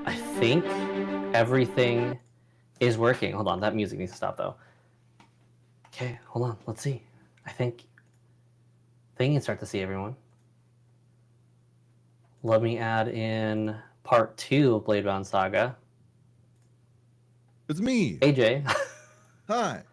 I think everything is working. Hold on, that music needs to stop though. Okay, hold on, let's see. I think you can start to see everyone. Let me add in part 2 of BladeBound Saga. It's me. AJ. Hi.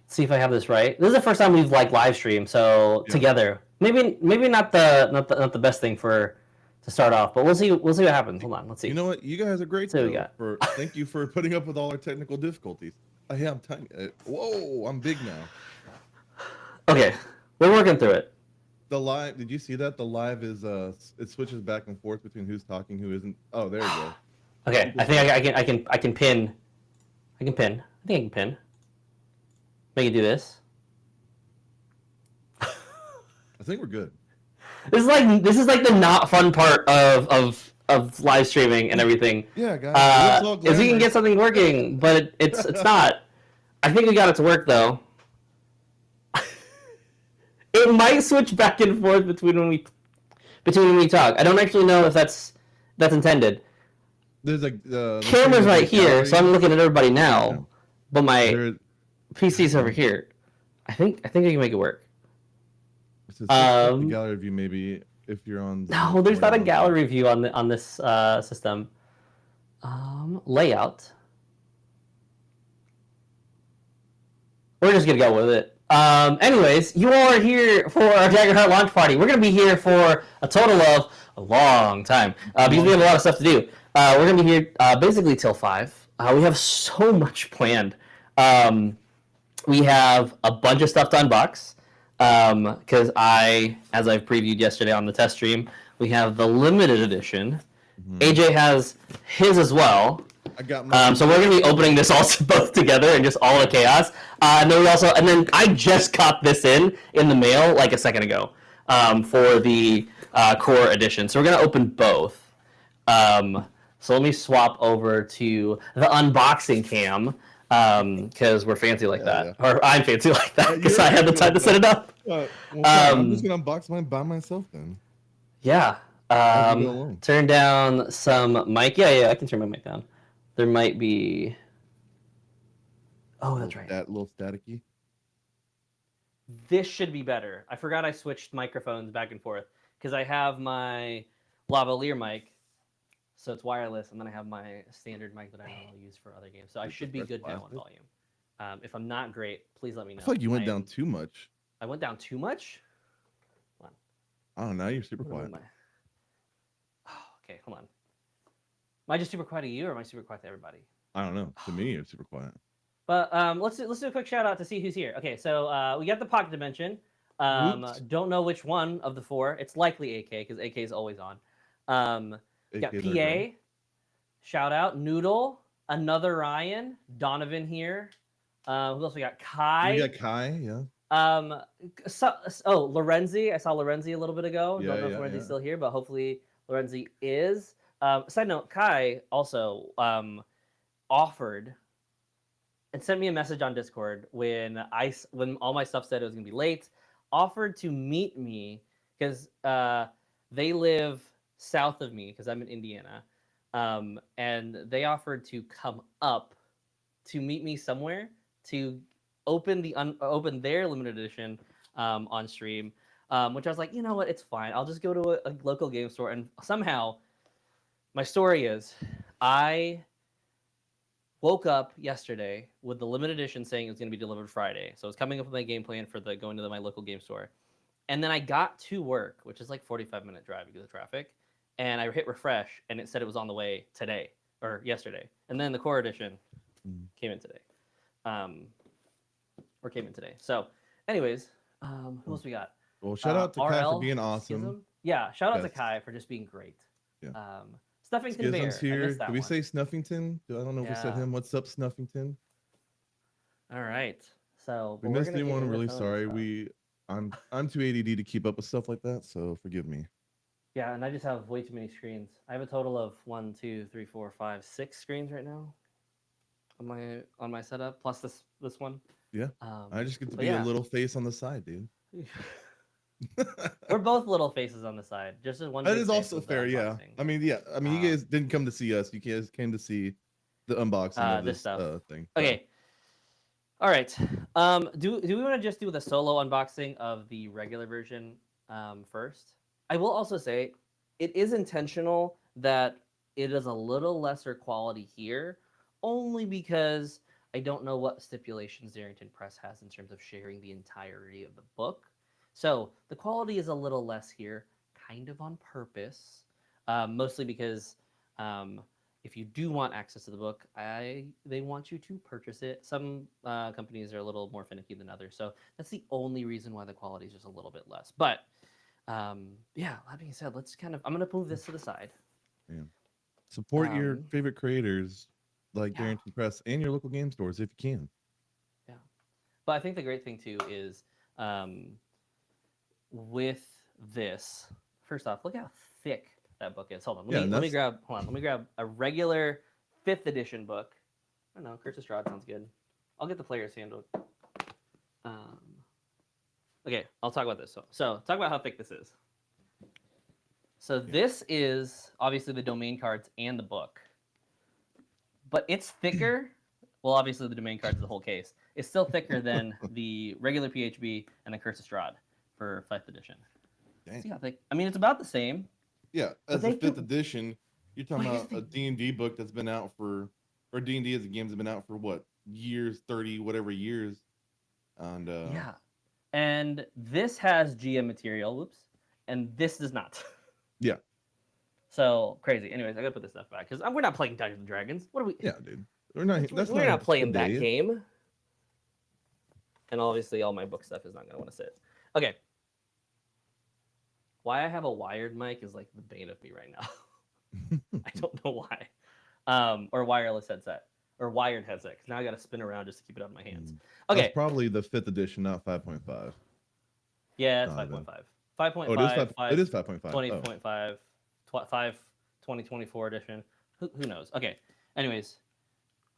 See if I have this right. This is the first time we've like live streamed, so yeah. Together. Maybe not the best thing to start off, but we'll see what happens. Hold on, let's see. You know what? You guys are great. Thank you for putting up with all our technical difficulties. I am tiny. Whoa, I'm big now. Okay, we're working through it. The live, did you see that? The live is it switches back and forth between who's talking, who isn't. Oh, there you go. Okay, I think I can pin. I think I can pin. Make it do this. I think we're good. This is like the not fun part of live streaming and everything. Yeah, guys. Is we can get something working, but it's not. I think we got it to work though. It might switch back and forth between when we talk. I don't actually know if that's intended. There's camera's right here, so I'm looking at everybody now, but my PC's over here. I think I can make it work. The gallery view, maybe if you're on. No, there's not a gallery view on this system. Layout. We're just gonna go with it. Anyways, you all are here for our Daggerheart launch party. We're gonna be here for a total of a long time because we have a lot of stuff to do. We're gonna be here basically till 5. We have so much planned. We have a bunch of stuff to unbox because as I've previewed yesterday on the test stream, we have the limited edition. Mm-hmm. AJ has his as well. I got mine. So we're gonna be opening this all both together and just all the chaos. And then I just got this in the mail like a second ago for the core edition. So we're gonna open both. So let me swap over to the unboxing cam because we're fancy like that, yeah. Or I'm fancy like that because I had the time to set it up. I'm just gonna unbox mine by myself then. Yeah. Turn down some mic. Yeah, I can turn my mic down. There might be. Oh, that's right. That little staticky. This should be better. I forgot I switched microphones back and forth because I have my lavalier mic, so it's wireless, and then I have my standard mic that I normally use for other games. So I should be good now on volume. If I'm not great, please let me know. I feel like you went down too much. I went down too much? Hold on. I don't know. You're super quiet. Okay, hold on. Am I just super quiet to you, or am I super quiet to everybody? I don't know. To me, you're super quiet. But let's do a quick shout out to see who's here. Okay, so we got the Pocket Dimension. Don't know which one of the 4. It's likely AK because AK is always on. We got PA. Shout out Noodle. Another Ryan. Donovan here. Who else we got? Kai. We got Kai. Yeah. Lorenzi. I saw Lorenzi a little bit ago. Don't know if Lorenzi's still here, but hopefully Lorenzi is. Side note, Kai also offered and sent me a message on Discord when all my stuff said it was gonna be late. Offered to meet me because they live south of me because I'm in Indiana, and they offered to come up to meet me somewhere to open their limited edition on stream, which I was like, you know what, it's fine. I'll just go to a local game store. And somehow, my story is, I woke up yesterday with the limited edition saying it was going to be delivered Friday. So I was coming up with my game plan for going to my local game store. And then I got to work, which is like 45-minute drive because of traffic. and I hit refresh, and it said it was on the way today or yesterday, and then the core edition came in today, or came in today. So, anyways, who else we got? Well, shout out to Kai for being awesome. Schism. Yeah, shout out to Kai for just being great. Yeah. Stuffington Bear. Here. Did we say Snuffington? I don't know if we said him. What's up, Snuffington? All right. So we missed anyone. I'm really sorry. I'm too ADD to keep up with stuff like that, so forgive me. Yeah, and I just have way too many screens. I have a total of 1, 2, 3, 4, 5, 6 screens right now on my setup, plus this one. Yeah. I just get to be a little face on the side, dude. We're both little faces on the side. Just as one. That is also fair, yeah. I mean, you guys didn't come to see us. You guys came to see the unboxing of this stuff. Thing. Okay. All right. Do we want to just do the solo unboxing of the regular version first? I will also say it is intentional that it is a little lesser quality here, only because I don't know what stipulations Darrington Press has in terms of sharing the entirety of the book. So the quality is a little less here, kind of on purpose, mostly because if you do want access to the book, they want you to purchase it. Some companies are a little more finicky than others, so that's the only reason why the quality is just a little bit less. But yeah, that being said, I'm going to move this to the side. Yeah. Support your favorite creators like Darrington Press and your local game stores if you can. Yeah. But I think the great thing too is with this, first off, look how thick that book is. Hold on. Let me grab a regular 5th edition book. I don't know, Curse of Strahd sounds good. I'll get the player's handbook. Okay, I'll talk about this. So talk about how thick this is. So this is obviously the domain cards and the book. But it's thicker. Well, obviously the domain cards is the whole case. It's still thicker than the regular PHB and the Curse of Strahd for 5th edition. Dang. See how thick? I mean, it's about the same. Yeah, as a 5th edition, you're talking about a D&D book that's been out for, or D&D as a game has been out for what, years, 30, whatever years. And yeah. And this has GM material, and this does not. Yeah. So crazy. Anyways, I gotta put this stuff back because we're not playing Dungeons and Dragons. What are we? Yeah, dude. We're not playing that game. And obviously, all my book stuff is not gonna want to sit. Okay. Why I have a wired mic is like the bane of me right now. I don't know why. Or wireless headset or wired headset. Because now I got to spin around just to keep it out of my hands. Okay. That's probably the 5th edition, not 5.5. Yeah, it's 5.5. 5.5. Oh, it is 5.5. 20.5. 2024 edition. Who knows? Okay. Anyways,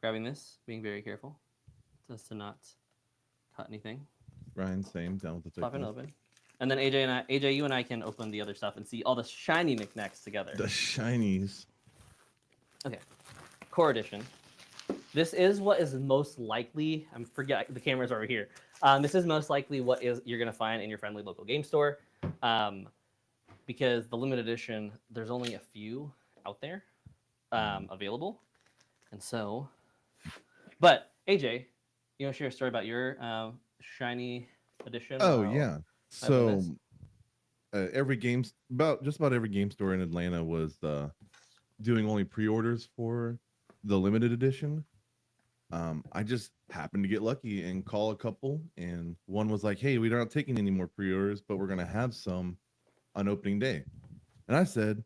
grabbing this, being very careful just to not cut anything. Ryan, same. Down with the thickness. Popping open. And then AJ, you and I can open the other stuff and see all the shiny knickknacks together. The shinies. Okay. Core edition. This is what is most likely. I forget the camera's over here. This is most likely what you're gonna find in your friendly local game store, because the limited edition, there's only a few out there available, and so. But AJ, you want to share a story about your shiny edition? Oh yeah. So just about every game store in Atlanta was doing only pre-orders for the limited edition. I just happened to get lucky and call a couple, and one was like, hey, we're not taking any more pre-orders, but we're going to have some on opening day. And I said,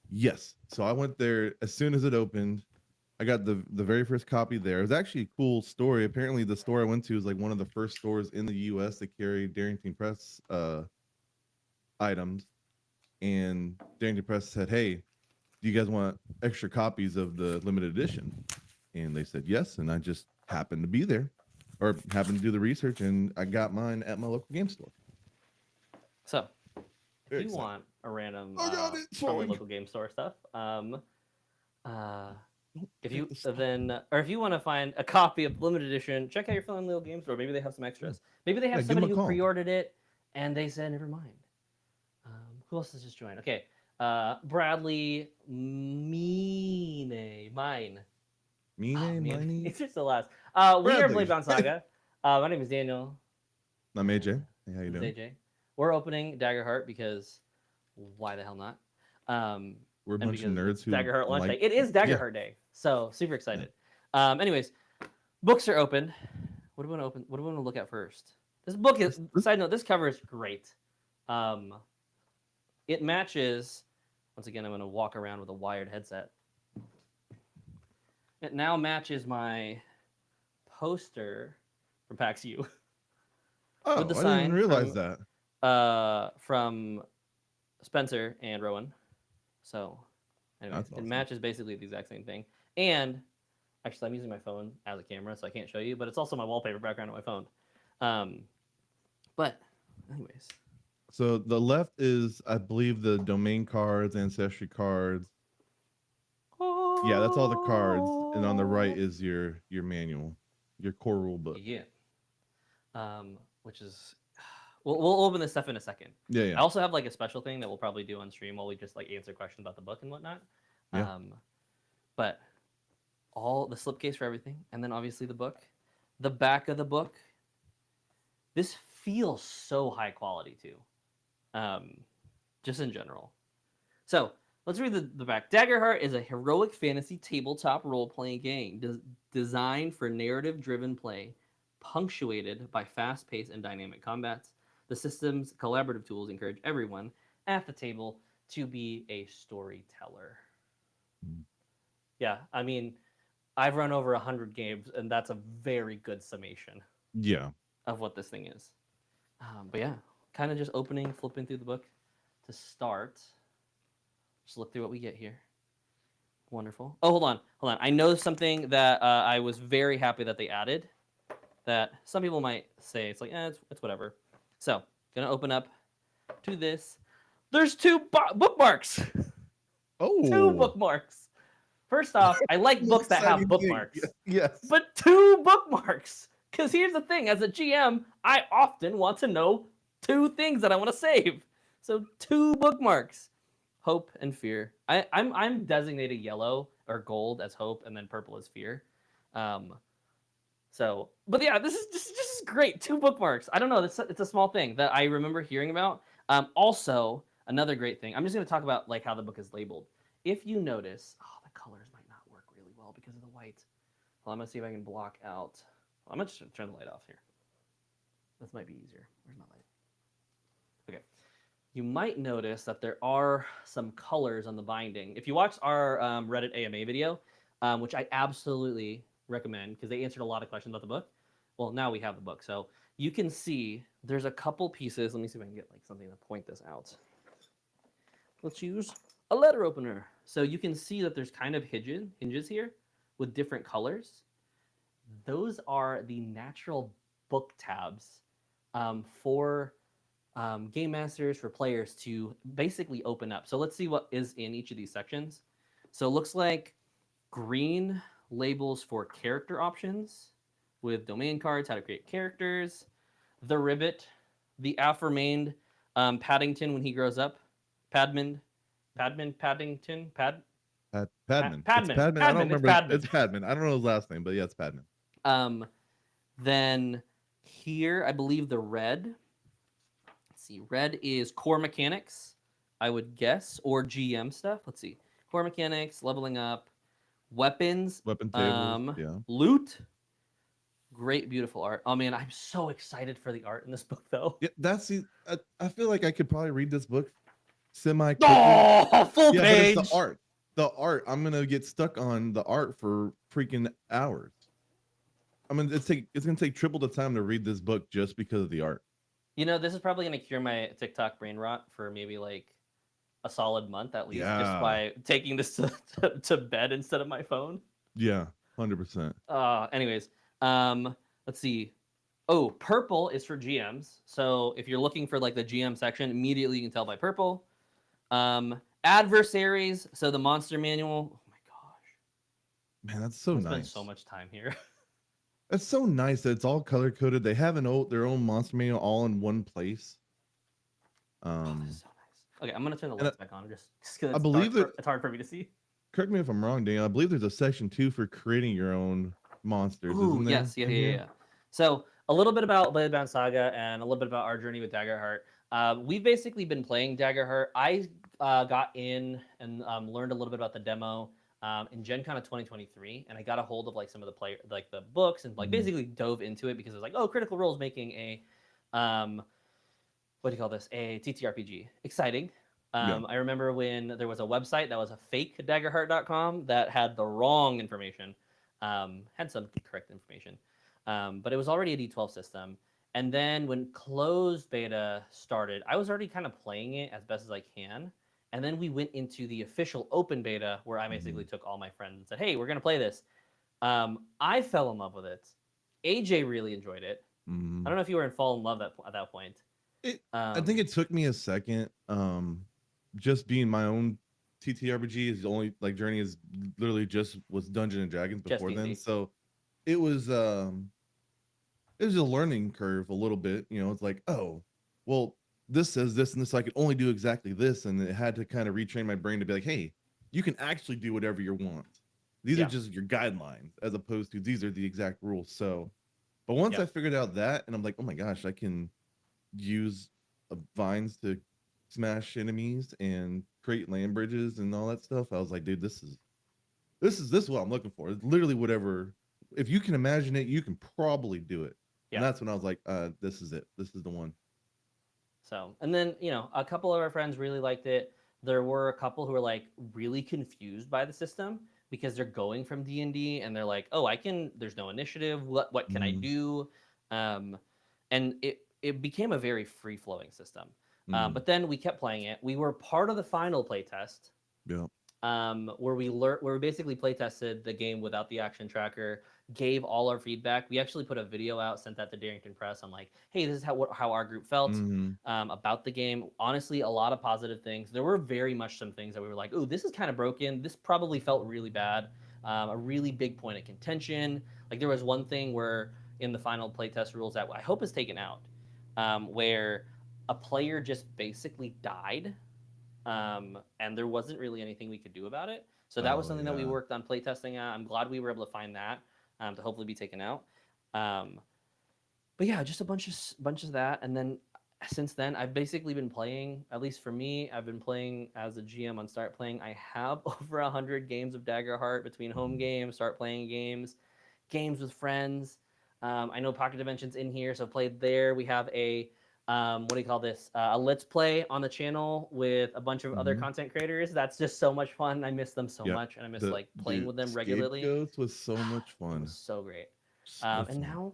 yes. So I went there as soon as it opened. I got the very first copy there. It was actually a cool story. Apparently the store I went to is like one of the first stores in the US that carry Darrington Press items. And Darrington Press said, hey, do you guys want extra copies of the limited edition? And they said yes, and I just happened to be there, or happened to do the research, and I got mine at my local game store. So, if you want a random from the local game store stuff, if you want to find a copy of limited edition, check out your friendly little game store. Maybe they have some extras. Maybe they have somebody who pre-ordered it, and they said never mind. Who else has just joined? Okay, Bradley Mine. It's just the last. We are BladeBound Saga. My name is Daniel. I'm AJ. Hey, how you doing? AJ. We're opening Daggerheart because why the hell not? We're a bunch of nerds who Daggerheart launch like... day. It is Daggerheart day, so super excited. Anyways, books are open. What do we want to open? What do we want to look at first? This book is, side note, this cover is great. It matches, once again, I'm going to walk around with a wired headset. It now matches my poster from PAX U. Oh, with the I sign didn't even realize that. From Spencer and Rowan. So, anyway, awesome. It matches basically the exact same thing. And actually, I'm using my phone as a camera, so I can't show you, but it's also my wallpaper background on my phone. But, anyways. So the left is, I believe, the domain cards, ancestry cards. Yeah, that's all the cards, and on the right is your manual, your core rule book. Yeah. Which is, we'll open this stuff in a second. Yeah. I also have like a special thing that we'll probably do on stream while we just like answer questions about the book and whatnot. Yeah. But all the slipcase for everything, and then obviously the book, the back of the book. This feels so high quality too, just in general. So let's read the back. Daggerheart is a heroic fantasy tabletop role-playing game designed for narrative-driven play, punctuated by fast-paced and dynamic combats. The system's collaborative tools encourage everyone at the table to be a storyteller. Yeah, I mean, I've run over 100 games, and that's a very good summation. Yeah. Of what this thing is. But yeah, kind of just flipping through the book to start. Just look through what we get here. Wonderful. Oh, hold on. I know something that I was very happy that they added that some people might say it's like, it's whatever. So, gonna open up to this. There's 2 bookmarks. Oh. 2 bookmarks. First off, I like books that have bookmarks. Yes. But 2 bookmarks. Because here's the thing, as a GM, I often want to know 2 things that I want to save. So 2 bookmarks. Hope and fear. I'm designated yellow or gold as hope, and then purple as fear. But yeah, this is great. 2 bookmarks. I don't know. It's a small thing that I remember hearing about. Also, another great thing. I'm just going to talk about like how the book is labeled. If you notice, the colors might not work really well because of the white. Well, I'm going to see if I can block out. I'm going to turn the light off here. This might be easier. Where's my light? Okay. You might notice that there are some colors on the binding. If you watched our Reddit AMA video, which I absolutely recommend because they answered a lot of questions about the book. Well, now we have the book. So you can see there's a couple pieces. Let me see if I can get like something to point this out. Let's use a letter opener. So you can see that there's kind of hinges here with different colors. Those are the natural book tabs for game masters, for players to basically open up. So let's see what is in each of these sections. So it looks like green labels for character options with domain cards, how to create characters, the ribbit, the aforenamed Paddington when he grows up, Paddington. Padman. Padman. I don't remember. It's Padman. I don't know his last name, but yeah, it's Padman. Then here, I believe the red. Let's see. Red is core mechanics, I would guess, or GM stuff. Let's see. Core mechanics, leveling up, weapons, weapon tables, loot. Great, beautiful art. Oh man, I'm so excited for the art in this book, though. Yeah, I feel like I could probably read this book semi. Full page. But it's the art. I'm gonna get stuck on the art for freaking hours. I mean, it's gonna take triple the time to read this book just because of the art. You know, this is probably gonna cure my TikTok brain rot for maybe like a solid month at least, just by taking this to bed instead of my phone. Yeah, 100%. Anyways, let's see. Oh, purple is for GMs. So if you're looking for like the GM section, immediately you can tell by purple. Adversaries. So the monster manual. Oh my gosh, man, that's so nice. Spent so much time here. It's so nice that it's all color coded. They have their own monster manual all in one place. That's so nice. Okay, I'm gonna turn the lights back on just because I believe it's hard for me to see. Correct me if I'm wrong, Daniel. I believe there's a section 2 for creating your own monsters. Ooh, isn't there? Yes, yeah. So a little bit about BladeBound Saga and a little bit about our journey with Daggerheart. We've basically been playing Daggerheart. I got in and learned a little bit about the demo in Gen Con of 2023, and I got a hold of like some of the books and like basically dove into it because it was like, oh, Critical Role is making a what do you call this? A TTRPG. Exciting. I remember when there was a website that was a fake Daggerheart.com that had the wrong information, had some correct information, but it was already a D12 system. And then when closed beta started, I was already kind of playing it as best as I can. And then we went into the official open beta where I basically took all my friends and said, hey, we're going to play this. I fell in love with it. AJ really enjoyed it. I don't know if you were in fall in love at that point. I think it took me a second. Just being my own TTRPG is the only like journey is literally just was Dungeons and Dragons before then. So it was a learning curve a little bit. You know, it's like, oh, well, this says this and this, so I could only do exactly this, and it had to kind of retrain my brain to be like, hey, you can actually do whatever you want. These are just your guidelines, as opposed to these are the exact rules. So, but once I figured out that, and I'm like, oh my gosh, I can use vines to smash enemies and create land bridges and all that stuff. I was like, dude, this is what I'm looking for. It's literally whatever. If you can imagine it, you can probably do it. And that's when I was like, this is it. This is the one. So, and then, you know, a couple of our friends really liked it. There were a couple who were like really confused by the system because they're going from D&D and they're like, oh, there's no initiative. What can I do? And it became a very free-flowing system. But then we kept playing it. We were part of the final playtest. Where we basically playtested the game without the action tracker, gave all our feedback. We actually put a video out, sent that to Darrington Press. I'm like, hey, this is how our group felt about the game. Honestly, a lot of positive things. There were very much some things that we were like, oh, this is kind of broken. This probably felt really bad. A really big point of contention. Like there was one thing where in the final playtest rules that I hope is taken out, where a player just basically died. And there wasn't really anything we could do about it. So that was something that we worked on playtesting at. I'm glad we were able to find that to hopefully be taken out. But yeah, just a bunch of that. And then since then, I've basically been playing, at least for me, I've been playing as a GM on Start Playing. I have over 100 games of Daggerheart between home games, Start Playing games, games with friends. I know Pocket Dimension's in here, so played there. We have a what do you call this? A Let's Play on the channel with a bunch of other content creators. That's just so much fun. I miss them so much, and I miss like playing with them regularly. Scapegoats was so much fun. It was so great. And now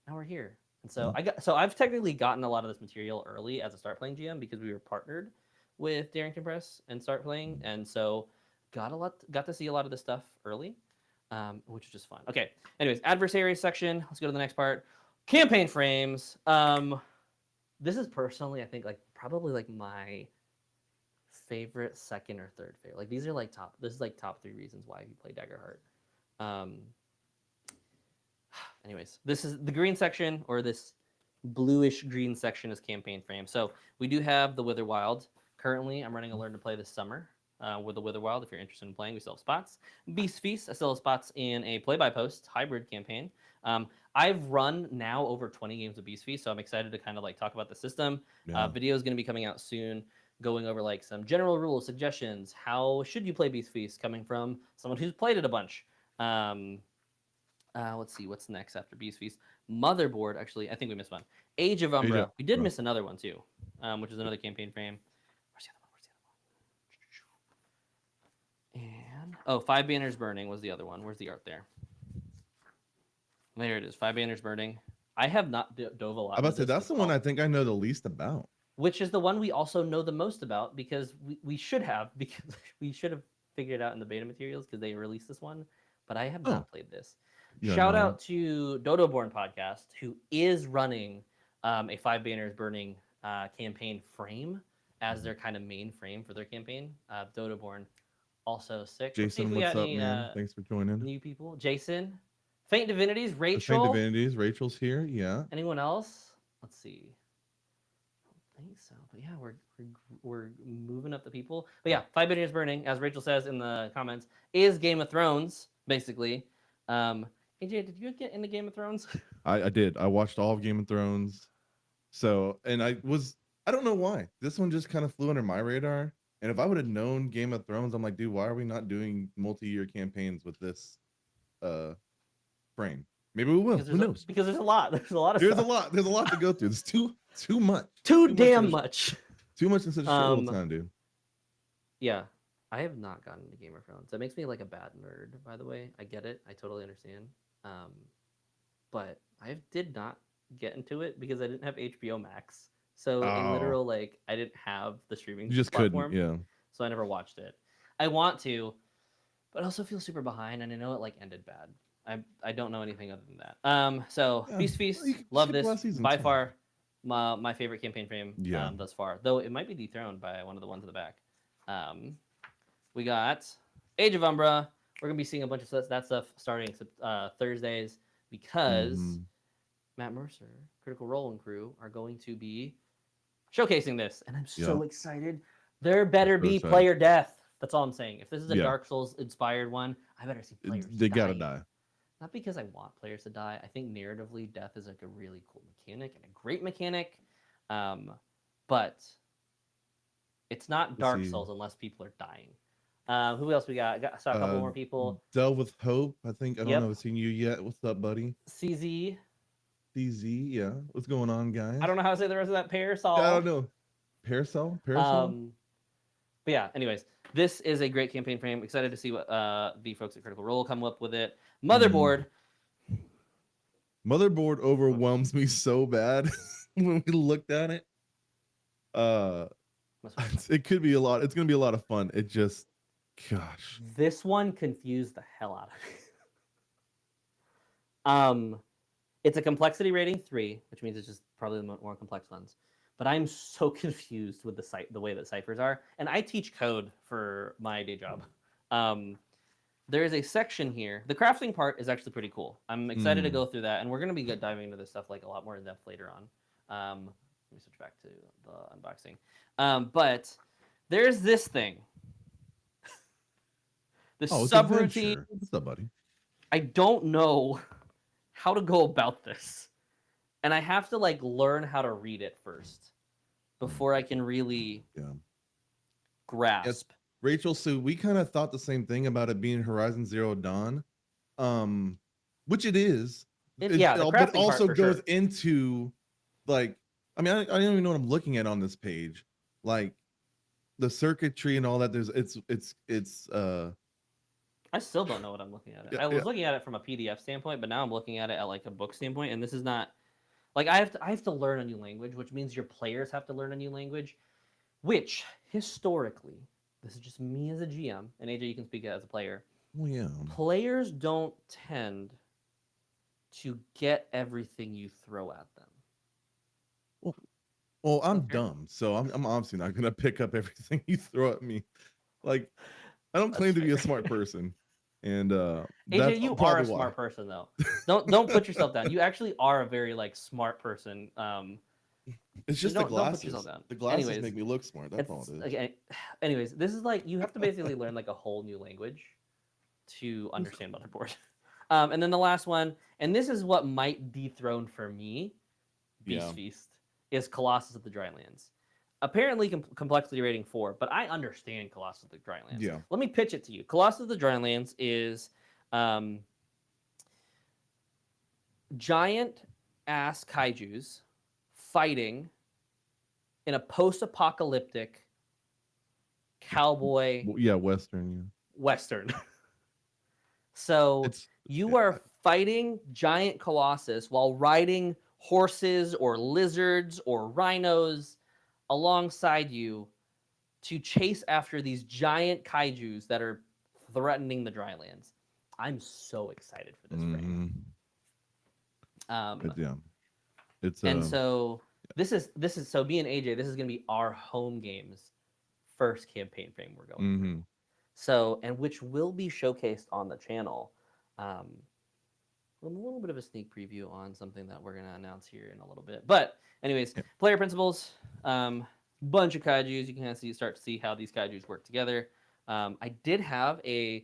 we're here. And so I've technically gotten a lot of this material early as a Start Playing GM because we were partnered with Darrington Press and Start Playing, and so got to see a lot of this stuff early, which was just fun. Okay. Anyways, adversary section. Let's go to the next part. Campaign frames. This is personally, I think, like probably like my favorite second or third favorite. Like these are like top. This is like top 3 reasons why you play Daggerheart. Anyways, this is the green section, or this bluish green section is campaign frame. So we do have the Witherwild. Currently, I'm running a Learn to Play this summer with the Witherwild. If you're interested in playing, we still have spots. Beast Feast, I still have spots in a play-by-post hybrid campaign. I've run now over 20 games of Beast Feast, so I'm excited to kind of like talk about the system. Video is going to be coming out soon, going over like some general rules, suggestions. How should you play Beast Feast? Coming from someone who's played it a bunch. Let's see what's next after Beast Feast. Motherboard. Actually, I think we missed one. Age of Umbra. We did miss another one too, which is another campaign frame. Where's the other one? And 5 Banners Burning was the other one. Where's the art there? There it is. 5 Banners Burning. I have not dove a lot. I about to say that's the one I think I know the least about. Which is the one we also know the most about because we should have figured it out in the beta materials because they released this one, but I have not played this. Shout out to Dodoborn Podcast, who is running a 5 Banners Burning campaign frame as their kind of main frame for their campaign. Dodoborn, also sick. Jason, what's up, man? Thanks for joining. New people. Jason. Faint Divinities, Rachel. Faint Divinities, Rachel's here, yeah. Anyone else? Let's see. I don't think so, but yeah, we're moving up the people. But yeah, 5 Banners Burning, as Rachel says in the comments, is Game of Thrones, basically. AJ, did you get into Game of Thrones? I did. I watched all of Game of Thrones. So, and I don't know why. This one just kind of flew under my radar. And if I would have known Game of Thrones, I'm like, dude, why are we not doing multi-year campaigns with this frame? Maybe we will. Who knows? Because there's a lot. There's a lot of There's stuff. a lot. There's a lot to go through. There's too much. Too damn much. Too much in such a short little time, dude. Yeah. I have not gotten into Game of Thrones. That makes me like a bad nerd, by the way. I get it. I totally understand. But I did not get into it because I didn't have HBO Max. So in literal, like, I didn't have the streaming platform. Yeah. So I never watched it. I want to, but I also feel super behind, and I know it like ended bad. I don't know anything other than that. So yeah, Feast, love this. By far, my favorite campaign frame thus far. Though it might be dethroned by one of the ones in the back. We got Age of Umbra. We're gonna be seeing a bunch of that stuff starting Thursdays because Matt Mercer, Critical Role and crew are going to be showcasing this, and I'm so excited. There better be player death. That's all I'm saying. If this is a Dark Souls inspired one, I better see players. They gotta die. Not because I want players to die. I think narratively, death is like a really cool mechanic and a great mechanic, but it's not Dark Souls unless people are dying. Who else we got? Saw a couple more people. Delve with Hope. I think I don't know if I've seen you yet. What's up, buddy? CZ. CZ, yeah. What's going on, guys? I don't know how to say the rest of that. Parasol. I don't know. Parasol. But yeah. Anyways, this is a great campaign frame. Excited to see what the folks at Critical Role come up with it. Motherboard. Motherboard overwhelms me so bad when we looked at it. It could be a lot. It's gonna be a lot of fun. It just. Gosh. This one confused the hell out of me. It's a complexity rating 3, which means it's just probably the more complex ones. But I'm so confused with the way that ciphers are. And I teach code for my day job. There is a section here. The crafting part is actually pretty cool. I'm excited to go through that. And we're going to be diving into this stuff like a lot more in depth later on. Let me switch back to the unboxing. But there's this thing. The subroutine. What's up, buddy? I don't know how to go about this. And I have to learn how to read it first before I can really grasp. Yes, Rachel, so we kind of thought the same thing about it being Horizon Zero Dawn. Which it is. But also goes into I don't even know what I'm looking at on this page. Like the circuitry and all that. It's I still don't know what I'm looking at. I was looking at it from a PDF standpoint, but now I'm looking at it at a book standpoint, and this is not I have to learn a new language, which means your players have to learn a new language, which historically, this is just me as a GM, and AJ, you can speak as a player. Oh, yeah. Players don't tend to get everything you throw at them. Well, I'm dumb, so I'm obviously not gonna pick up everything you throw at me. I don't claim to be a smart person. And AJ, you are a smart person, though. Don't put yourself down. You actually are a very smart person. It's just the glasses. Don't put yourself down. The glasses make me look smart. That's all it is. Okay. Anyways, this is you have to basically learn a whole new language to understand Motherboard. And then the last one, and this is what might dethrone for me, Beast Feast, is Colossus of the Drylands. Apparently complexity rating 4, but I understand Colossus of the Drylands. Yeah. Let me pitch it to you. Colossus of the Drylands is giant ass kaijus fighting in a post-apocalyptic cowboy. Yeah, Western. So you are fighting giant colossus while riding horses or lizards or rhinos alongside you to chase after these giant kaijus that are threatening the drylands. I'm so excited for this frame. This is so me and AJ, this is gonna be our home game's first campaign frame we're going through. So, and which will be showcased on the channel. A little bit of a sneak preview on something that we're going to announce here in a little bit. But anyways, player principles, bunch of kaijus. You can start to see how these kaijus work together. I did have a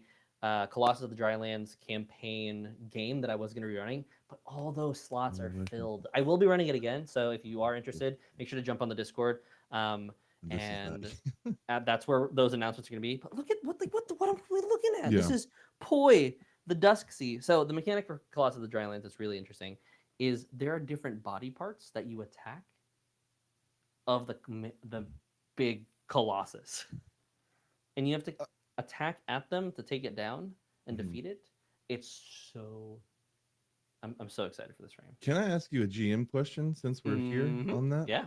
Colossus of the Drylands campaign game that I was going to be running, but all those slots are filled. I will be running it again, so if you are interested, make sure to jump on the Discord. and that's where those announcements are going to be. But look at what I'm really looking at. This is Poi, the Dusk Sea. So the mechanic for Colossus of the Drylands that's really interesting is there are different body parts that you attack of the big Colossus, and you have to attack at them to take it down and defeat it. It's so. I'm so excited for this frame. Can I ask you a GM question since we're here on that? Yeah.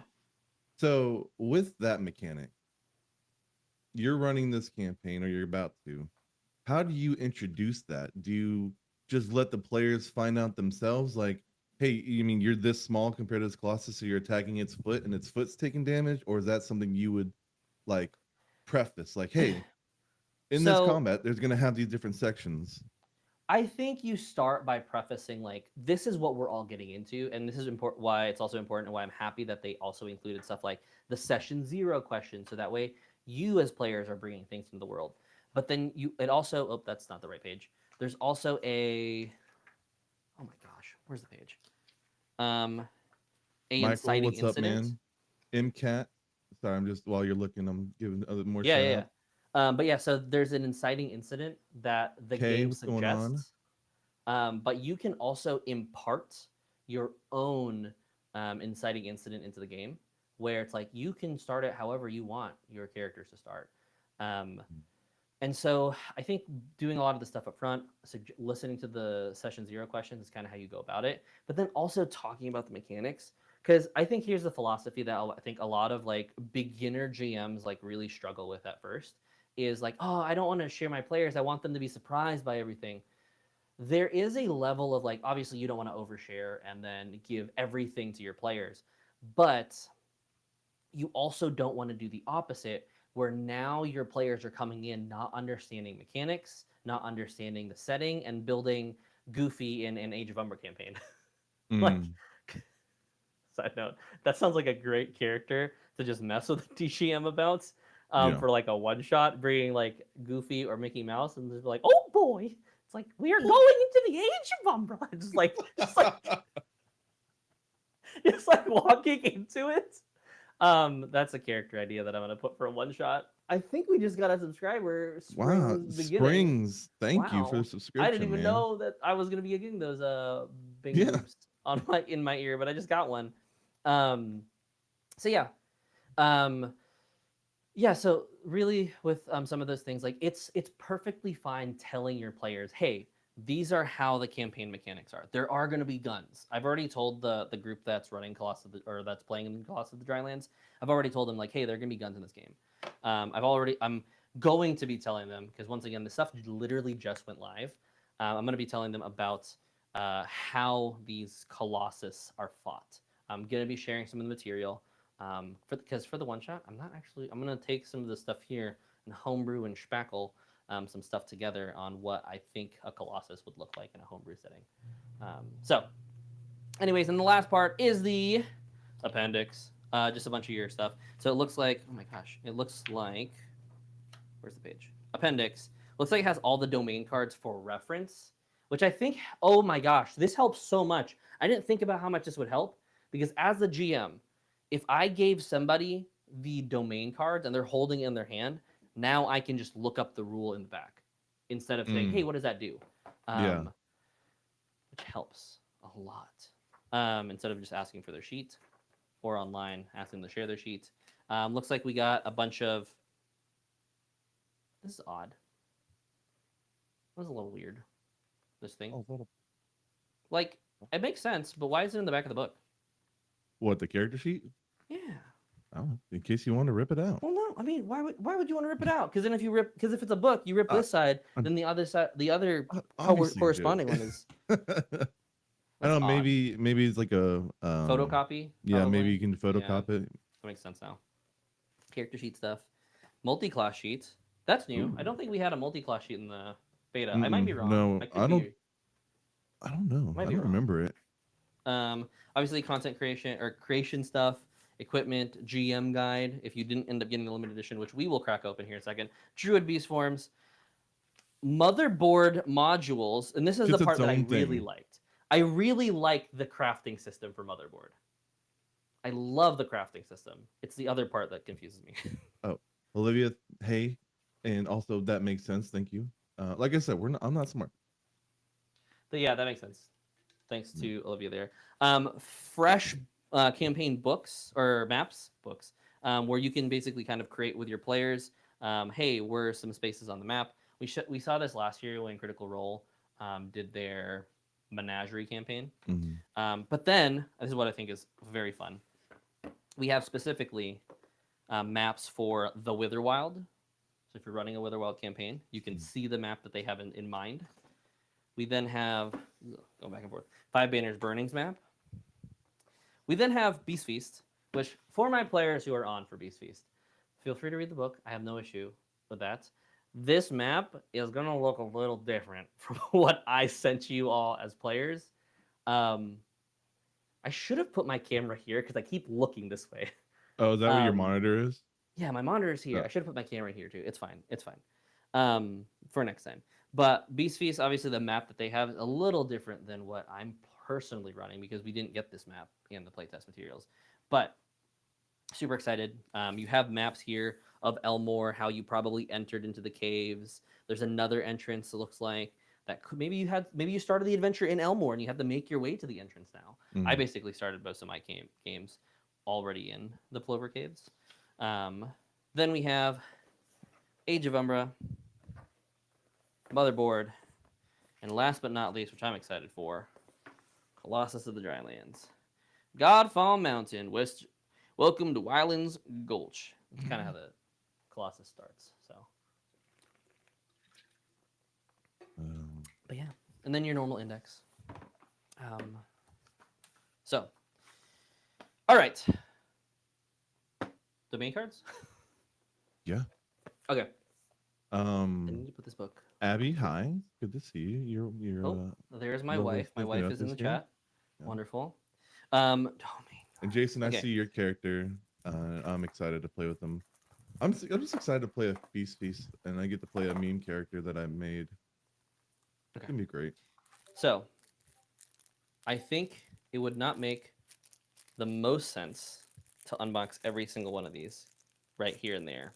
So with that mechanic, you're running this campaign or you're about to. How do you introduce that? Do you just let the players find out themselves? Like, hey, you mean you're this small compared to this Colossus, so you're attacking its foot and its foot's taking damage? Or is that something you would like preface? Like, hey, in this combat, there's going to have these different sections. I think you start by prefacing like this is what we're all getting into, and this is important. Why it's also important, and why I'm happy that they also included stuff like the session 0 question, so that way you as players are bringing things into the world. But then it also that's not the right page. There's also a oh my gosh, where's the page? A Michael, inciting what's incident. up, man? MCAT. Sorry, I'm just while you're looking, I'm giving other more. Yeah. But yeah, so there's an inciting incident that the game suggests. But you can also impart your own inciting incident into the game, where it's like you can start it however you want your characters to start. And so I think doing a lot of the stuff up front, listening to the session 0 questions is kind of how you go about it. But then also talking about the mechanics, because I think here's the philosophy that I think a lot of like beginner GMs like really struggle with at first is like, oh, I don't want to share my players. I want them to be surprised by everything. There is a level of like, obviously you don't want to overshare and then give everything to your players, but you also don't want to do the opposite where now your players are coming in not understanding mechanics, not understanding the setting, and building Goofy in an Age of Umber campaign. Like, side note, that sounds like a great character to just mess with the TGM about for like a one shot, bringing like Goofy or Mickey Mouse and just like, oh boy, it's like we are going into the Age of Umber. Just like it's like walking into it. That's a character idea that I'm gonna put for a one shot. I think we just got a subscriber. Springs, thank you for the subscription. I didn't even know that I was gonna be getting those bing boops on in my ear, but I just got one. So yeah, So really, with some of those things, like it's perfectly fine telling your players, hey, these are how the campaign mechanics are. There are going to be guns. I've already told the group that's running that's playing in Colossus of the Drylands. I've already told them like, hey, there are going to be guns in this game. I'm going to be telling them because once again, the stuff literally just went live. I'm going to be telling them about how these Colossus are fought. I'm going to be sharing some of the material because for the one shot, I'm going to take some of the stuff here and homebrew and spackle some stuff together on what I think a Colossus would look like in a homebrew setting. So anyways, and the last part is the appendix, just a bunch of your stuff. So it looks like, oh my gosh, it looks like, where's the page? Appendix. Looks like it has all the domain cards for reference, which I think, oh my gosh, this helps so much. I didn't think about how much this would help because as the GM, if I gave somebody the domain cards and they're holding it in their hand, now I can just look up the rule in the back instead of saying, hey, what does that do? Which helps a lot. Instead of just asking for their sheet or online, asking them to share their sheet. Looks like we got a bunch of... This is odd. That was a little weird, this thing. Like, it makes sense, but why is it in the back of the book? What, the character sheet? Yeah. Oh, in case you want to rip it out. Well, no. I mean, why would you want to rip it out? Because then if it's a book, you rip this side, then the other side, the other corresponding one is. I don't know. Maybe it's like a photocopy. Yeah, probably. Maybe you can photocopy it. That makes sense now. Character sheet stuff, multi-class sheets. That's new. Ooh. I don't think we had a multi-class sheet in the beta. I might be wrong. No, I don't know. I don't remember it. Obviously, content creation stuff. Equipment, GM guide, if you didn't end up getting the limited edition, which we will crack open here in a second. Druid Beast forms, motherboard modules, and this is the part that I really liked. I really like the crafting system for motherboard. I love the crafting system. It's the other part that confuses me. Oh, Olivia, hey, and also that makes sense. Thank you. Like I said, I'm not smart. But yeah, that makes sense. Thanks Mm. to Olivia there. Fresh campaign books or maps books where you can basically kind of create with your players. Hey, where are some spaces on the map? We saw this last year when Critical Role did their menagerie campaign. But then this is what I think is very fun. We have specifically maps for the Witherwild. So if you're running a Witherwild campaign, you can see the map that they have in mind. We then have, go back and forth, Five Banners Burnings map. We then have Beast Feast, which for my players who are on for Beast Feast, feel free to read the book. I have no issue with that. This map is going to look a little different from what I sent you all as players. I should have put my camera here because I keep looking this way. Oh, is that what your monitor is? Yeah, my monitor is here. I should have put my camera here too. It's fine. It's fine. For next time. But Beast Feast, obviously the map that they have is a little different than what I'm personally running because we didn't get this map in the playtest materials. But super excited. You have maps here of Elmore, how you probably entered into the caves. There's another entrance, it looks like, that could, maybe you started the adventure in Elmore and you have to make your way to the entrance now. I basically started most of my games already in the Plover Caves. Then we have Age of Umbra, Motherboard, and last but not least, which I'm excited for, Colossus of the Drylands. Godfall Mountain, welcome to Wyland's Gulch. That's kind of how the Colossus starts. So, but yeah, and then your normal index. So, all right. Domain cards? Yeah. Okay. I need to put this book. Abby, hi. Good to see you. You're there's my wife. My wife is in the chat. Yeah. Wonderful. And Jason, I see your character. I'm excited to play with them. I'm just excited to play a Feast, and I get to play a meme character that I made. It's gonna be great. So, I think it would not make the most sense to unbox every single one of these right here and there,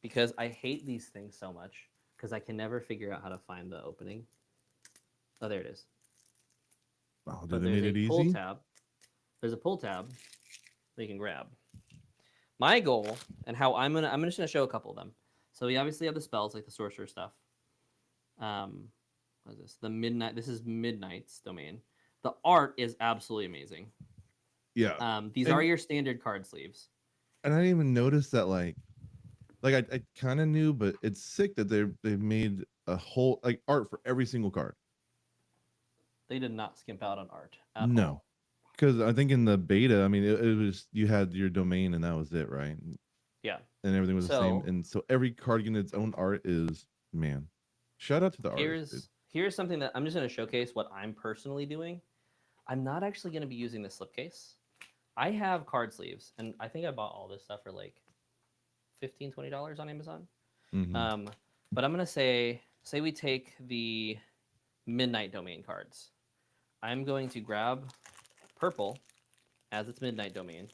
because I hate these things so much because I can never figure out how to find the opening. Oh, there it is. Oh, did they make it easy? There's a pull tab that you can grab. My goal and how I'm just gonna show a couple of them. So we obviously have the spells like the sorcerer stuff. What is this? The Midnight. This is Midnight's domain. The art is absolutely amazing. Yeah. These are your standard card sleeves. And I didn't even notice that. Like I kind of knew, but it's sick that they've made a whole art for every single card. They did not skimp out on art at all. Because I think in the beta, I mean, it was you had your domain and that was it, right? Yeah. And everything was the same. And so every card getting its own art is, man. Shout out to the artists. Here's something that I'm just going to showcase what I'm personally doing. I'm not actually going to be using the slipcase. I have card sleeves, and I think I bought all this stuff for like $15, $20 on Amazon. But I'm going to say we take the Midnight domain cards. I'm going to grab purple as its Midnight domain.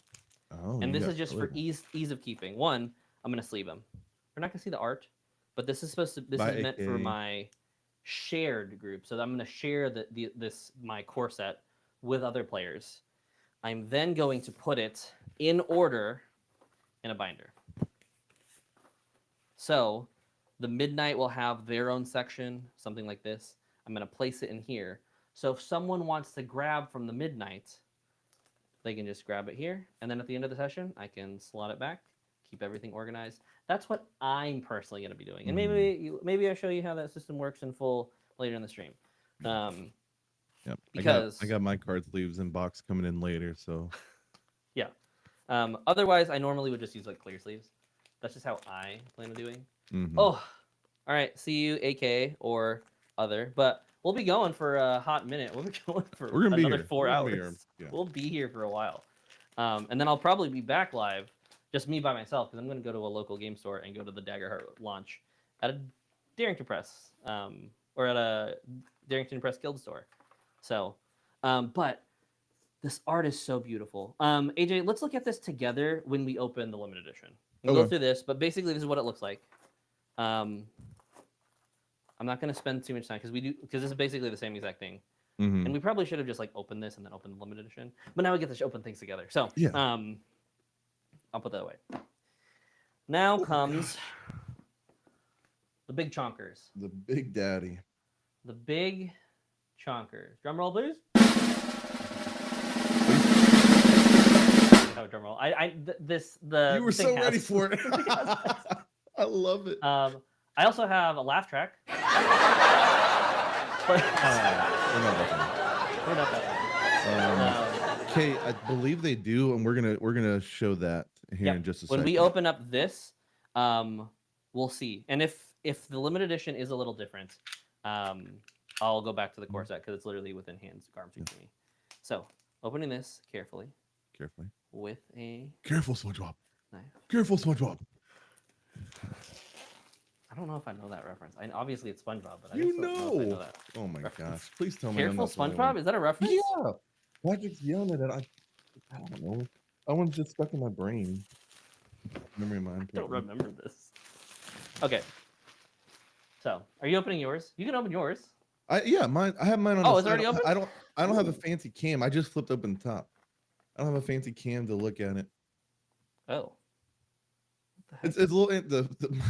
Oh, and this is just for ease of keeping. One, I'm going to sleeve them. We're not going to see the art, but this is meant for my shared group. So I'm going to share my core set with other players. I'm then going to put it in order in a binder. So the Midnight will have their own section, something like this. I'm going to place it in here. So if someone wants to grab from the Midnight, they can just grab it here. And then at the end of the session, I can slot it back, keep everything organized. That's what I'm personally going to be doing. And maybe I show you how that system works in full later in the stream. Yep. Because I got my card sleeves and box coming in later, so yeah. Otherwise, I normally would just use like clear sleeves. That's just how I plan on doing. Oh, all right. See you, AK or other. But we'll be going for a hot minute. We'll be going for another 4 hours. We'll be here for a while. And then I'll probably be back live, just me by myself, because I'm going to go to a local game store and go to the Daggerheart launch at a Darrington Press, or at a Darrington Press Guild store. So, but This art is so beautiful. AJ, let's look at this together when we open the limited edition. We'll go through this, but basically this is what it looks like. I'm not going to spend too much time because this is basically the same exact thing. Mm-hmm. And we probably should have just like opened this and then opened the limited edition. But now we get to open things together. So yeah. I'll put that away. Now comes the big chonkers. The big daddy. The big chonkers. Drum roll, please. Oh, drum roll. You were so ready for it. I love it. I also have a laugh track. We're not that one. Okay, I believe they do, and we're gonna show that here in just a second. When we open up this, we'll see. And if the limited edition is a little different, I'll go back to the core set because it's literally within hands arm's reach for me. So opening this carefully. With a careful SpongeBob. Knife. Careful SpongeBob. I don't know if I know that reference. Obviously it's SpongeBob, but I don't know if I know that. Oh my gosh! Please tell me. Careful SpongeBob. Is that a reference? Yeah. Patrick's yelling at it. I don't know. That one's just stuck in my brain. Memory of mine. I don't remember this. Okay. So, are you opening yours? You can open yours. Mine. I have mine on. Oh, it's already open. I don't have a fancy cam. I just flipped open the top. I don't have a fancy cam to look at it. Oh. It's a little.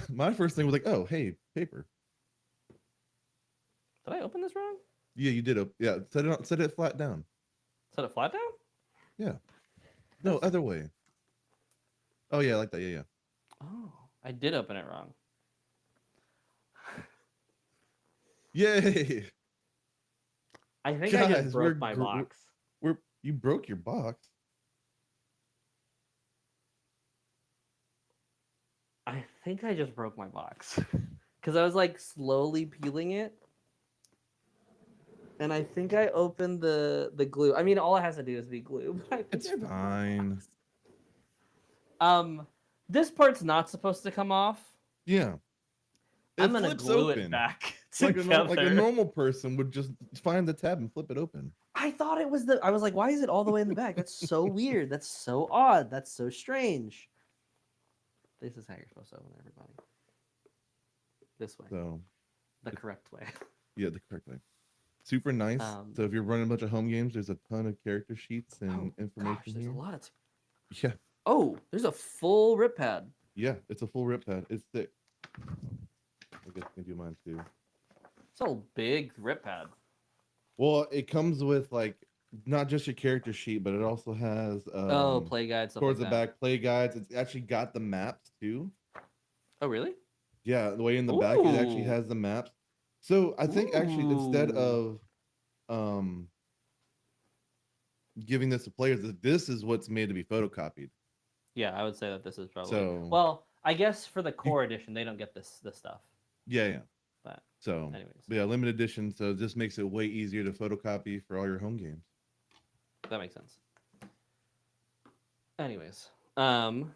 My first thing was like, oh, hey, paper. Did I open this wrong? Yeah, you did. Yeah, set it flat down. Set it flat down? Yeah. No, other way. Oh yeah, I like that. Yeah. Oh, I did open it wrong. Yay! I think I just broke my box. You broke your box. I think I just broke my box because I was like slowly peeling it, and I think I opened the glue. I mean, all it has to do is be glue. It's fine. This part's not supposed to come off. Yeah. I'm gonna glue it back together. Like a normal person would just find the tab and flip it open. I thought it was I was like, why is it all the way in the back? That's so weird. That's so odd. That's so strange. This is how you're supposed to open it, everybody. This way. So, the correct way. Yeah, the correct way. Super nice. So if you're running a bunch of home games, there's a ton of character sheets and information there's here. A lot. Yeah. Oh, there's a full rip pad. Yeah, it's a full rip pad. It's thick. I guess I can do mine too. It's a big rip pad. Well, it comes with like not just your character sheet, but it also has play guides towards the back, play guides. It's actually got the maps too. Oh, really? Yeah, the way in the back it actually has the maps. So I think actually instead of giving this to players, this is what's made to be photocopied. Yeah, I would say that this is probably well. I guess for the core edition, they don't get this stuff. Yeah. But anyways, yeah, limited edition. So this makes it way easier to photocopy for all your home games. That makes sense. Anyways, oh,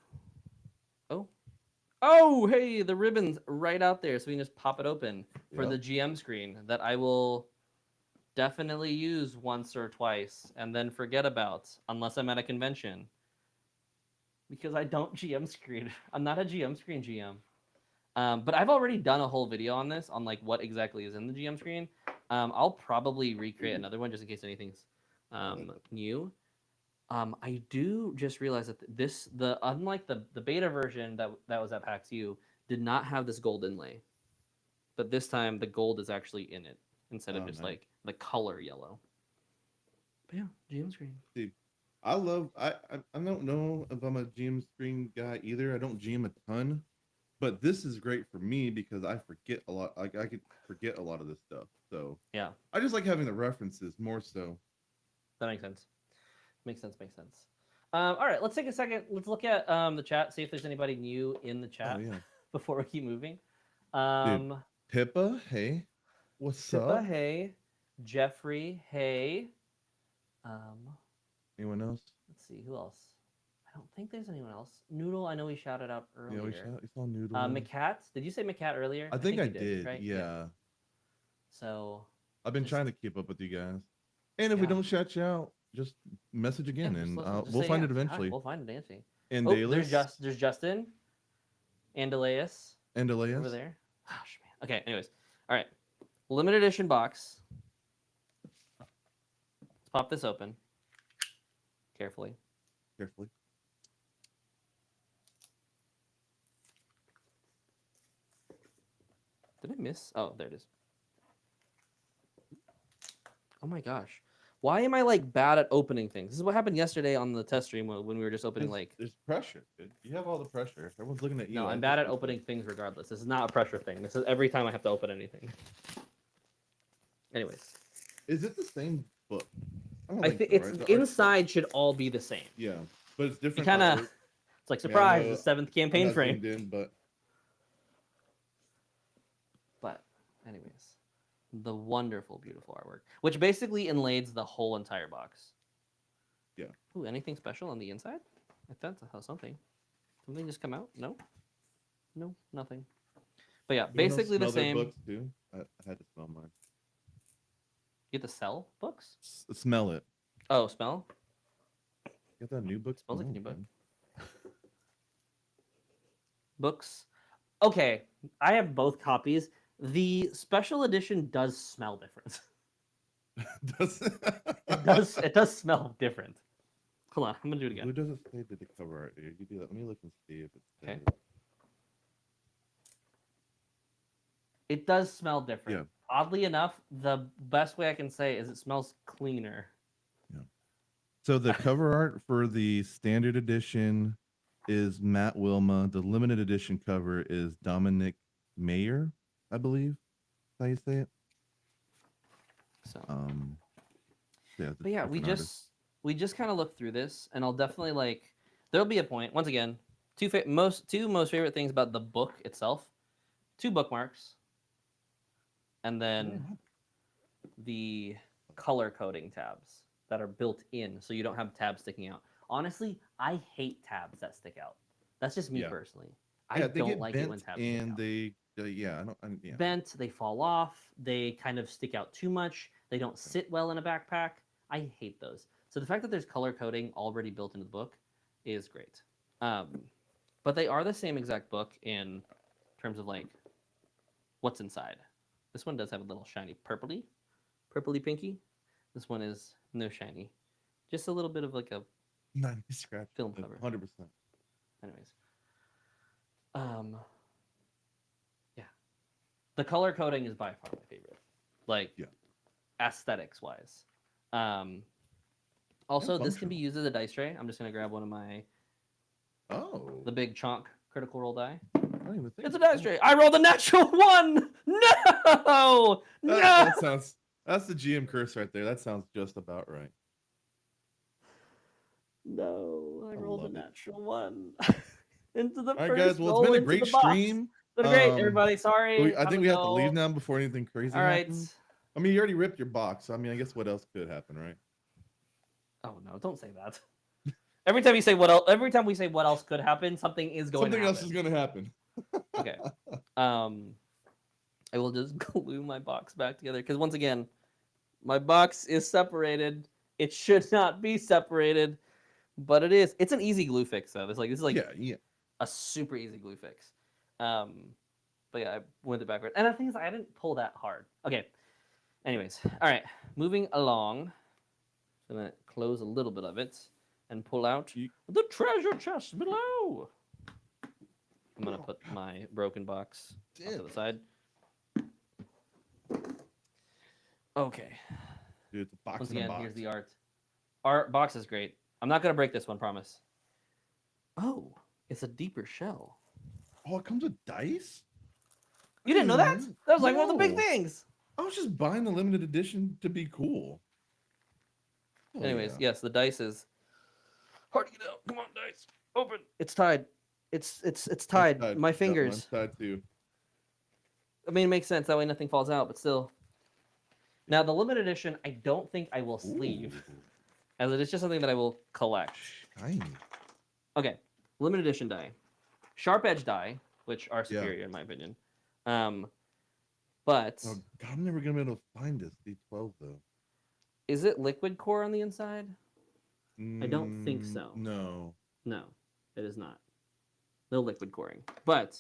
hey, the ribbon's right out there, so we can just pop it open for the GM screen that I will definitely use once or twice and then forget about unless I'm at a convention. Because I don't GM screen. I'm not a GM screen GM. But I've already done a whole video on this, on like what exactly is in the GM screen. I'll probably recreate another one just in case anything's new. I do just realize that unlike the beta version that was at PAX U, did not have this gold inlay. But this time the gold is actually in it instead of just like the color yellow. But yeah, GM screen. Dude, I don't know if I'm a GM screen guy either. I don't GM a ton. But this is great for me because I forget a lot. Like I could forget a lot of this stuff. So yeah, I just like having the references more so. That makes sense. Makes sense. All right, let's take a second. Let's look at the chat. See if there's anybody new in the chat before we keep moving. Dude, Pippa, hey, what's up? Pippa, hey. Jeffrey, hey. Anyone else? Let's see who else. I don't think there's anyone else. Noodle, I know we shouted out earlier. Yeah, we saw Noodle. McCat, did you say McCat earlier? I think I did, right? Yeah. So I've been trying to keep up with you guys. And if we don't shout you out, just message again, Yeah, and just we'll say, find yeah. it eventually. We'll find it, Nancy. And Oh, there's Justin. Andaleas. Over there. Gosh, man. Okay, anyways. All right. Limited edition box. Let's pop this open. Carefully. Did I miss? Oh, there it is. Oh my gosh. Why am I like bad at opening things? This is what happened yesterday on the test stream when we were just opening like. There's pressure, dude. You have all the pressure. Everyone's looking at you. No, I'm bad at opening things regardless. This is not a pressure thing. This is every time I have to open anything. Anyways. Is it the same book? I think so, it's right? Inside should all be the same. Yeah, but it's different. Kind of. It's like surprise, the 7th campaign frame. But anyways, the wonderful, beautiful artwork, which basically inlaids the whole entire box. Yeah. Ooh, anything special on the inside? I thought something. Something just come out? No, nothing. But yeah, basically the same. Books too. I had to smell mine. You get to sell books? Smell it. Oh, smell? Get that new book? Smells like a new book. Books. Okay, I have both copies. The special edition does smell different. Does it? It does smell different. Hold on, I'm gonna do it again. Who does it say to the cover art? Here, you do that. Let me look and see if it's okay. It does smell different. Yeah. Oddly enough, the best way I can say is it smells cleaner. Yeah. So the cover art for the standard edition is Matt Wilma. The limited edition cover is Dominic Mayer, I believe. That's how you say it. So. Yeah. But yeah, we just kind of look through this, and I'll definitely like. There'll be a point. Once again, two most favorite things about the book itself: 2 bookmarks. And then the color coding tabs that are built in, so you don't have tabs sticking out. Honestly, I hate tabs that stick out. That's just me personally. I don't like it when tabs stick out. They bent, they fall off, they kind of stick out too much, they don't sit well in a backpack. I hate those. So the fact that there's color coding already built into the book is great. But they are the same exact book in terms of like what's inside. This one does have a little shiny purpley pinky. This one is no shiny. Just a little bit of like a scratch film cover. 100%. Anyways. Yeah. The color coding is by far my favorite. Like aesthetics wise. Also, this can be used as a dice tray. I'm just gonna grab one of my the big chonk critical roll die. It's a dice tray. I rolled a natural 1. No, That's the GM curse right there. That sounds just about right. No, I rolled a natural 1 into the all right, first guys. Well, it's been a great stream. It's been great, everybody. Sorry. I think we have to leave now before anything crazy happens. I mean, you already ripped your box. So, I mean, I guess what else could happen, right? Oh no! Don't say that. Every time we say what else could happen, something is going. Something else is going to happen. Okay. I will just glue my box back together because once again, my box is separated. It should not be separated, but it is. It's an easy glue fix though. This is like a super easy glue fix. But yeah, I went it backward, and the thing is, I didn't pull that hard. Okay. Anyways, all right, moving along. I'm gonna close a little bit of it and pull out the treasure chest below. I'm gonna put my broken box off to the side. Okay. Dude, it's a box. Once again, here's the art. Art box is great. I'm not gonna break this one, promise. Oh, it's a deeper shell. Oh, it comes with dice? You didn't know that? That was like one of the big things. I was just buying the limited edition to be cool. Oh, anyways, yes, the dice is hard to get out. Come on, dice. Open. It's tied. It's tied. My fingers. Mine's tied too. I mean, it makes sense. That way nothing falls out, but still. Now, the limited edition, I don't think I will sleeve. As it is just something that I will collect. Shiny. Okay. Limited edition die. Sharp edge die, which are superior in my opinion. But... Oh, God, I'm never going to be able to find this D12, though. Is it liquid core on the inside? I don't think so. No. No, it is not. No liquid coring. But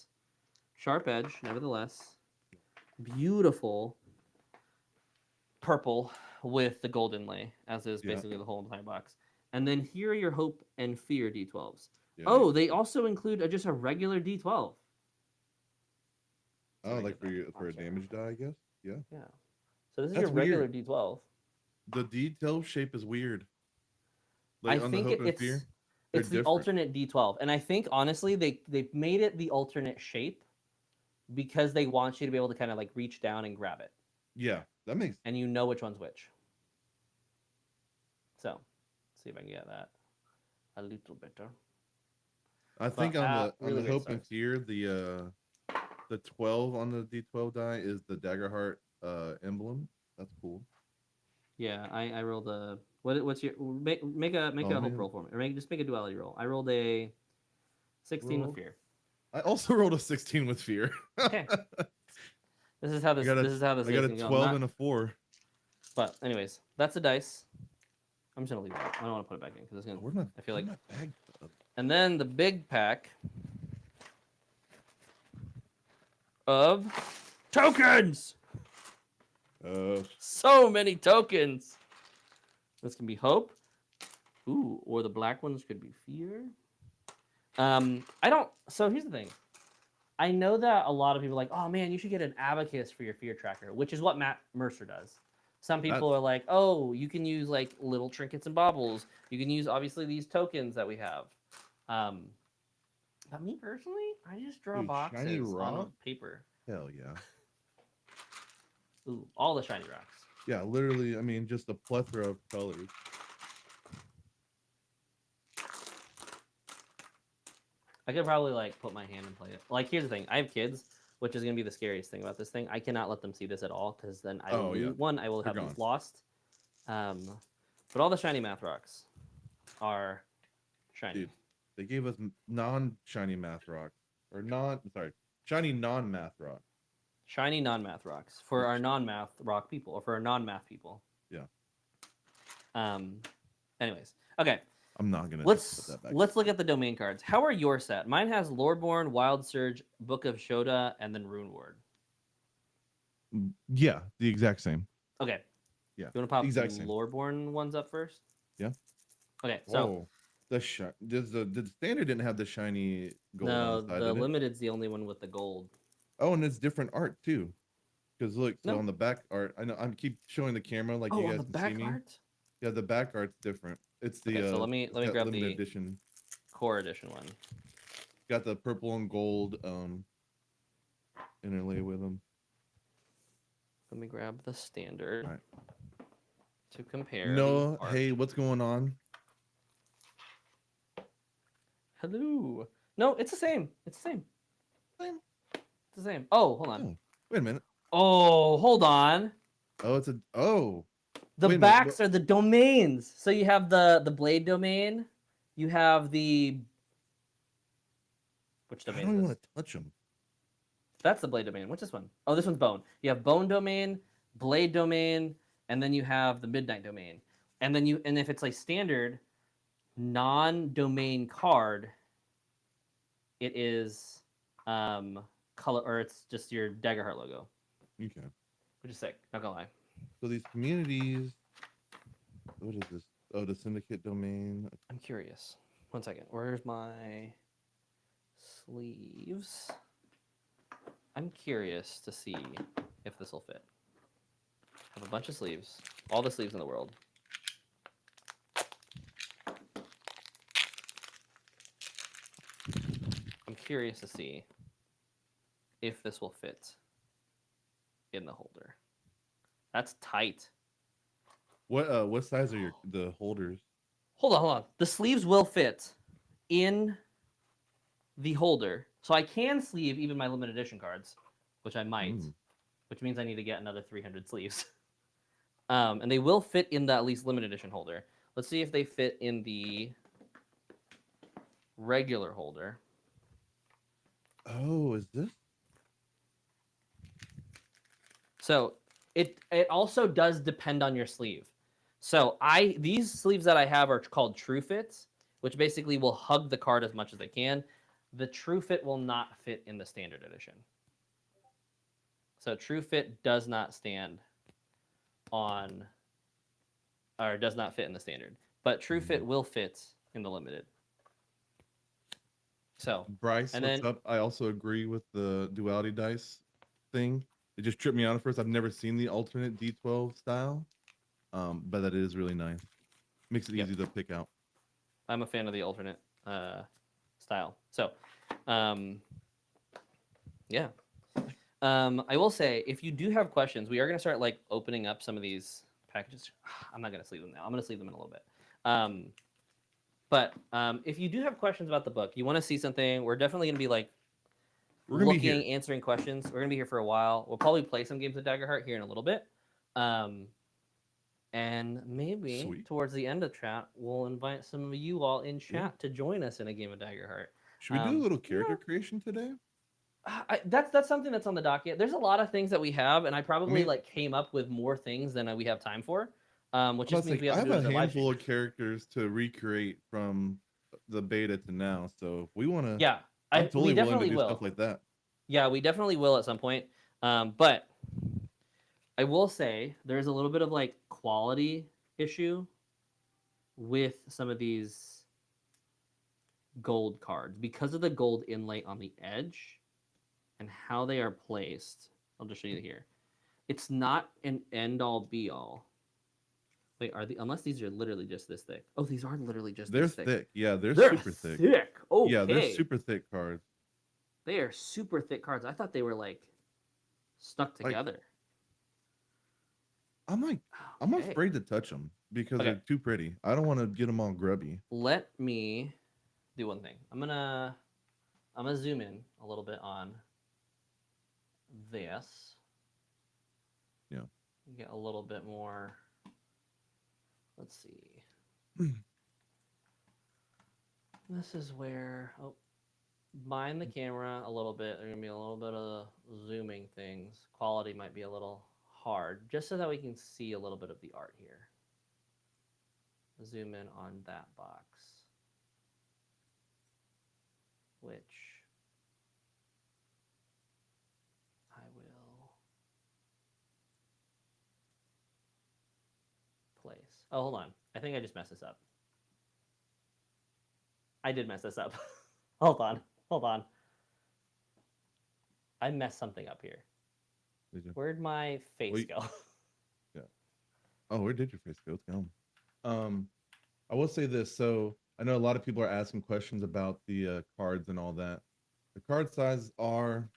sharp edge, nevertheless. Beautiful purple with the gold inlay, as is basically the whole entire box. And then here are your hope and fear D12s. Yeah, oh, they also include just a regular D12. Oh, like for a damage die, I guess. Yeah. Yeah. So this is your regular D12. The D12 shape is weird. Like I think it's the alternate D12, and I think honestly they made it the alternate shape because they want you to be able to kind of like reach down and grab it. Yeah, that makes. And you know which one's which. So, let's see if I can get that a little better. I think on the hope and fear, the 12 on the D12 die is the Daggerheart emblem. That's cool. Yeah, I rolled a what's your make a hope roll for me, or just make a duality roll. I rolled a 16 with fear. I also rolled a 16 with fear. Okay. This is how this. This is how this. I got a 12 and a 4. But anyways, that's a dice. I'm just gonna leave it. I don't want to put it back in because it's gonna. I feel like. And then the big pack of tokens. So many tokens. This can be hope. Ooh, or the black ones could be fear. I don't. So here's the thing. I know that a lot of people are like, oh man, you should get an abacus for your fear tracker, which is what Matt Mercer does. Some people are like, oh, you can use like little trinkets and baubles. You can use obviously these tokens that we have. But me personally, I just draw boxes on paper. Hell yeah. Ooh, all the shiny rocks. Yeah, literally, I mean, just a plethora of colors. I could probably like put my hand and play it. Like, here's the thing: I have kids, which is gonna be the scariest thing about this thing. I cannot let them see this at all because then I will have these lost. But all the shiny math rocks are shiny. Dude, they gave us non-shiny math rock shiny non-math rock. Shiny non-math rocks for our non-math rock people, or for our non-math people. Yeah. Anyways, okay. I'm not gonna. Let's look at the domain cards. How are your set? Mine has Loreborn, Wild Surge, Book of Shoda, and then Rune Ward. Yeah, the exact same. Okay. Yeah. You want to pop the Loreborn ones up first? Yeah. Okay. So the standard didn't have the shiny gold. No, the limited's the only one with the gold. Oh, and it's different art too. Because look, so on the back art, I know I keep showing the camera like you guys can see me. Art? Yeah, the back art's different. It's the so let me grab the edition. Core edition one. Got the purple and gold interlay with them. Let me grab the standard to compare. No, hey, what's going on? Hello. No, it's the same. It's the same. It's the same. Oh, hold on. Oh, wait a minute. Oh, hold on. Oh, the backs are the domains. So you have the blade domain. You have the which domain? I don't even want to touch them. That's the blade domain. What's this one? Oh, this one's bone. You have bone domain, blade domain, and then you have the midnight domain. And then if it's like standard non-domain card, it is color, or it's just your Daggerheart logo. Okay. Which is sick. Not gonna lie. So these communities, what is this? Oh, the syndicate domain. I'm curious. 1 second. Where's my sleeves? I'm curious to see if this will fit. I have a bunch of sleeves. All the sleeves in the world. I'm curious to see if this will fit in the holder. That's tight. What size are the holders? Hold on. The sleeves will fit in the holder. So I can sleeve even my limited edition cards, which I might, which means I need to get another 300 sleeves. And they will fit in the at least limited edition holder. Let's see if they fit in the regular holder. Oh, is this? So it also does depend on your sleeve. So these sleeves that I have are called true fits, which basically will hug the card as much as they can. The true fit will not fit in the standard edition. So true fit does not stand on, or does not fit in the standard, but true fit will fit in the limited. So Bryce, what's up? I also agree with the duality dice thing. It just tripped me out at first. I've never seen the alternate D12 style, but that is really nice. Makes it easy to pick out. I'm a fan of the alternate style. So, yeah. I will say, if you do have questions, we are going to start like opening up some of these packages. I'm not going to sleeve them now. I'm going to sleeve them in a little bit. But if you do have questions about the book, you want to see something, we're definitely going to be like looking, answering questions. We're going to be here for a while. We'll probably play some games of Daggerheart here in a little bit. And maybe towards the end of chat, we'll invite some of you all in chat to join us in a game of Daggerheart. Should we do a little character creation today? That's something that's on the docket. There's a lot of things that we have, and I probably like came up with more things than we have time for. Which just means we have to do a handful of characters to recreate from the beta to now. So if we want to, yeah, I'm totally willing to do stuff like that. Yeah, we definitely will at some point. But I will say there's a little bit of like quality issue with some of these gold cards because of the gold inlay on the edge and how they are placed. I'll just show you here. It's not an end all be all. Wait, unless these are literally just this thick? Oh, these are literally just this thick. They're thick. Yeah, they're super thick. Okay. Yeah, they're super thick cards. They are super thick cards. I thought they were like stuck together. I'm afraid to touch them because they're too pretty. I don't want to get them all grubby. Let me do one thing. I'm gonna zoom in a little bit on this. Yeah. Get a little bit more. Let's see. This is where mind the camera a little bit. There's gonna be a little bit of zooming things. Quality might be a little hard, just so that we can see a little bit of the art here. Zoom in on that box, which I will place. Oh, hold on. I think I just messed this up. I did mess this up. Hold on. I messed something up here. Where'd my face go? Yeah. Oh, where did your face go? It's gone. I will say this. So I know a lot of people are asking questions about the cards and all that. The card sizes are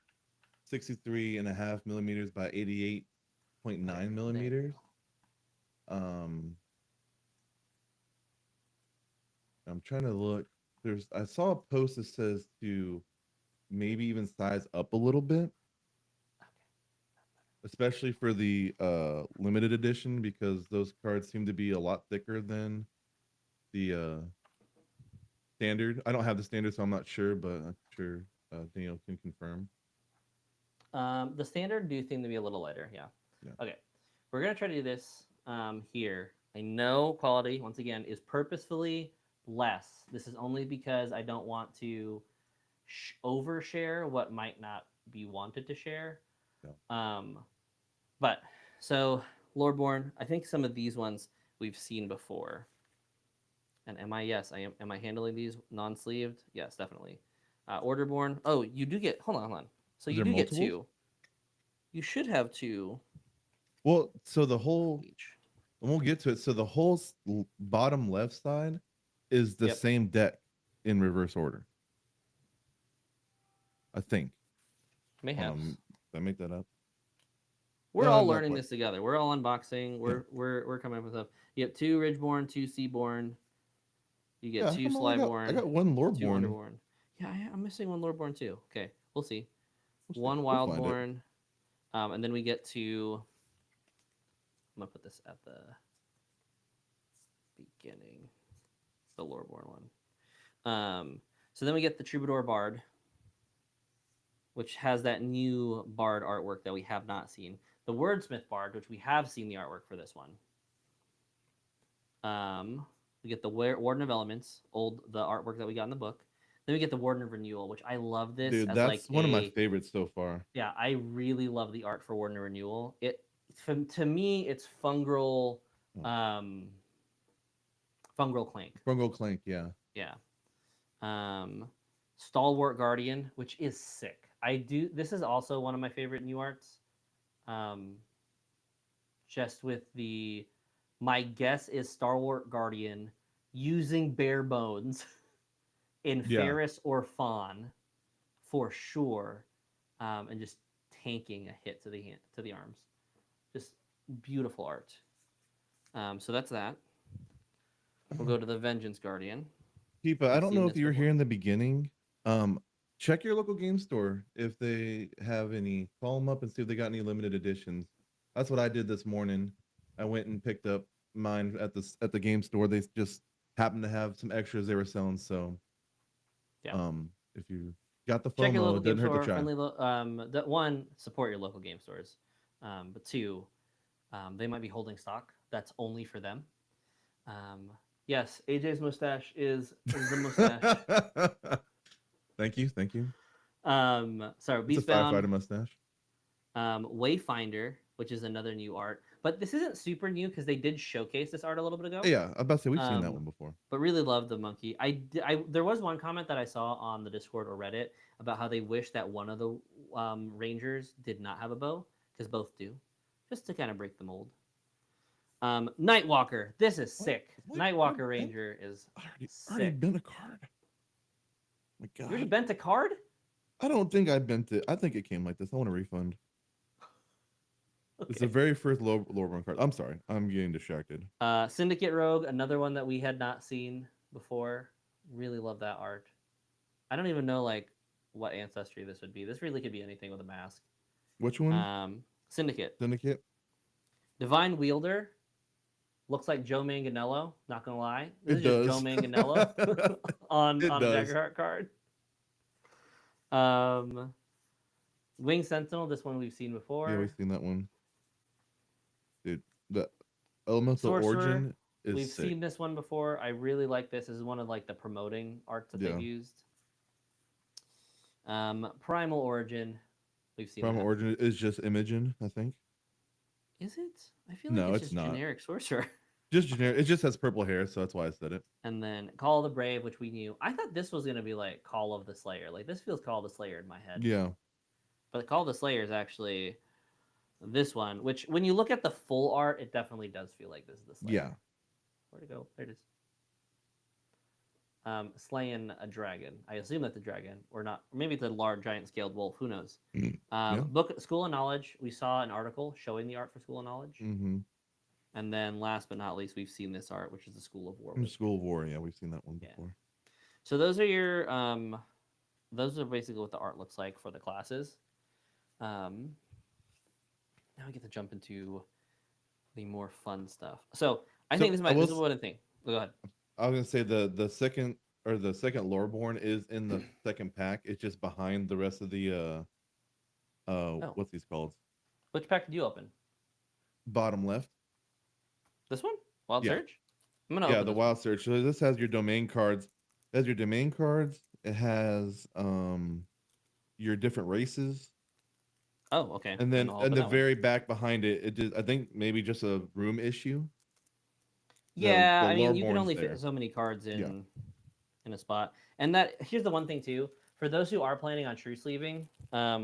63.5 millimeters by 88.9 millimeters. I'm trying to look. I saw a post that says to maybe even size up a little bit, especially for the limited edition, because those cards seem to be a lot thicker than the standard. I don't have the standard, so I'm not sure, but I'm sure Daniel can confirm. The standard do seem to be a little lighter, yeah. Okay, we're gonna try to do this here. I know quality, once again, is purposefully less. This is only because I don't want to overshare what might not be wanted to share. But so Loreborn, I think some of these ones we've seen before. And am I handling these non-sleeved? Yes, definitely. Orderborn. Oh, you do get. Hold on. So you do get two. You should have two. Well, so the whole. And we'll get to it. So the whole bottom left side is the same deck in reverse order. I think. Mayhaps. Did I make that up? We're all learning this together. We're all unboxing. We're coming up with stuff. You have two Ridgeborn, two Seaborn. You get two Slyborn. I got one Loreborn. Two Underborn. Yeah, I'm missing one Loreborn too. Okay, we'll see. One Wildborn. And then we get to. I'm gonna put this at the beginning. The Loreborn one. So then we get the Troubadour Bard, which has that new Bard artwork that we have not seen. The Wordsmith Bard, which we have seen the artwork for this one. We get the Warden of Elements, the artwork that we got in the book. Then we get the Warden of Renewal, which I love this Dude, as like that's one of my favorites so far. Yeah, I really love the art for Warden of Renewal. To me, it's fungal, um, fungal clank. Fungal clank, yeah. Yeah. Stalwart Guardian, which is sick. This is also one of my favorite new arts. Just with my guess is Stalwart Guardian using bare bones in Ferris or Fawn for sure, and just tanking a hit to the arms. Just beautiful art. So that's that. We'll go to the Vengeance Guardian. Peepa, I don't know if you were here in the beginning. Check your local game store if they have any. Call them up and see if they got any limited editions. That's what I did this morning. I went and picked up mine at the game store. They just happened to have some extras they were selling. So, yeah. If you got the check your FOMO, local it game doesn't hurt store. to try. One, support your local game stores. But two, they might be holding stock that's only for them. Yes, AJ's mustache is the mustache. Thank you. Sorry, It's a firefighter mustache. Wayfinder, which is another new art, but this isn't super new because they did showcase this art a little bit ago. Yeah, I'm about to say we've seen that one before. But really love the monkey. There was one comment that I saw on the Discord or Reddit about how they wish that one of the rangers did not have a bow because both do, just to kind of break the mold. Nightwalker. This is sick. Nightwalker Ranger is already bent a card. My God. You already bent a card? I don't think I bent it. I think it came like this. I want a refund. Okay. It's the very first Lorborn card. I'm sorry. I'm getting distracted. Syndicate Rogue, another one that we had not seen before. Really love that art. I don't even know like what ancestry this would be. This really could be anything with a mask. Which one? Syndicate. Syndicate. Divine Wielder. Looks like Joe Manganiello. Not gonna lie, this is just Joe Manganiello on a Daggerheart card. Wing Sentinel. This one we've seen before. Yeah, we've seen that one. Dude, the Elemental Origin is We've sick. seen this one before. I really like this. This is one of like the promoting arts that they've used. Primal Origin. We've seen Primal Origin is just Imogen, I think. Is it? I feel like it's just not. Generic sorcerer. Just generic. It just has purple hair, so that's why I said it. And then Call of the Brave, which we knew. I thought this was gonna be like Call of the Slayer. Like this feels Call of the Slayer in my head. Yeah. But Call of the Slayer is actually this one, which when you look at the full art, it definitely does feel like this is the Slayer. Yeah. Where'd it go? There it is. Slaying a dragon. I assume that's a dragon, or not. Maybe it's a large, giant scaled wolf. Who knows? Book School of Knowledge. We saw an article showing the art for School of Knowledge. Mm-hmm. And then, last but not least, we've seen this art, which is the School of War. School of War. Yeah, we've seen that one before. So those are your. Those are basically what the art looks like for the classes. Now we get to jump into the more fun stuff. So I think this is what I think. Go ahead. I was gonna say the second Loreborn is in the second pack. It's just behind the rest of the what's these called? Which pack did you open? Bottom left. This one? Wild Search? I'm gonna open the Wild Search. So this has your domain cards. It has your domain cards. It has your different races. Oh, okay. And then in the very back behind it, it just I think maybe just a room issue. Yeah, I mean, you can only fit so many cards in a spot. And here's the one thing too, for those who are planning on true sleeving,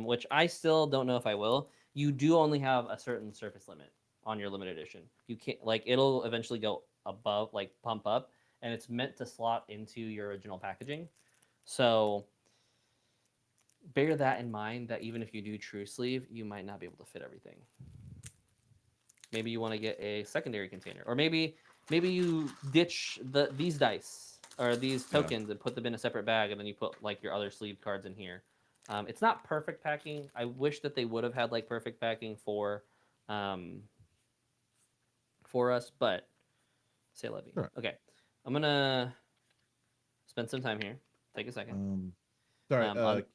which I still don't know if I will, you do only have a certain surface limit on your limited edition. You can't it'll eventually go above, pump up, and it's meant to slot into your original packaging. So bear that in mind, that even if you do true sleeve, you might not be able to fit everything. Maybe you want to get a secondary container, or maybe you ditch these dice or these tokens and put them in a separate bag, and then you put your other sleeve cards in here. It's not perfect packing. I wish that they would have had perfect packing for us, but say levy. Sure. Okay, I'm gonna spend some time here. Take a second. Sorry,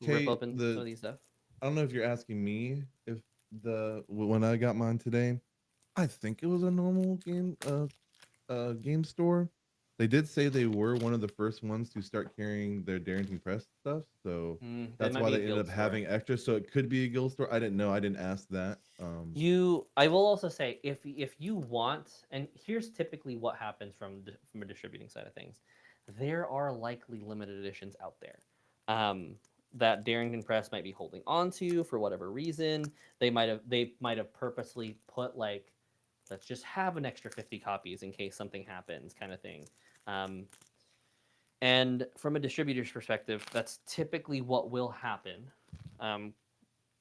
rip open some of these stuff. I don't know if you're asking me if when I got mine today, I think it was a normal game game store. They did say they were one of the first ones to start carrying their Darrington Press stuff, so They that's might why be a they ended guild up store. having extra. So it could be a guild store. I didn't know. I didn't ask that. I will also say if you want, and here's typically what happens from a distributing side of things, there are likely limited editions out there that Darrington Press might be holding on to for whatever reason. They might have purposely put like, let's just have an extra 50 copies in case something happens, kind of thing. Um, and from a distributor's perspective, that's typically what will happen. Um,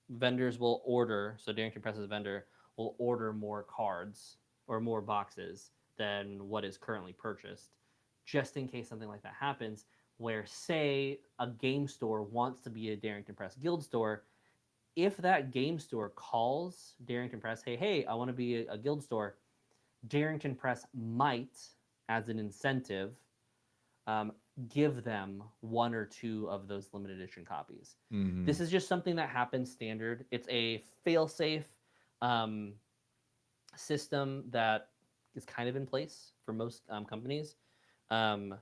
Vendors will order, so Darrington Press's vendor will order more cards or more boxes than what is currently purchased, just in case something like that happens, where, say, a game store wants to be a Darrington Press guild store. If that game store calls Darrington Press, hey, I want to be a guild store, Darrington Press might, as an incentive, um, give them one or two of those limited edition copies. This is just something that happens standard. It's a fail-safe um, system that is kind of in place for most companies, um,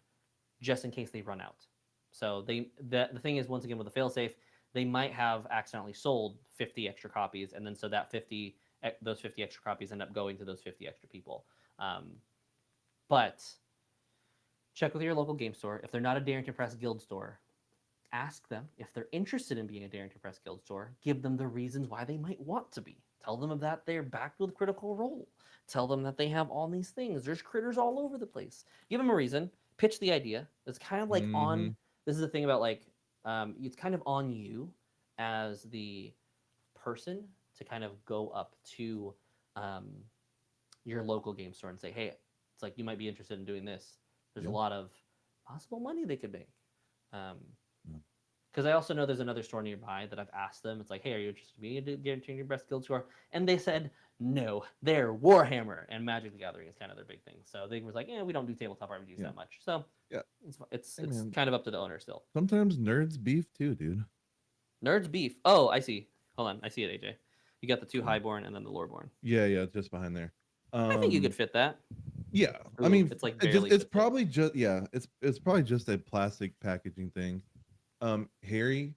just in case they run out. So the thing is, once again, with the fail-safe, they might have accidentally sold 50 extra copies, and then so those 50 extra copies end up going to those 50 extra people. But check with your local game store. If they're not a Darrington Press guild store, ask them if they're interested in being a Darrington Press guild store. Give them the reasons why they might want to be. Tell them that they're backed with Critical Role. Tell them that they have all these things. There's critters all over the place. Give them a reason. Pitch the idea. It's kind of like on. This is the thing about like, it's kind of on you as the person to kind of go up to um, your local game store and say, hey, it's like you might be interested in doing this. There's a lot of possible money they could make. Because I also know there's another store nearby that I've asked them. It's like, hey, are you interested in being a Guaranteed Best Guild store? And they said no. They're Warhammer, and Magic the Gathering is kind of their big thing. So they was like, yeah, we don't do tabletop RPGs that much. So it's kind of up to the owner still. Sometimes nerds beef too, dude. Nerds beef. Oh, I see. Hold on, I see it, AJ. You got the two highborn and then the loreborn. Yeah, just behind there. I think you could fit that. Yeah, Ooh, I mean, it's like barely. it's probably just it's probably just a plastic packaging thing. Harry,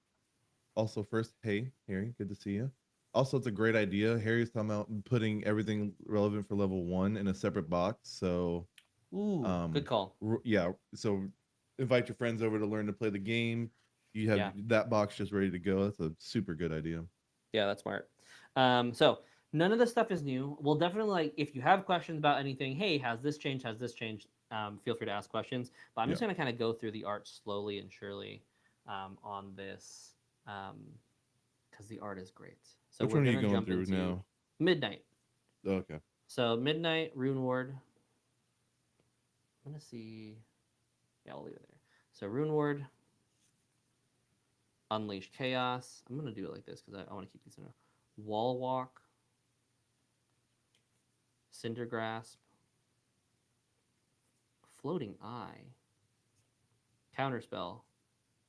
also first, hey Harry, good to see you. Also, it's a great idea. Harry's talking about putting everything relevant for level 1 in a separate box. So, good call. Yeah, so invite your friends over to learn to play the game. You have that box just ready to go. That's a super good idea. Yeah, that's smart. So none of this stuff is new. We'll definitely, like, if you have questions about anything, hey, has this changed? Has this changed? Feel free to ask questions. But I'm just going to kind of go through the art slowly and surely on this because the art is great. So which one are you going through now? Midnight. Okay. So Midnight, Rune Ward. I'm going to see. Yeah, I'll leave it there. So Rune Ward, Unleash Chaos. I'm going to do it like this because I want to keep these in a Wall Walk, Cinder Grasp, Floating Eye, Counterspell.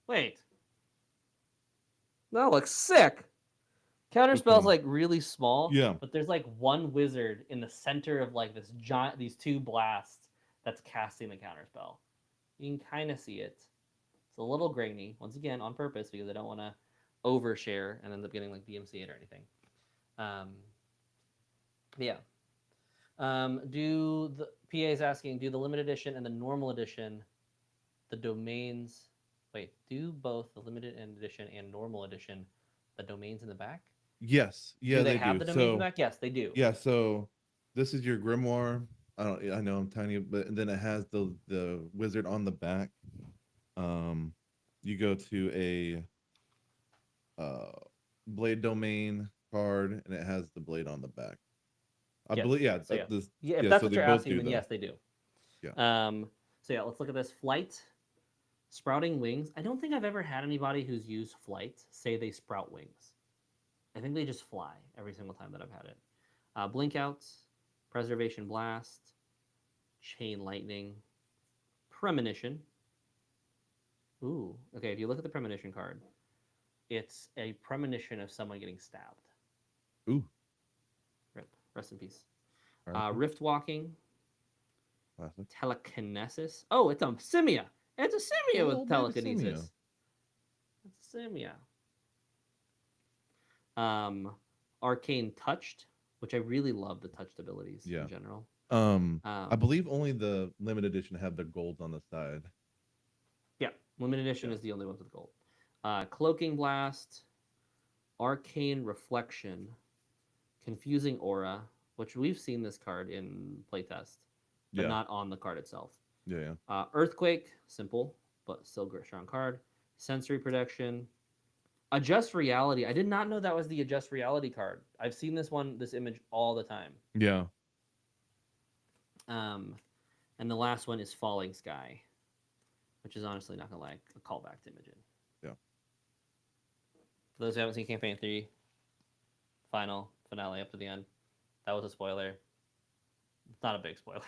Wait. That looks sick. Counterspell's like really small. Yeah. But there's like one wizard in the center of like this giant, these two blasts that's casting the counterspell. You can kind of see it. It's a little grainy, once again, on purpose, because I don't want to overshare and end up getting like BMC8 or anything. Yeah. Do the PA is asking, do the limited edition and the normal edition, the domains, do both the limited edition and normal edition, the domains in the back? Yes. Yeah, do they have the domains in the back? Yes, they do. Yeah, so this is your grimoire. I know I'm tiny, but then it has the wizard on the back. You go to a blade domain card, and it has the blade on the back. I believe, if that's what you're asking, then yes, they do. Yeah. So yeah, let's look at this. Flight, sprouting wings. I don't think I've ever had anybody who's used flight say they sprout wings. I think they just fly every single time that I've had it. Blink outs, preservation blast, chain lightning, premonition. Ooh, okay. If you look at the premonition card, it's a premonition of someone getting stabbed. Ooh. Rip. Rest in peace. Rift walking, Classic. Telekinesis. Oh, it's a Simia. It's a Simia Oh, with baby Simia. telekinesis. It's a Simia. Arcane Touched, which I really love the touched abilities in general. I believe only the limited edition have the gold on the side. Yeah, limited edition is the only one with gold. Cloaking Blast, Arcane Reflection, Confusing Aura, which we've seen this card in playtest, but not on the card itself. Yeah. Earthquake, simple, but still a strong card. Sensory Protection. Adjust Reality. I did not know that was the Adjust Reality card. I've seen this image all the time. Yeah. And the last one is Falling Sky, which is honestly not gonna lie, a callback to Imogen. Yeah. For those who haven't seen Campaign 3, finale up to the end, that was a spoiler. It's not a big spoiler.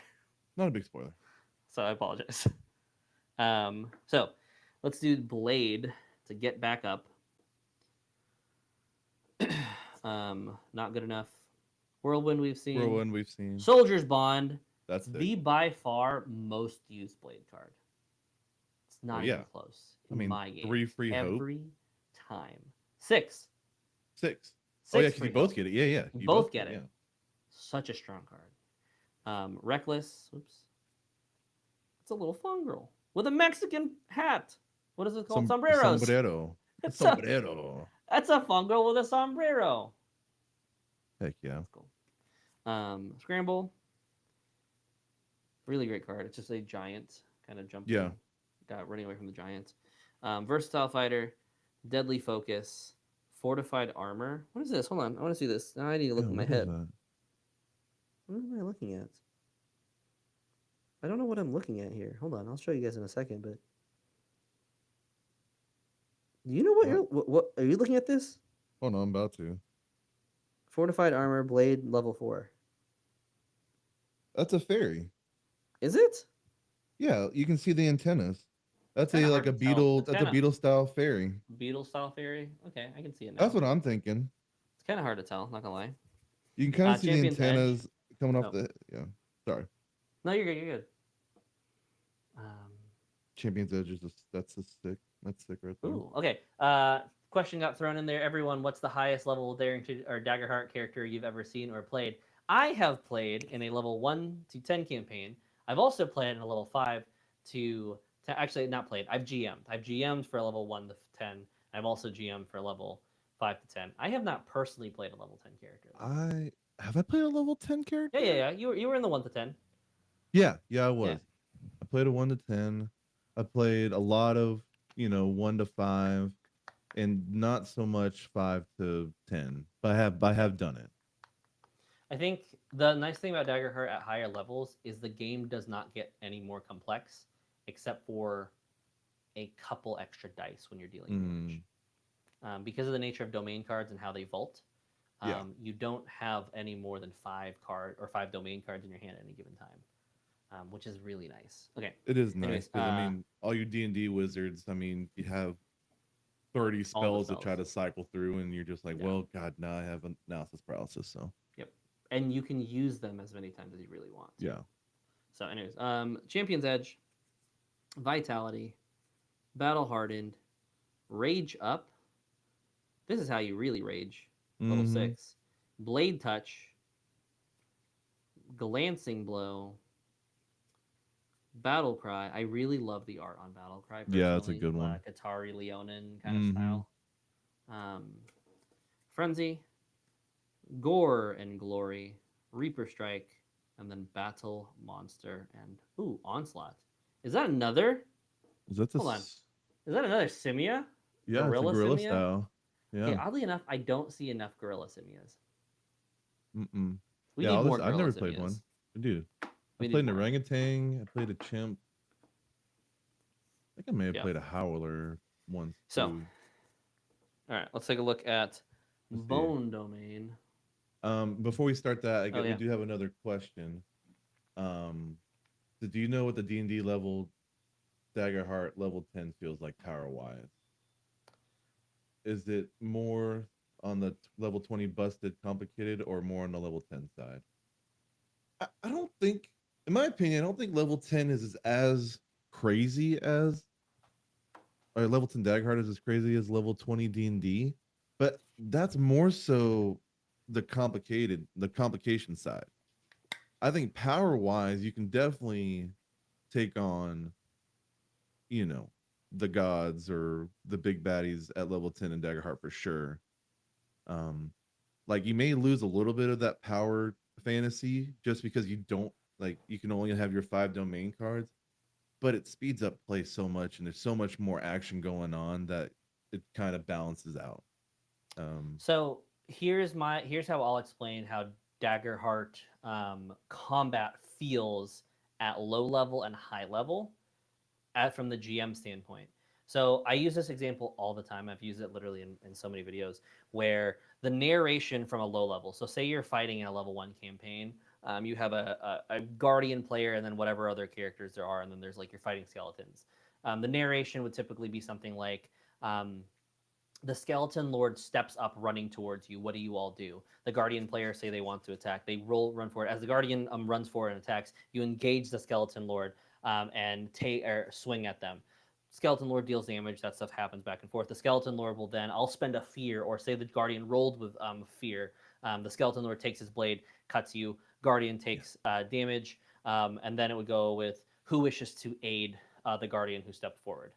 Not a big spoiler. So I apologize. So let's do Blade to get back up. Not good enough. Whirlwind we've seen. Soldier's Bond. That's the by far most used Blade card. It's not even close. My game. 3 free every hope. Time. 6. Oh yeah, because you both get it. Yeah. You both get it. Yeah. Such a strong card. Reckless. Oops. It's a little fungal with a Mexican hat. What is it called? Sombreros. Sombrero. That's a fungal with a sombrero. Heck yeah. That's cool. Scramble. Really great card. It's just a giant kind of jumping. Yeah. Got running away from the giant. Versatile Fighter. Deadly Focus. Fortified Armor. What is this? Hold on. I want to see this. Now I need to look in my head. What am I looking at? I don't know what I'm looking at here. Hold on. I'll show you guys in a second, but do you know what are you looking at this? Oh no, I'm about to. Fortified Armor, Blade, level 4. That's a fairy. Is it? Yeah, you can see the antennas. That's a beetle. That's a beetle style fairy. Beetle style fairy. Okay, I can see it now. That's what I'm thinking. It's kind of hard to tell. Not gonna lie. You can kind of see the antennas coming off the. Yeah. Sorry. No, you're good. You're good. Champion's Edge is that's sick. That's sick right there. Ooh. Okay. Question got thrown in there. Everyone, what's the highest level Daggerheart character you've ever seen or played? I have played in a level 1 to 10 campaign. I've also played in a level 5 to actually not played. I've GM'd. I've GM'd for a level 1 to 10. I've also GM'd for a level 5 to 10. I have not personally played a level 10 character. I played a level 10 character? Yeah. You were in the 1 to 10. Yeah, I was. Yeah. I played a 1 to 10. I played a lot of 1 to 5, and not so much 5 to 10. But I have done it. I think the nice thing about Daggerheart at higher levels is the game does not get any more complex, except for a couple extra dice when you're dealing damage. Because of the nature of domain cards and how they vault, you don't have any more than 5 domain cards in your hand at any given time, which is really nice. Okay, it is nice. All you D&D wizards, you have 30 spells to try to cycle through, and you're just like, well, God, now I have analysis paralysis. So and you can use them as many times as you really want. Yeah. So, anyways, Champion's Edge, Vitality, Battle Hardened, Rage Up. This is how you really rage. Level 6. Blade Touch, Glancing Blow, Battle Cry. I really love the art on Battle Cry. Yeah, that's a good one. Atari Leonin kind of style. Frenzy, Gore and Glory, Reaper Strike, and then Battle Monster and Onslaught. Is that another? Hold on. Is that another Simia? Yeah, gorilla, it's a gorilla style. Yeah. Okay, oddly enough, I don't see enough gorilla Simias. We need more. I've never played one. Dude, I played an orangutan. I played a chimp. I think I may have played a howler once. So, all right, let's take a look at Bone Domain. Before we start that, we do have another question. So do you know what the D&D level Daggerheart level 10 feels like power wise? Is it more on the level 20 busted complicated or more on the level 10 side? I don't think in my opinion, I don't think level 10 is as crazy as, or level 10 Daggerheart is as crazy as level 20 D&D, but that's more so the complication side. I think power wise, you can definitely take on, you know, the gods or the big baddies at level 10 in Daggerheart for sure. Um, like you may lose a little bit of that power fantasy just because you don't, like, you can only have your 5 domain cards, but it speeds up play so much and there's so much more action going on that it kind of balances out. Um, So here's how I'll explain how Daggerheart combat feels at low level and high level from the GM standpoint. So I use this example all the time. I've used it literally in so many videos where the narration from a low level. So say you're fighting in a level 1 campaign. You have a guardian player and then whatever other characters there are, and then there's like you're fighting skeletons. The narration would typically be something like, the skeleton lord steps up running towards you. What do you all do? The guardian players say they want to attack. They run for it. As the guardian runs forward and attacks, you engage the skeleton lord and take or swing at them. Skeleton lord deals damage. That stuff happens back and forth. The skeleton lord will then, I'll spend a fear, or say the guardian rolled with fear. The skeleton lord takes his blade, cuts you. Guardian takes damage, and then it would go with who wishes to aid the guardian who stepped forward.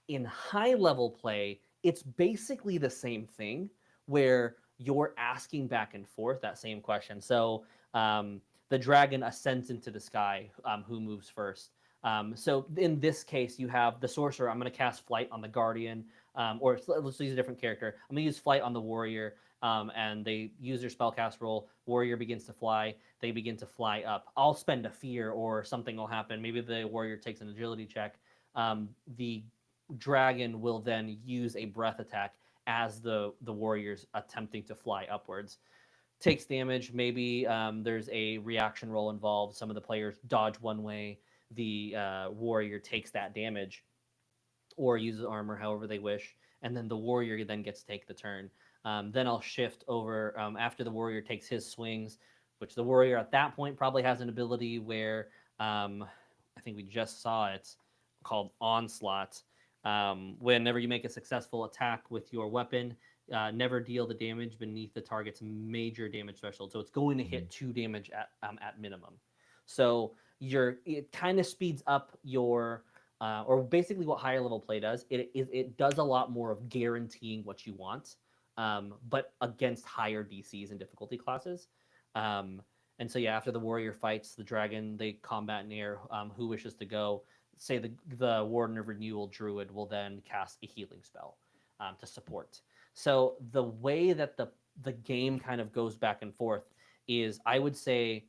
In high level play, it's basically the same thing where you're asking back and forth that same question. So the dragon ascends into the sky. Who moves first? So in this case, you have the sorcerer. I'm going to cast flight on the guardian, or let's use a different character. I'm going to use flight on the warrior, and they use their spellcast roll. Warrior begins to fly. They begin to fly up. I'll spend a fear, or something will happen. Maybe the warrior takes an agility check. The dragon will then use a breath attack as the warriors attempting to fly upwards. Takes damage. Maybe there's a reaction roll involved. Some of the players dodge one way. The warrior takes that damage or uses armor however they wish, and then the warrior then gets to take the turn. Then I'll shift over after the warrior takes his swings, which the warrior at that point probably has an ability where I think we just saw it called Onslaught. Whenever you make a successful attack with your weapon, never deal the damage beneath the target's major damage threshold. So it's going to hit 2 damage at minimum. So it kind of speeds up your, or basically what higher level play does. It does a lot more of guaranteeing what you want, but against higher DCs and difficulty classes. And so after the warrior fights the dragon, they combat in air. Who wishes to go? Say the Warden of Renewal druid will then cast a healing spell to support. So the way that the game kind of goes back and forth is, I would say,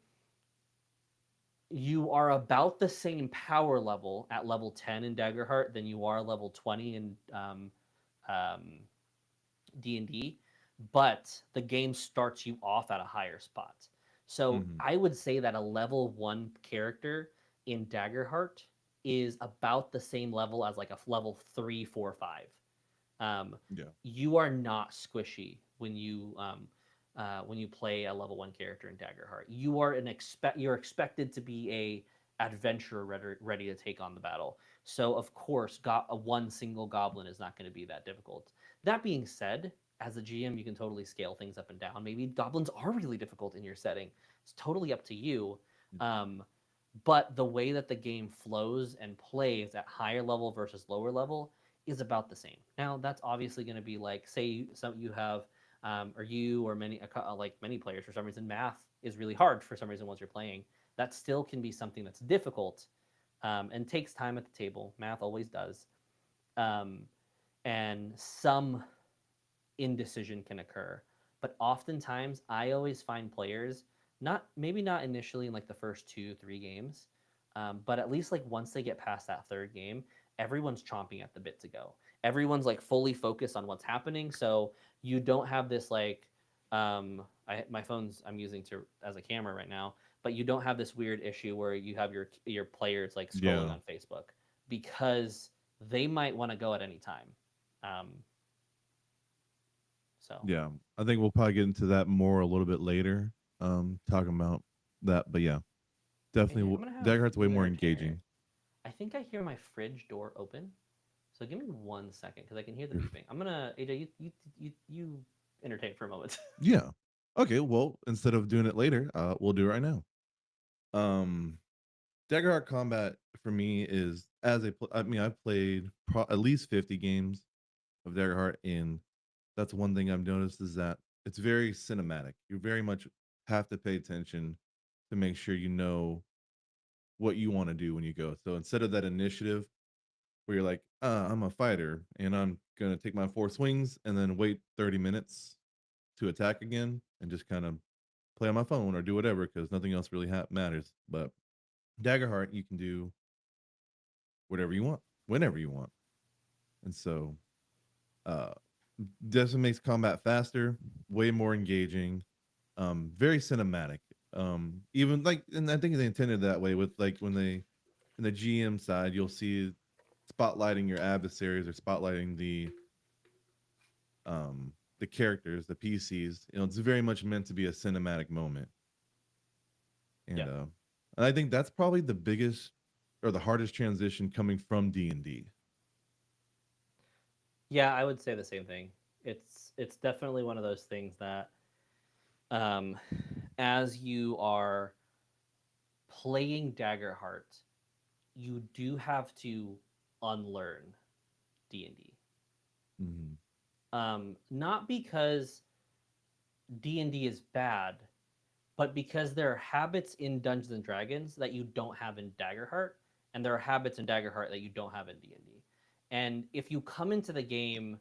you are about the same power level at level 10 in Daggerheart than you are level 20 in D&D, but the game starts you off at a higher spot. So I would say that a level 1 character in Daggerheart is about the same level as like a level 3, 4, 5. You are not squishy when you play a level 1 character in Daggerheart. You're expected to be a adventurer ready to take on the battle. So of course, one single goblin is not going to be that difficult. That being said, as a GM, you can totally scale things up and down. Maybe goblins are really difficult in your setting. It's totally up to you. But the way that the game flows and plays at higher level versus lower level is about the same. Now, that's obviously going to be like, say you have, or you or many players, for some reason, math is really hard for some reason once you're playing. That still can be something that's difficult and takes time at the table. Math always does. And some indecision can occur. But oftentimes, I always find players, maybe not initially in like the first 2-3 games, but at least like once they get past that third game, everyone's chomping at the bit to go. Everyone's like fully focused on what's happening. So you don't have this like, my phone's I'm using as a camera right now, but you don't have this weird issue where you have your players like scrolling on Facebook, because they might want to go at any time. Yeah, I think we'll probably get into that more a little bit later, talking about that. But yeah, definitely I'm gonna have Daggerheart's way you more entertain her. engaging. I think I hear my fridge door open. So give me 1 second because I can hear the beeping. I'm gonna AJ, you entertain for a moment. Yeah. Okay. Well, instead of doing it later, we'll do it right now. Um, Daggerheart combat for me is I mean, I've played at least 50 games of Daggerheart, and that's one thing I've noticed is that it's very cinematic. You very much have to pay attention to make sure you know what you want to do when you go. So instead of that initiative where you're like, I'm a fighter and I'm gonna take my 4 swings and then wait 30 minutes to attack again and just kind of play on my phone or do whatever because nothing else really matters. But Daggerheart, you can do whatever you want, whenever you want, and so uh, definitely makes combat faster, way more engaging, very cinematic. Even like, and I think they intended that way with like when they in the GM side, you'll see spotlighting your adversaries or spotlighting the characters, the PCs. You know, it's very much meant to be a cinematic moment, and Yeah. and I think that's probably the biggest or the hardest transition coming from D&D. Yeah, I would say the same thing. It's definitely one of those things that um as you are playing Daggerheart, you do have to unlearn D&D. Mm-hmm. Not because D&D is bad, but because there are habits in Dungeons and Dragons that you don't have in Daggerheart, and there are habits in Daggerheart that you don't have in D&D. And if you come into the game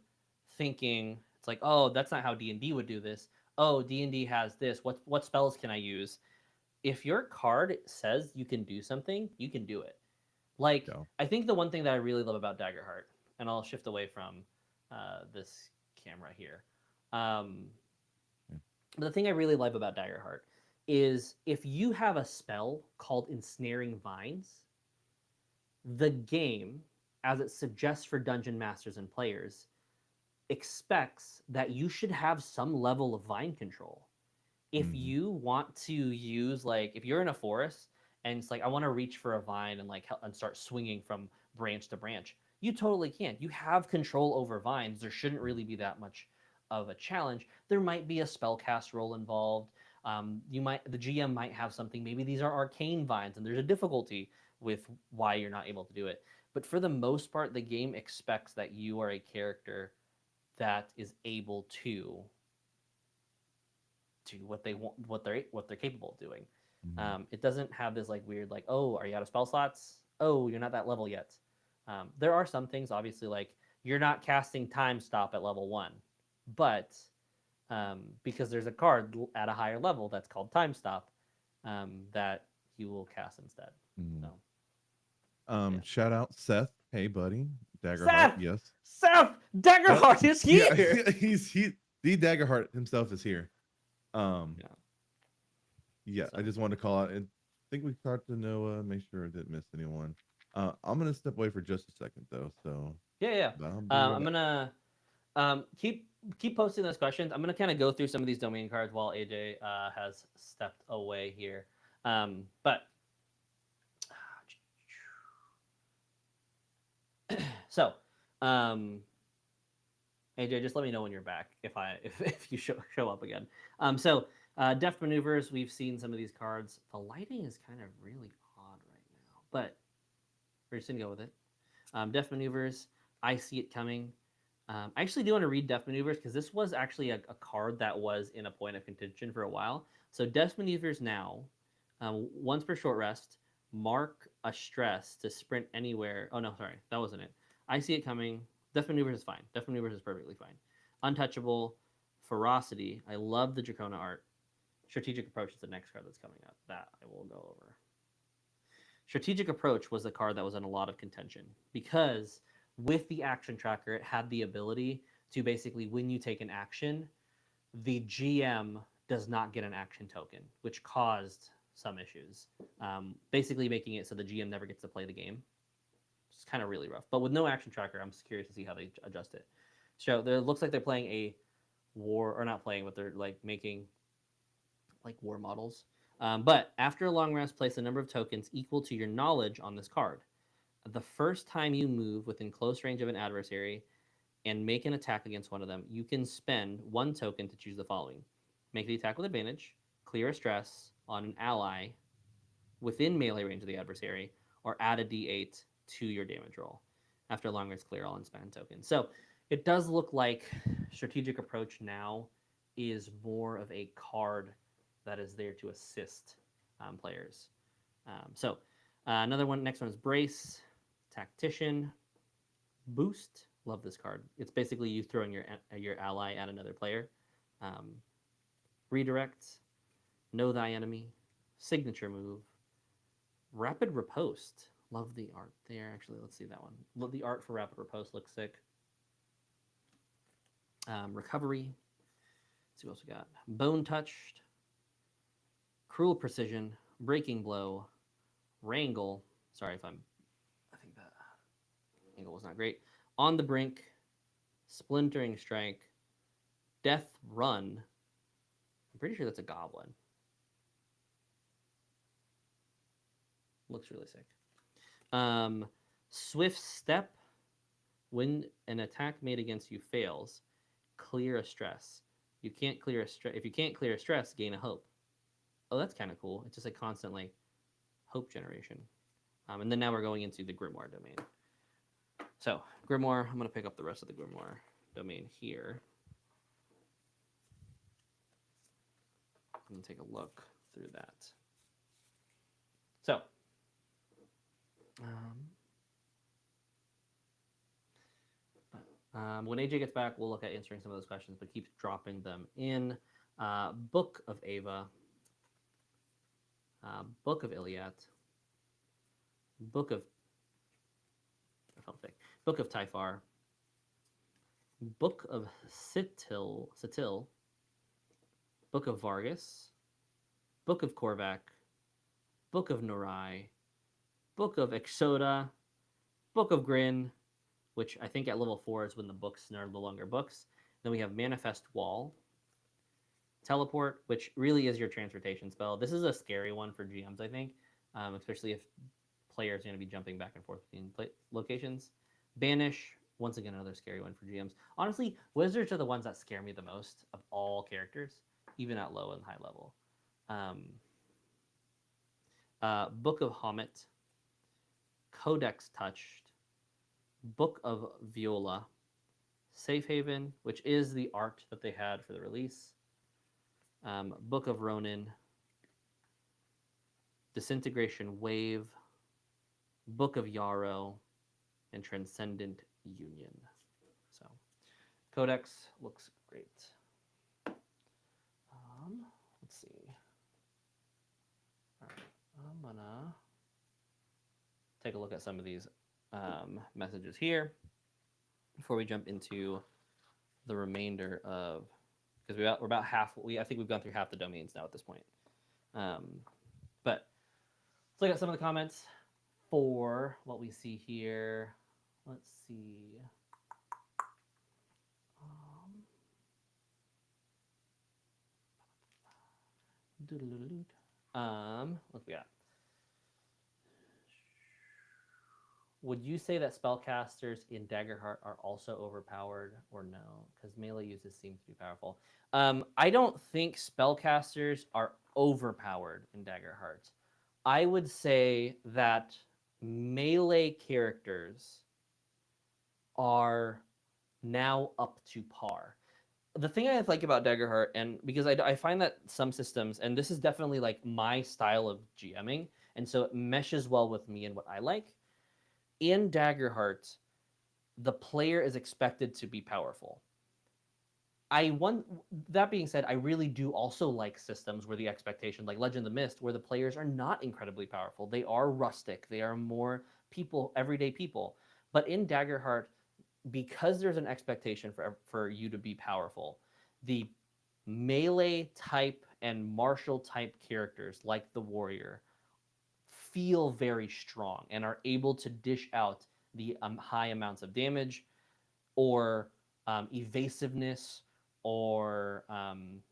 thinking it's like, oh, that's not how D&D would do this. Oh, D&D has this. What spells can I use? If your card says you can do something, you can do it. Like Yeah. I think the one thing that I really love about Daggerheart, and I'll shift away from this camera here. Um, but the thing I really love about Daggerheart is if you have a spell called Ensnaring Vines, the game, as it suggests for dungeon masters and players, expects that you should have some level of vine control. If Mm-hmm. you want to use like if you're in a forest and it's like I want to reach for a vine and like and start swinging from branch to branch, you totally can. You have control over vines. There shouldn't really be that much of a challenge. There might be a spellcast roll involved. The GM might have something. Maybe these are arcane vines and there's a difficulty with why you're not able to do it. But for the most part, the game expects that you are a character that is able to do what they want, what they're capable of doing. Mm-hmm. It doesn't have this like weird like, oh, are you out of spell slots? Oh, you're not that level yet. There are some things obviously like you're not casting time stop at level 1, but because there's a card at a higher level that's called time stop that you will cast instead. Mm-hmm. So yeah. Shout out Seth. Hey, buddy. Daggerheart. Seth, Yes. Seth, Yep. Daggerheart is Yeah. here. The Daggerheart himself is here. Yeah. Yeah. So I just wanted to call out and think we talked to Noah. Make sure I didn't miss anyone. I'm gonna step away for just a second though. So yeah. I'll be right I'm back. gonna keep posting those questions. I'm gonna kind of go through some of these domain cards while AJ has stepped away here. But so AJ, just let me know when you're back if you show up again. Deft maneuvers. We've seen some of these cards. The lighting is kind of really odd right now, but we're just gonna go with it. Deft maneuvers. I see it coming. I actually do want to read Deft Maneuvers because this was actually a card that was in a point of contention for a while. So Deft Maneuvers now, once per short rest, mark a stress to sprint anywhere. Oh no, sorry, that wasn't it. I see it coming. Deft Maneuvers is fine. Deft Maneuvers is perfectly fine. Untouchable, Ferocity. I love the Dracona art. Strategic Approach is the next card that's coming up. That I will go over. Strategic Approach was the card that was in a lot of contention because with the action tracker, it had the ability to basically, when you take an action, the GM does not get an action token, which caused some issues. Basically, making it so the GM never gets to play the game. It's kind of really rough. But with no action tracker, I'm just curious to see how they adjust it. So it looks like they're playing a war, or not playing, but they're like making like war models. But after a long rest, place a number of tokens equal to your knowledge on this card. The first time you move within close range of an adversary and make an attack against one of them, you can spend 1 token to choose the following. Make the attack with advantage, clear a stress on an ally within melee range of the adversary, or add a d8 to your damage roll. After a long rest, clear all unspent tokens. So it does look like strategic approach now is more of a card that is there to assist players. Another one, next one is Brace, Tactician, Boost. Love this card. It's basically you throwing your ally at another player. Redirect, Know Thy Enemy, Signature Move, Rapid Riposte. Love the art there. Actually, let's see that one. Love the art for Rapid Riposte. Looks sick. Recovery. Let's see what else we got. Bone Touched, Cruel Precision, Breaking Blow, Wrangle. Sorry if I think that angle was not great. On the Brink, Splintering Strike, Death Run. I'm pretty sure that's a goblin. Looks really sick. Swift Step. When an attack made against you fails, clear a stress. You can't clear a stress. If you can't clear a stress, gain a hope. Oh, that's kind of cool. It's just like constantly hope generation. And then now we're going into the Grimoire domain. So Grimoire, I'm going to pick up the rest of the Grimoire domain here. I'm going to take a look through that. So when AJ gets back, we'll look at answering some of those questions, but keep dropping them in. Book of Ava, Book of Iliad, Book of Typhar, Book of Sitil, Book of Vargas, Book of Korvac, Book of Norai, Book of Exoda, Book of Grin, which I think at level 4 is when the books are no longer books. Then we have Manifest Wall, Teleport, which really is your transportation spell. This is a scary one for GMs, I think, especially if players are going to be jumping back and forth between locations. Banish, once again, another scary one for GMs. Honestly, wizards are the ones that scare me the most of all characters, even at low and high level. Book of Homet, Codex Touched, Book of Viola, Safe Haven, which is the art that they had for the release, Book of Ronin, Disintegration Wave, Book of Yarrow, and Transcendent Union. So, Codex looks great. Let's see. All right, I'm gonna take a look at some of these messages here before we jump into the remainder of, because we're about half. I think we've gone through half the domains now at this point. But let's look at some of the comments for what we see here. Let's see. What we got? Would you say that spellcasters in Daggerheart are also overpowered, or no? Because melee uses seem to be powerful. I don't think spellcasters are overpowered in Daggerheart. I would say that melee characters are now up to par. The thing I like about Daggerheart, and because I find that some systems, and this is definitely like my style of GMing, and so it meshes well with me and what I like. In Daggerheart, the player is expected to be powerful. That being said, I really do also like systems where the expectation, like Legend of the Mist, where the players are not incredibly powerful. They are rustic. They are more people, everyday people. But in Daggerheart, because there's an expectation for you to be powerful, the melee type and martial type characters like the warrior feel very strong and are able to dish out the high amounts of damage or evasiveness or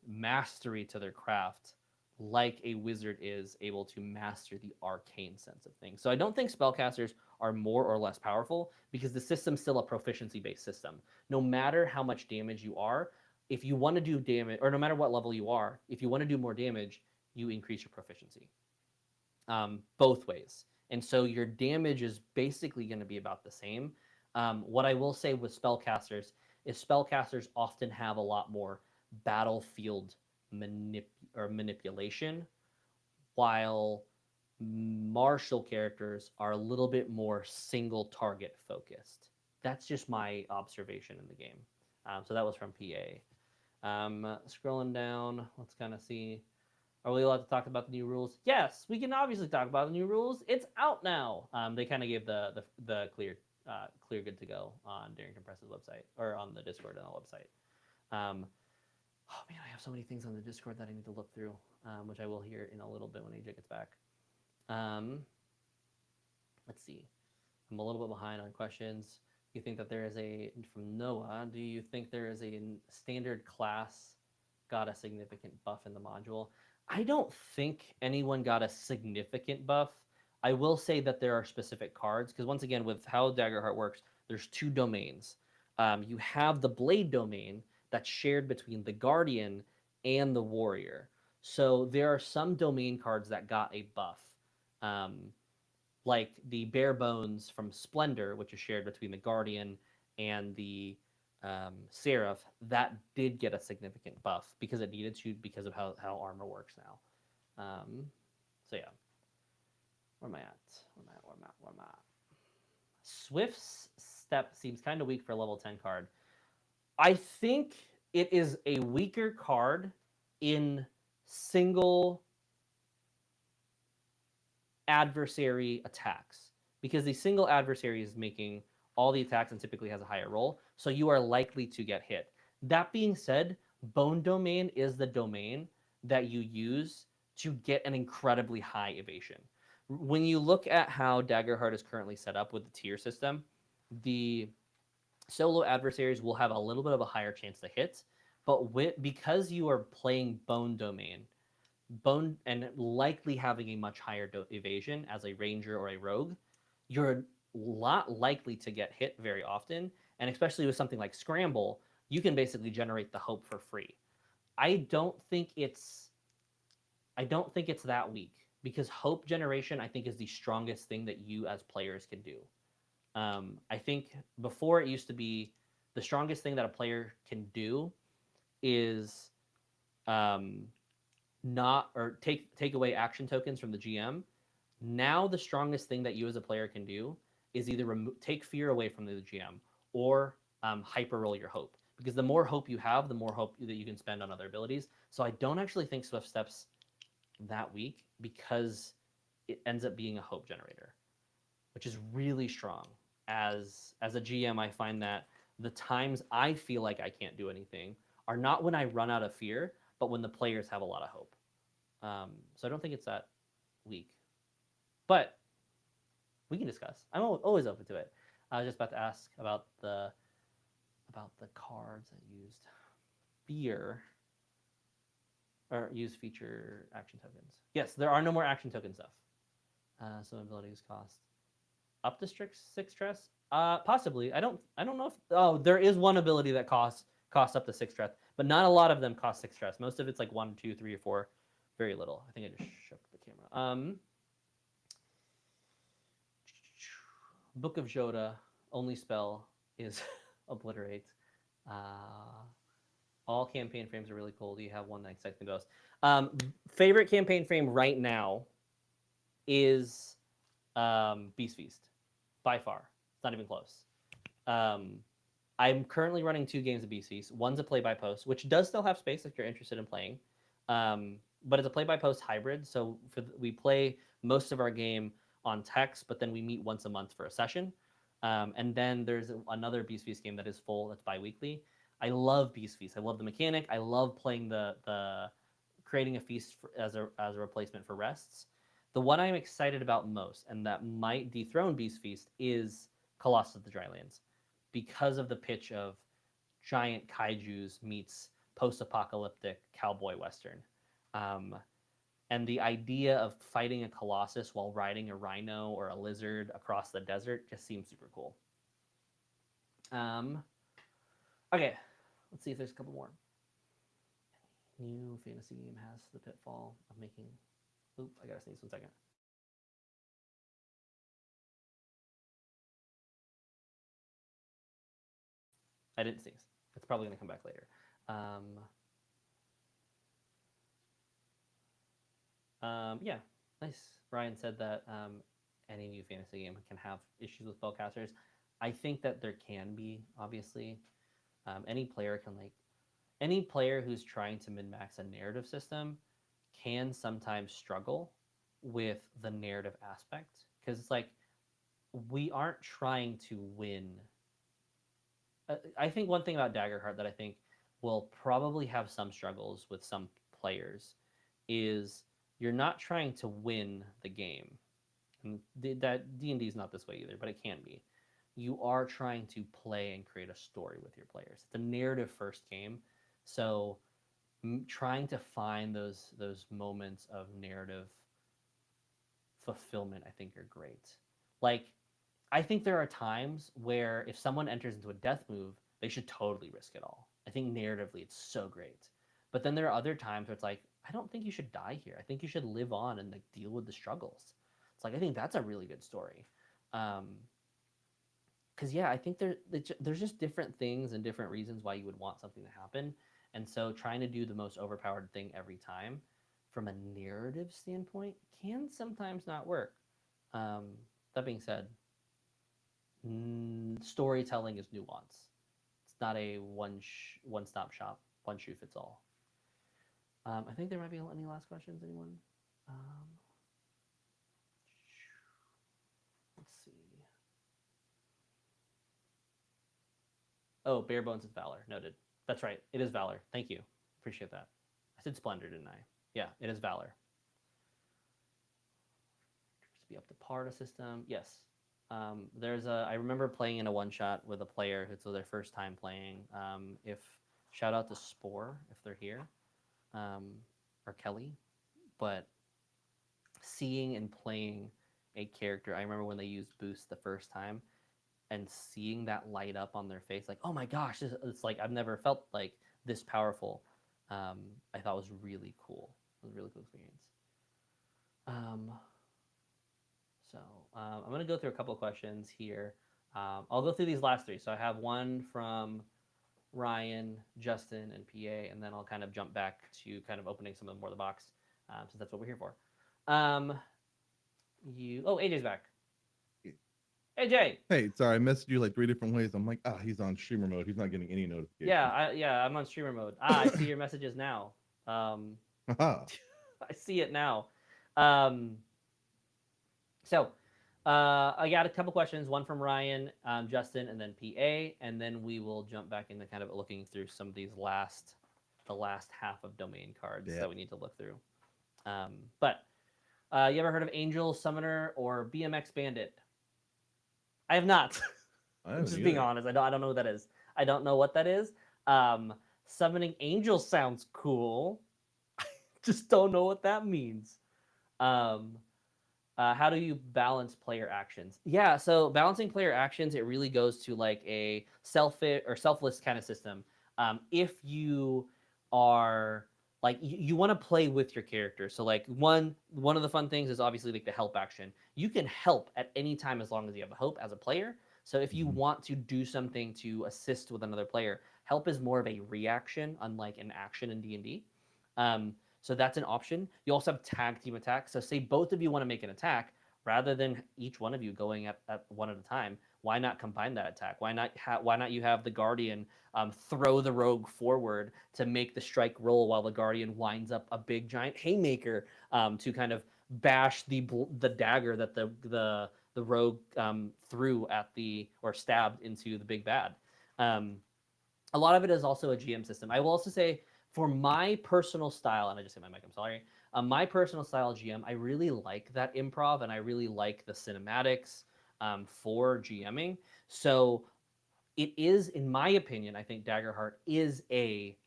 mastery to their craft like a wizard is able to master the arcane sense of things. So I don't think spellcasters are more or less powerful because the system's still a proficiency-based system. No matter how much damage you are, if you want to do damage, or no matter what level you are, if you want to do more damage, you increase your proficiency. Both ways. And so your damage is basically going to be about the same. What I will say with spellcasters is spellcasters often have a lot more battlefield manipulation, while martial characters are a little bit more single target focused. That's just my observation in the game. So that was from PA. Scrolling down, let's kind of see. Are we allowed to talk about the new rules? Yes, we can obviously talk about the new rules. It's out now. They kind of gave the clear good to go on Darrington Press's website, or on the Discord on the website. Oh man, I have so many things on the Discord that I need to look through, which I will hear in a little bit when AJ gets back. Let's see. I'm a little bit behind on questions. You think that there is from Noah, do you think there is a standard class got a significant buff in the module? I don't think anyone got a significant buff. I will say that there are specific cards, because once again, with how Daggerheart works, there's two domains. You have the Blade domain that's shared between the Guardian and the Warrior. So there are some domain cards that got a buff. Like the Bare Bones from Splendor, which is shared between the Guardian and the Seraph, that did get a significant buff because it needed to, because of how armor works now. So yeah. Where am I at? Swift's Step seems kind of weak for a level 10 card. I think it is a weaker card in single adversary attacks, because the single adversary is making all the attacks and typically has a higher roll, so you are likely to get hit. That being said, Bone Domain is the domain that you use to get an incredibly high evasion. When you look at how Daggerheart is currently set up with the tier system, the solo adversaries will have a little bit of a higher chance to hit, but because you are playing Bone Domain, and likely having a much higher evasion as a ranger or a rogue, you're a lot likely to get hit very often, and especially with something like Scramble, you can basically generate the hope for free. I don't think it's that weak, because hope generation, I think, is the strongest thing that you as players can do. I think before it used to be the strongest thing that a player can do is not, or take away action tokens from the GM. Now the strongest thing that you as a player can do is either take fear away from the GM or hyper roll your hope, because the more hope you have, the more hope that you can spend on other abilities. So I don't actually think Swift Step's that weak, because it ends up being a hope generator, which is really strong. As a GM, I find that the times I feel like I can't do anything are not when I run out of fear, but when the players have a lot of hope. So I don't think it's that weak, but we can discuss. I'm always open to it. I was just about to ask about the cards that used fear or use feature action tokens. Yes, there are no more action token stuff. Some abilities cost up to 6 stress. Possibly. I don't know if. Oh, there is one ability that costs up to 6 stress, but not a lot of them cost 6 stress. Most of it's like 1, 2, 3, or 4. Very little. I think I just shook the camera. Book of Joda, only spell is obliterate. All campaign frames are really cool. Do you have one that excites the most? Favorite campaign frame right now is Beast Feast, by far. It's not even close. I'm currently running 2 games of Beast Feast. One's a play-by-post, which does still have space if you're interested in playing. But it's a play-by-post hybrid, so we play most of our game on text, but then we meet once a month for a session. And then there's another Beast Feast game that is full, that's bi-weekly. I love Beast Feast. I love the mechanic. I love playing the creating a feast as a replacement for rests. The one I'm excited about most, and that might dethrone Beast Feast, is Colossus of the Drylands, because of the pitch of giant kaijus meets post-apocalyptic cowboy western. And the idea of fighting a colossus while riding a rhino or a lizard across the desert just seems super cool. Okay, let's see if there's a couple more. New fantasy game has the pitfall of making... Oop, I gotta sneeze 1 second. I didn't sneeze. It's probably gonna come back later. Yeah, nice. Ryan said that any new fantasy game can have issues with spellcasters. I think that there can be, obviously. Any player who's trying to min-max a narrative system can sometimes struggle with the narrative aspect, because it's like, we aren't trying to win. I think one thing about Daggerheart that I think will probably have some struggles with some players is you're not trying to win the game. And that D&D is not this way either, but it can be. You are trying to play and create a story with your players. It's a narrative first game, so trying to find those moments of narrative fulfillment, I think, are great. Like, I think there are times where if someone enters into a death move, they should totally risk it all. I think narratively it's so great. But then there are other times where it's like, I don't think you should die here. I think you should live on and like deal with the struggles. It's like, I think that's a really good story. Because yeah, I think there's just different things and different reasons why you would want something to happen. And so trying to do the most overpowered thing every time from a narrative standpoint can sometimes not work. That being said, storytelling is nuance. It's not a one-stop shop, one shoe fits all. I think there might be any last questions. Anyone? Let's see. Oh, bare bones is valor. Noted. That's right. It is valor. Thank you. Appreciate that. I said splendor, didn't I? Yeah, it is valor. Just be up to par to system. Yes. I remember playing in a one shot with a player who's their first time playing. Shout out to Spore if they're here, or Kelly. But seeing and playing a character, I remember when they used boost the first time, and seeing that light up on their face, like, oh my gosh, it's like I've never felt like this powerful. I thought was really cool. It was a really cool experience. I'm going to go through a couple of questions here. I'll go through these last three. So I have one from Ryan, Justin, and PA, and then I'll kind of jump back to kind of opening some of the more of the box, since that's what we're here for. AJ's back. AJ. Hey, sorry, I messaged you like 3 different ways. I'm like, he's on streamer mode. He's not getting any notifications. I'm on streamer mode. I see your messages now. I see it now. So I got a couple questions, one from Ryan, Justin, and then PA, and then we will jump back into kind of looking through some of these the last half of domain cards that we need to look through. But you ever heard of Angel, Summoner, or BMX Bandit? I have not. Just being honest, I don't know what that is. I don't know what that is. Summoning Angel sounds cool. I just don't know what that means. How do you balance player actions? Yeah, so balancing player actions, it really goes to like a selfless kind of system. If you are like you want to play with your character, so like one of the fun things is obviously like the help action. You can help at any time as long as you have a hope as a player. So if you want to do something to assist with another player, help is more of a reaction, unlike an action in D&D. So that's an option. You also have tag team attack. So say both of you want to make an attack, rather than each one of you going at one at a time, why not combine that attack? Why not you have the Guardian throw the rogue forward to make the strike roll while the Guardian winds up a big giant haymaker to kind of bash the dagger that the rogue threw at or stabbed into the big bad. A lot of it is also a GM system. I will also say, for my personal style, and I just hit my mic, I'm sorry. My personal style GM, I really like that improv, and I really like the cinematics for GMing. So it is, in my opinion, I think Daggerheart is a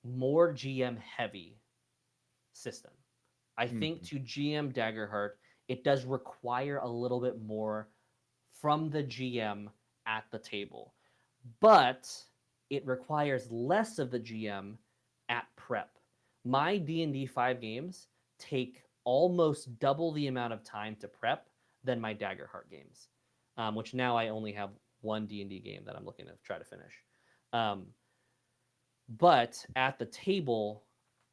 more GM heavy system. I think to GM Daggerheart, it does require a little bit more from the GM at the table, but it requires less of the GM at prep. My D&D 5 games take almost double the amount of time to prep than my Daggerheart games, which now I only have one D&D game that I'm looking to try to finish. But at the table,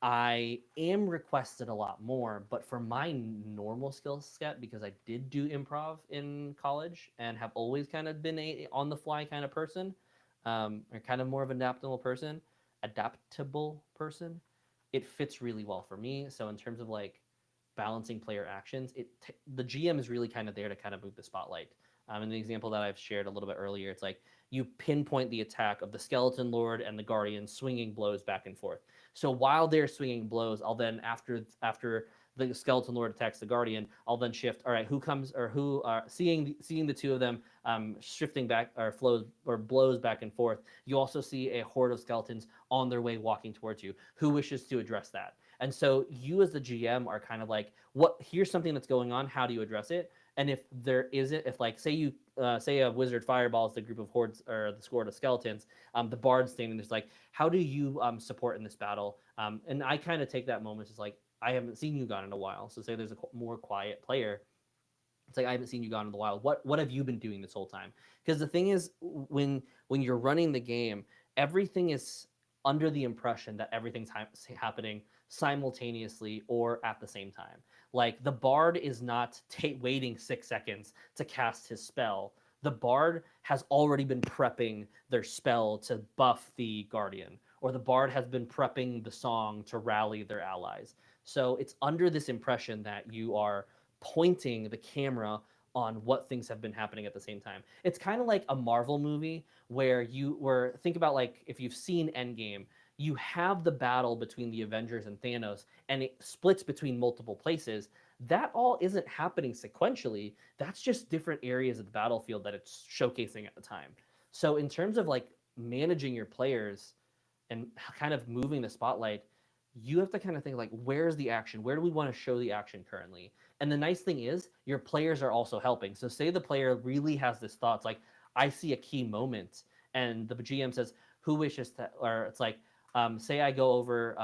I am requested a lot more, but for my normal skill set, because I did do improv in college and have always kind of been a on the fly kind of person, or kind of more of an adaptable person, it fits really well for me. So in terms of like balancing player actions, the GM is really kind of there to kind of move the spotlight. In the example that I've shared a little bit earlier, it's like you pinpoint the attack of the Skeleton Lord and the Guardian swinging blows back and forth. So while they're swinging blows, I'll then after the Skeleton Lord attacks the Guardian, I'll then shift. All right, who comes or who seeing the two of them shifting back or flows or blows back and forth. You also see a horde of skeletons on their way walking towards you. Who wishes to address that? And so you as the GM are kind of like, what? Here's something that's going on. How do you address it? And if there isn't, if like say a wizard fireballs the group of hordes or the squad of skeletons, the bard standing there's like, how do you support in this battle? And I kind of take that moment as like, I haven't seen you gone in a while. So say there's a more quiet player. It's like I haven't seen you gone in the wild. What have you been doing this whole time? Because the thing is, when you're running the game, everything is under the impression that everything's happening simultaneously or at the same time. Like the bard is not waiting 6 seconds to cast his spell. The bard has already been prepping their spell to buff the guardian, or the bard has been prepping the song to rally their allies. So it's under this impression that you are pointing the camera on what things have been happening at the same time. It's kind of like a Marvel movie where think about like if you've seen Endgame, you have the battle between the Avengers and Thanos and it splits between multiple places. That all isn't happening sequentially. That's just different areas of the battlefield that it's showcasing at the time. So in terms of like managing your players and kind of moving the spotlight, you have to kind of think like, where's the action? Where do we want to show the action currently? And the nice thing is your players are also helping. So say the player really has this thought, it's like, I see a key moment and the GM says, who wishes to, or it's like, say I go over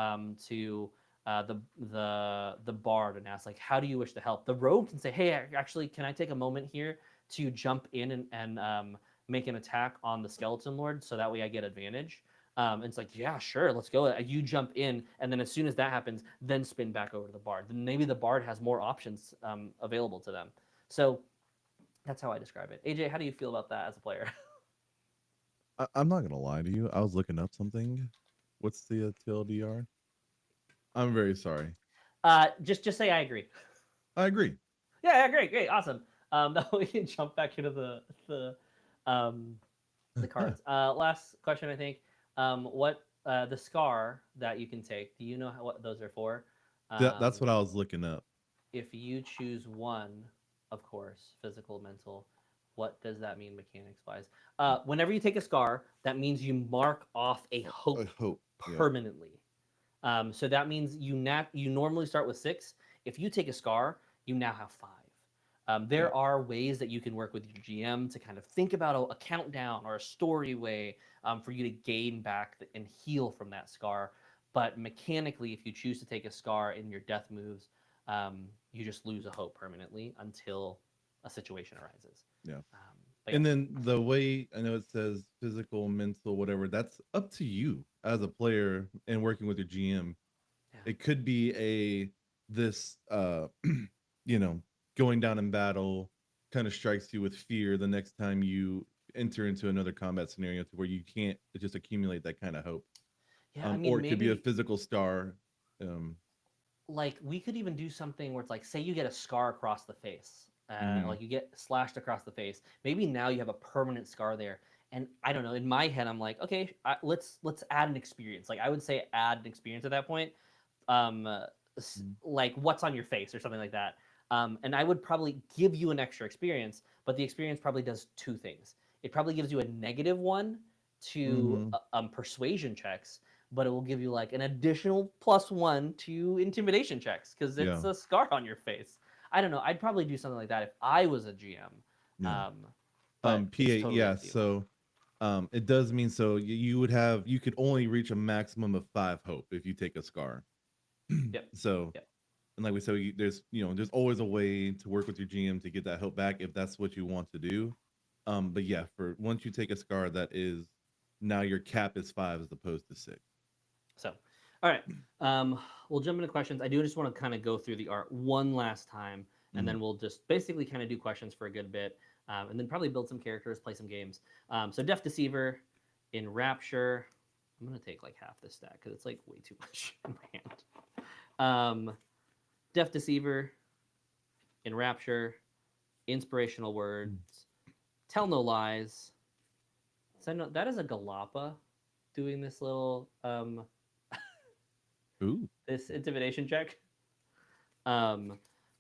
to the bard and ask like, how do you wish to help? The rogue can say, hey, actually, can I take a moment here to jump in and make an attack on the skeleton lord so that way I get advantage? And it's like, yeah, sure, let's go. You jump in, and then as soon as that happens, then spin back over to the bard. Then maybe the bard has more options available to them. So that's how I describe it. AJ, how do you feel about that as a player? I'm not gonna lie to you. I was looking up something. What's the TLDR? I'm very sorry. Just say I agree. I agree. Yeah, great, awesome. Now we can jump back into the cards. Last question, I think. What the scar that you can take? Do you know what those are for? That's what I was looking up. If you choose one, of course, physical, mental. What does that mean mechanics wise? Whenever you take a scar, that means you mark off a hope, permanently. Yeah. So that means you normally start with 6. If you take a scar, you now have 5. There are ways that you can work with your GM to kind of think about a countdown or a story way for you to gain back and heal from that scar. But mechanically, if you choose to take a scar in your death moves, you just lose a hope permanently until a situation arises. Yeah. And then the way I know it says physical, mental, whatever, that's up to you as a player and working with your GM. Yeah. It could be this going down in battle kind of strikes you with fear the next time you enter into another combat scenario to where you can't just accumulate that kind of hope. Yeah, or it could be a physical scar. Like we could even do something where it's like, say you get a scar across the face. Like you get slashed across the face. Maybe now you have a permanent scar there. And I don't know. In my head, I'm like, okay, let's add an experience. Like I would say, add an experience at that point. Like what's on your face or something like that. And I would probably give you an extra experience, but the experience probably does 2 things. It probably gives you a -1 to persuasion checks, but it will give you like an additional +1 to intimidation checks because it's a scar on your face. I don't know. I'd probably do something like that if I was a GM. Yeah. But PA, it's totally yeah. So, it does mean so you could only reach a maximum of 5 hope if you take a scar. Yep. So, Yep. and like we said, there's always a way to work with your GM to get that hope back if that's what you want to do. But yeah, for once you take a scar, that is now your cap is 5 as opposed to 6. So, all right, we'll jump into questions. I do just want to kind of go through the art one last time, and then we'll just basically kind of do questions for a good bit, and then probably build some characters, play some games. So, Deaf Deceiver, in Rapture, I'm gonna take like half this stack because it's like way too much in my hand. Deaf Deceiver, in Rapture, Inspirational Words, Tell No Lies. So that is a Galapa doing this little Ooh. this intimidation check.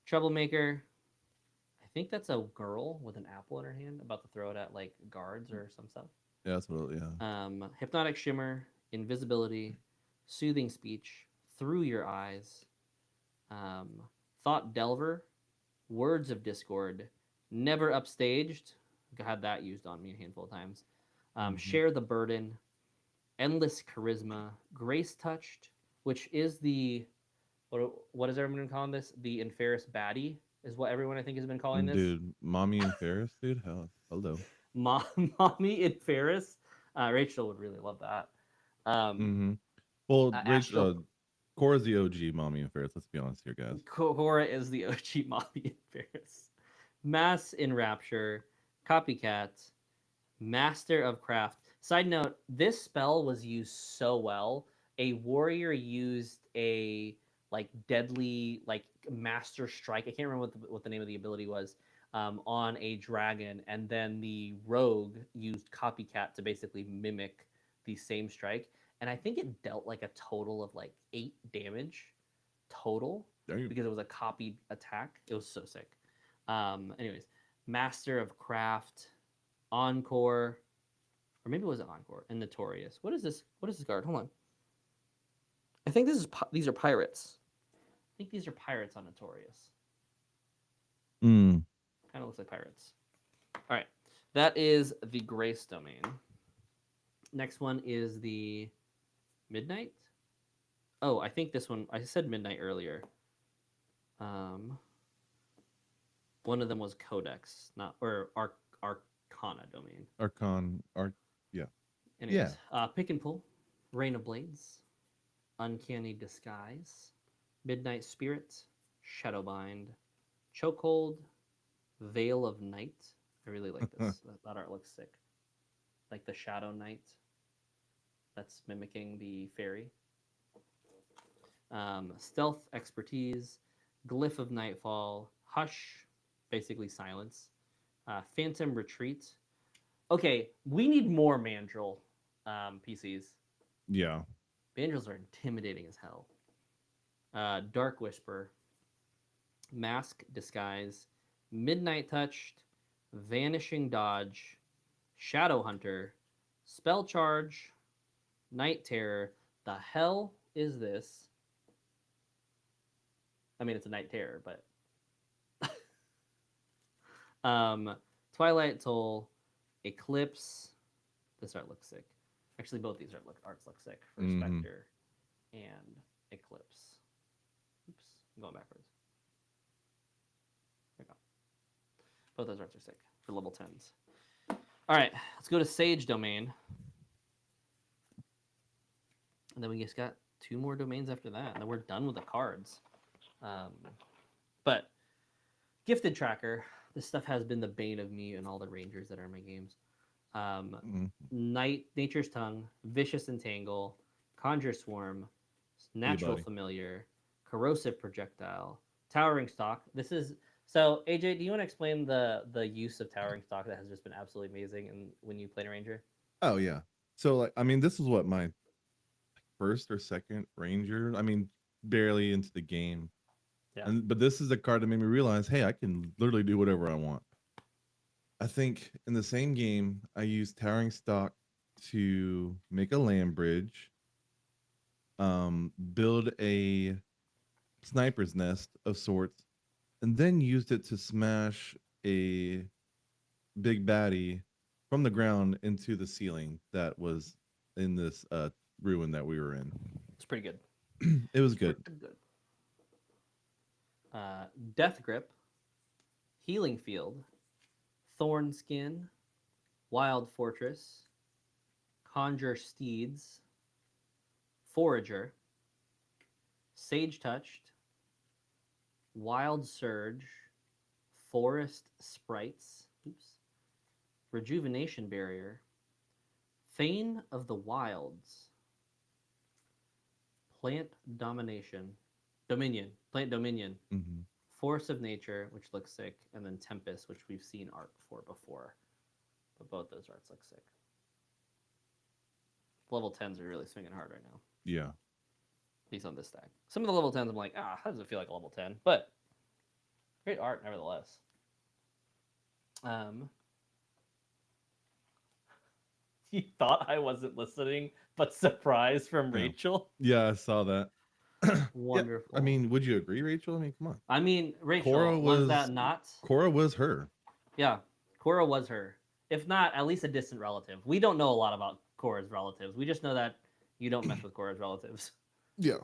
Troublemaker. I think that's a girl with an apple in her hand about to throw it at like guards or some stuff. Yeah, that's what. Yeah. Hypnotic Shimmer, Invisibility, Soothing Speech, Through Your Eyes, Thought Delver, Words of Discord, Never Upstaged. I had that used on me a handful of times. Share the Burden, Endless Charisma, Grace Touched, which is the what is everyone calling this? The Inferis Baddie is what everyone I think has been calling this. Dude, Mommy and Ferris, dude, hello. Mommy and Ferris. Rachel would really love that. Well, Rachel, Cora's the OG Mommy and Ferris. Let's be honest here, guys. Cora is the OG Mommy and Ferris. Mass Enrapture, Copycat, Master of Craft. Side note: this spell was used so well. A warrior used a like deadly like master strike. I can't remember what the name of the ability was on a dragon, and then the rogue used Copycat to basically mimic the same strike. And I think it dealt like a total of like 8 damage total because it was a copied attack. It was so sick. Anyways, Master of Craft, Encore, or maybe it was Encore and Notorious. What is this? What is this card? Hold on. I think these are pirates. I think these are pirates on Notorious. Kind of looks like pirates. All right, that is the Grace domain. Next one is the Midnight. Oh, I think this one. I said Midnight earlier. One of them was Codex, not or Arcana domain. Yeah. Anyways, Pick and Pull, Rain of Blades, Uncanny Disguise, Midnight Spirit, Shadowbind, Chokehold, Veil of Night. I really like this. That art looks sick. Like the Shadow Knight. That's mimicking the fairy. Stealth Expertise, Glyph of Nightfall, Hush, basically silence. Phantom Retreat. Okay, we need more Mandrill PCs. Yeah. Mandrills are intimidating as hell. Dark Whisper, Mask Disguise, Midnight Touched, Vanishing Dodge, Shadow Hunter, Spell Charge, Night Terror. The hell is this? I mean, it's a Night Terror, but Twilight Toll, Eclipse. This art looks sick. Actually, both these arts look sick for Spectre and Eclipse. Oops, I'm going backwards. There we go. Both those arts are sick for level 10s. All right, let's go to Sage domain. And then we just got 2 more domains after that. And then we're done with the cards. But Gifted Tracker, this stuff has been the bane of me and all the rangers that are in my games. Nature's Tongue, Vicious Entangle, Conjure Swarm, Natural Familiar, Corrosive Projectile, Towering Stalk. This is so AJ. Do you want to explain the use of Towering Stalk that has just been absolutely amazing and when you played a ranger? Oh yeah. So like I mean, this is what my first or second ranger. I mean, barely into the game. Yeah. But this is a card that made me realize, hey, I can literally do whatever I want. I think in the same game, I used Towering Stalk to make a land bridge, build a sniper's nest of sorts, and then used it to smash a big baddie from the ground into the ceiling that was in this ruin that we were in. It's pretty good. It was good. Good. Death Grip, Healing Field, Thorn Skin, Wild Fortress, Conjure Steeds, Forager, Sage Touched, Wild Surge, Forest Sprites, Rejuvenation Barrier, Thane of the Wilds, Plant Dominion, Plant Dominion, Force of Nature, which looks sick, and then Tempest, which we've seen art for before. But both those arts look sick. Level 10s are really swinging hard right now. Yeah. At least on this stack. Some of the level 10s, I'm like, how does it feel like a level 10? But great art, nevertheless. You thought I wasn't listening, but surprise from Rachel? Yeah, I saw that. Wonderful. Yeah, I mean, would you agree, Rachel? I mean, come on. I mean, Rachel, was that not? Cora was her. Yeah, Cora was her. If not, at least a distant relative. We don't know a lot about Cora's relatives. We just know that you don't mess with Cora's relatives. Yeah.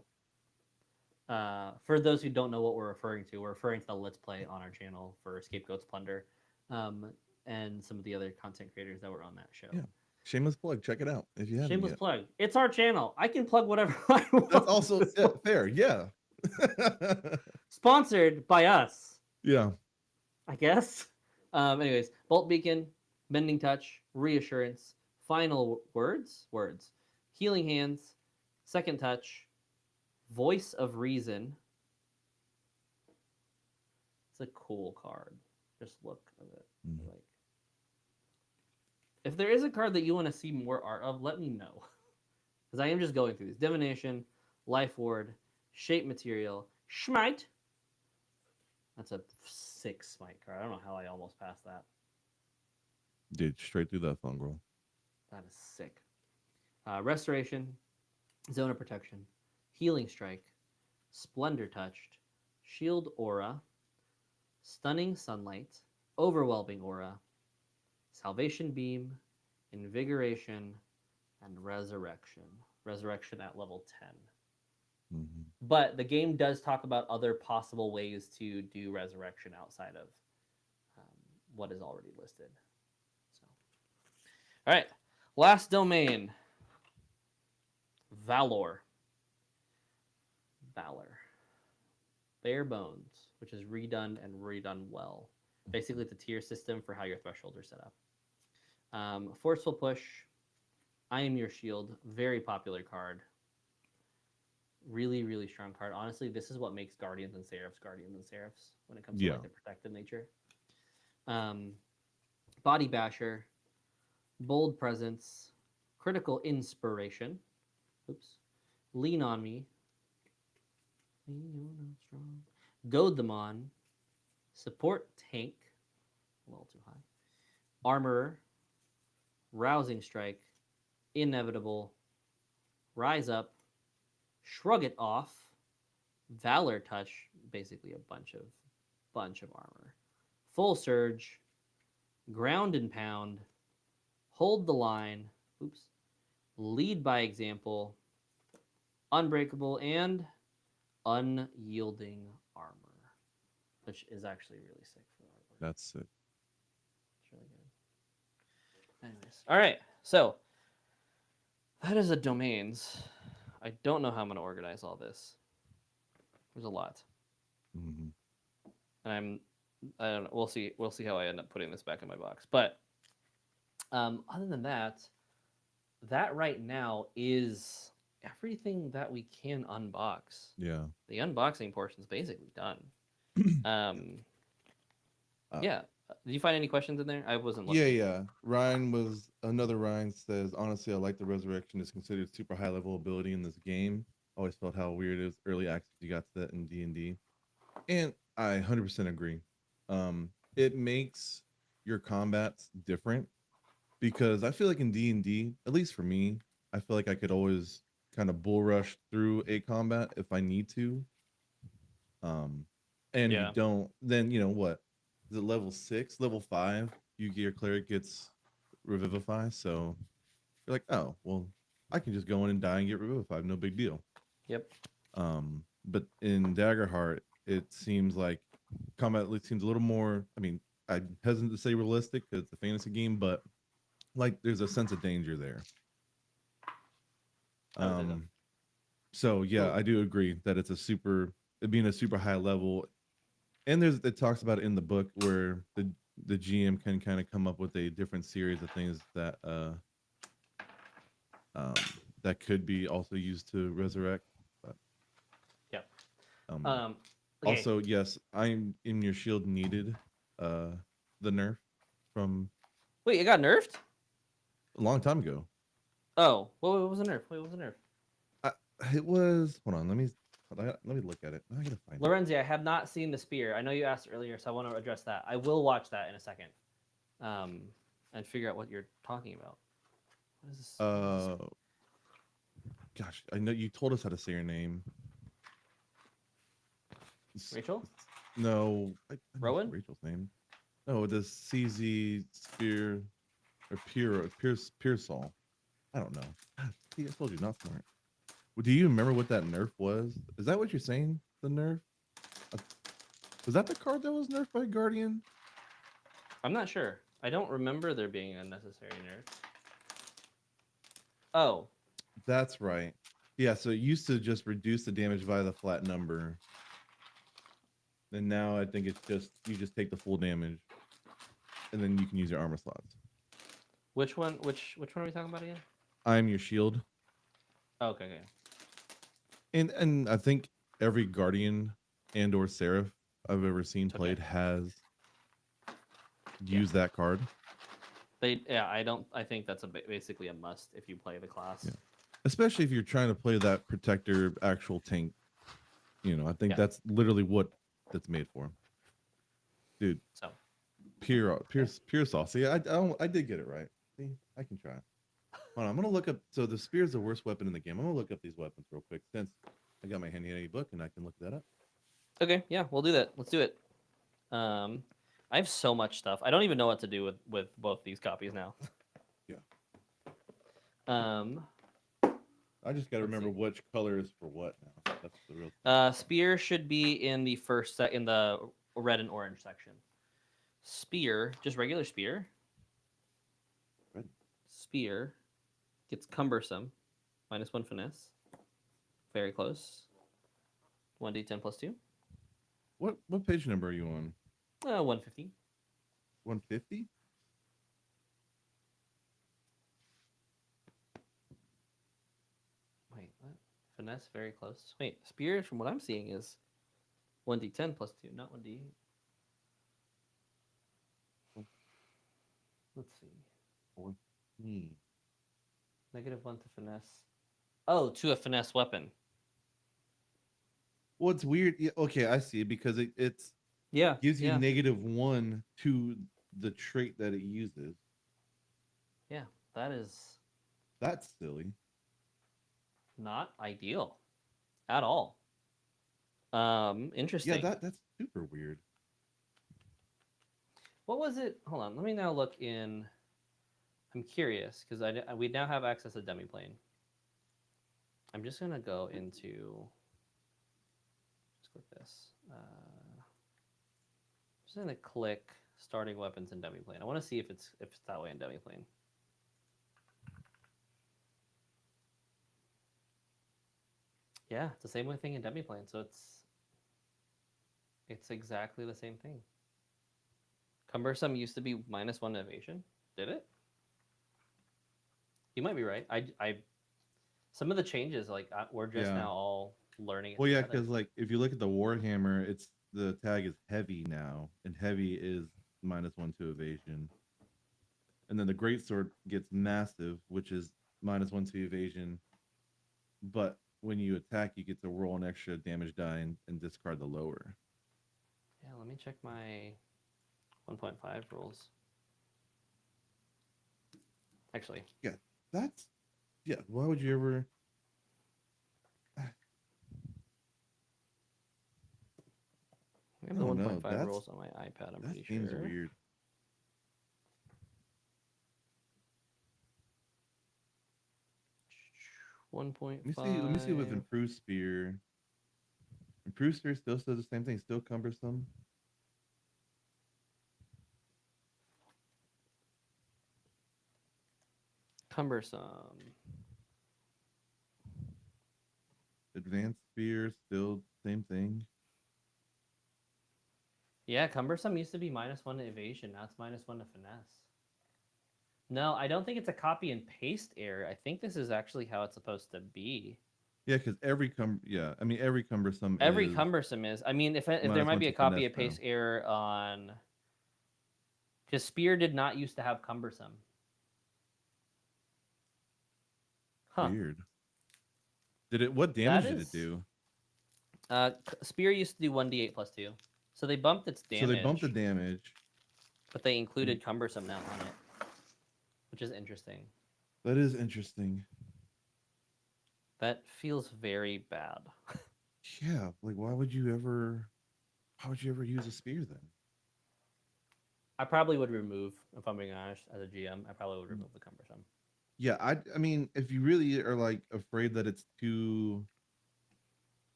For those who don't know what we're referring to the Let's Play on our channel for Scapegoats Plunder, and some of the other content creators that were on that show. Yeah. Shameless plug. Check it out if you haven't. Shameless plug. It's our channel. I can plug whatever I want. That's also fair. Yeah. Sponsored by us. Yeah. I guess. Anyways, Bolt Beacon, Mending Touch, Reassurance, Final Words, Healing Hands, Second Touch, Voice of Reason. It's a cool card. Just look at it. Like, if there is a card that you want to see more art of, let me know. Because I am just going through these. Divination, Life Ward, Shape Material, Schmite. That's a 6 Smite card. I don't know how I almost passed that. Dude, straight through that phone, bro. That is sick. Restoration, Zone of Protection, Healing Strike, Splendor Touched, Shield Aura, Stunning Sunlight, Overwhelming Aura, Salvation Beam, Invigoration, and Resurrection. Resurrection at level 10. But the game does talk about other possible ways to do Resurrection outside of what is already listed. So, all right, last domain. Valor. Bare Bones, which is redone and redone well. Basically, it's a tier system for how your thresholds are set up. Forceful Push, I Am Your Shield, very popular card. Really, really strong card. Honestly, this is what makes Guardians and Seraphs when it comes to like the protective nature. Body Basher, Bold Presence, Critical Inspiration, Lean on Me, Goad Them On, Support Tank, a little too high, Armorer, Rousing Strike, Inevitable, Rise Up, Shrug It Off, Valor Touch, basically a bunch of armor, Full Surge, Ground and Pound, Hold the Line, Lead by Example, Unbreakable, and Unyielding Armor, which is actually really sick for artwork. That's sick. It's really good. Anyways, all right, so that is the domains. I don't know how I'm going to organize all this. There's a lot. And I don't know. We'll see how I end up putting this back in my box. But other than that, that right now is everything that we can unbox. Yeah. The unboxing portion is basically done. Yeah. Did you find any questions in there? I wasn't looking. Yeah. Another Ryan says, honestly, I like the Resurrection is considered super high level ability in this game. Always felt how weird it was early access. You got to that in D&D. And I 100% agree. It makes your combats different because I feel like in D&D, at least for me, I feel like I could always kind of bull rush through a combat if I need to. And you don't, then you know what? Is it level 6, level 5? Your cleric gets revivify, so you're like, oh well, I can just go in and die and get revivified, no big deal. Yep. But in Daggerheart, it seems like combat seems a little more. I mean, I'm hesitant to say realistic because it's a fantasy game, but like there's a sense of danger there. So yeah, I do agree that it's it being a super high level, and it talks about it in the book where the GM can kind of come up with a different series of things that that could be also used to resurrect. But, okay. Also, yes, I'm in your shield needed the nerf from. Wait, it got nerfed? A long time ago. Oh, what was the nerf? Wait, what was the nerf? It was. Hold on, let me look at it. I gotta find Lorenzi, I have not seen the spear. I know you asked earlier, so I want to address that. I will watch that in a second, and figure out what you're talking about. What is this? Gosh, I know you told us how to say your name. Rachel? No, Rowan? Rachel's name. No, the CZ spear or Pearsall. I don't know. See, I told you, not smart. Do you remember what that nerf was? Is that what you're saying? The nerf? Was that the card that was nerfed by Guardian? I'm not sure. I don't remember there being a necessary nerf. Oh. That's right. Yeah, so it used to just reduce the damage via the flat number. And now I think it's just, you just take the full damage. And then you can use your armor slots. Which one are we talking about again? I'm your shield. Oh, okay. And I think every Guardian and or Seraph I've ever seen played has used that card. I think that's basically a must if you play the class. Yeah. Especially if you're trying to play that protector actual tank. You know, I think that's literally what that's made for. Dude. So pure sauce. See, I did get it right. See, I can try. Hold on, I'm gonna look up. So the spear is the worst weapon in the game. I'm gonna look up these weapons real quick since I got my handy dandy book and I can look that up. Okay, yeah, we'll do that. Let's do it. I have so much stuff. I don't even know what to do with both these copies now. Yeah. I just got to remember which color is for what now. That's the real. Spear should be in the first in the red and orange section. Spear, just regular spear. Red. Spear gets cumbersome, -1 finesse. Very close. 1d10 plus 2. What page number are you on? 150. 150? Wait, what? Finesse, very close. Wait, spear, from what I'm seeing, is 1d10 plus 2, not 1d8. Let's see. -1 to finesse. Oh, to a finesse weapon. Well, it's weird. Yeah, okay, I see, because it's gives you -1 to the trait that it uses. Yeah, that's silly. Not ideal at all. Interesting. Yeah, that's super weird. What was it? Hold on, let me now look in. I'm curious because we now have access to Demiplane. I'm just gonna go into. Just click this. Just gonna click starting weapons in Demiplane. I want to see if it's that way in Demiplane. Yeah, it's the same thing in Demiplane, so it's exactly the same thing. Cumbersome used to be -1 evasion. Did it? You might be right. I some of the changes, like we're just now all learning. Well, yeah, because like if you look at the Warhammer, it's the tag is heavy now, and heavy is -1 to evasion. And then the greatsword gets massive, which is -1 to evasion. But when you attack, you get to roll an extra damage die and discard the lower. Yeah, let me check my 1.5 rules. Actually. Yeah, why would you ever? I have the 1.5 rules on my iPad, I'm pretty sure. That seems weird. 1.5. Let me see with improved spear. Improved spear still says the same thing, still cumbersome. Advanced spear, still same thing. Yeah, cumbersome used to be -1 to evasion. Now it's -1 to finesse. No, I don't think it's a copy and paste error. I think this is actually how it's supposed to be. Yeah, because every cumbersome. Every cumbersome is. I mean, if there might be a copy and paste error on, because spear did not used to have cumbersome. Huh. Weird. What damage did it do? Spear used to do 1d8 + 2. So they bumped its damage. So they bumped the damage. But they included cumbersome now on it, which is interesting. That is interesting. That feels very bad. Yeah, like why would you ever use a spear then? I probably would remove, if I'm being honest, as a GM, I probably would remove the cumbersome. Yeah, I mean, if you really are like afraid that it's too,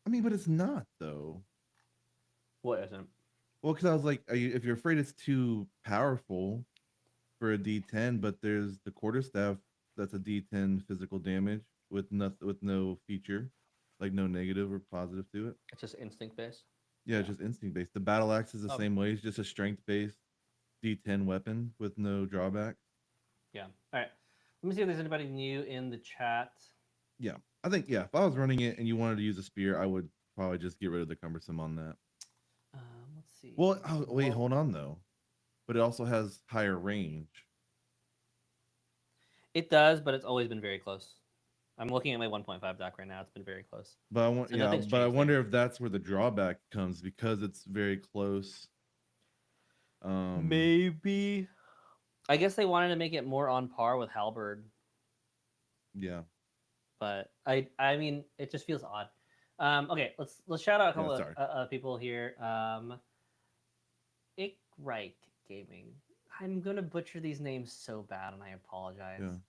I mean, but it's not though. What isn't? Well, because I was like, if you're afraid it's too powerful for a D10, but there's the quarterstaff that's a D10 physical damage with no feature, like no negative or positive to it. It's just instinct based. Yeah, it's just instinct based. The battle axe is the same way. It's just a strength based D10 weapon with no drawback. Yeah. All right. Let me see if there's anybody new in the chat. Yeah, I think if I was running it and you wanted to use a spear, I would probably just get rid of the cumbersome on that. Let's see. Well, wait, hold on though. But it also has higher range. It does, but it's always been very close. I'm looking at my 1.5 doc right now. It's been very close. But I wonder if that's where the drawback comes because it's very close. Maybe. I guess they wanted to make it more on par with Halberd. Yeah. But I mean, it just feels odd. Okay, let's shout out a couple of people here. Ikrike Gaming. I'm gonna butcher these names so bad, and I apologize.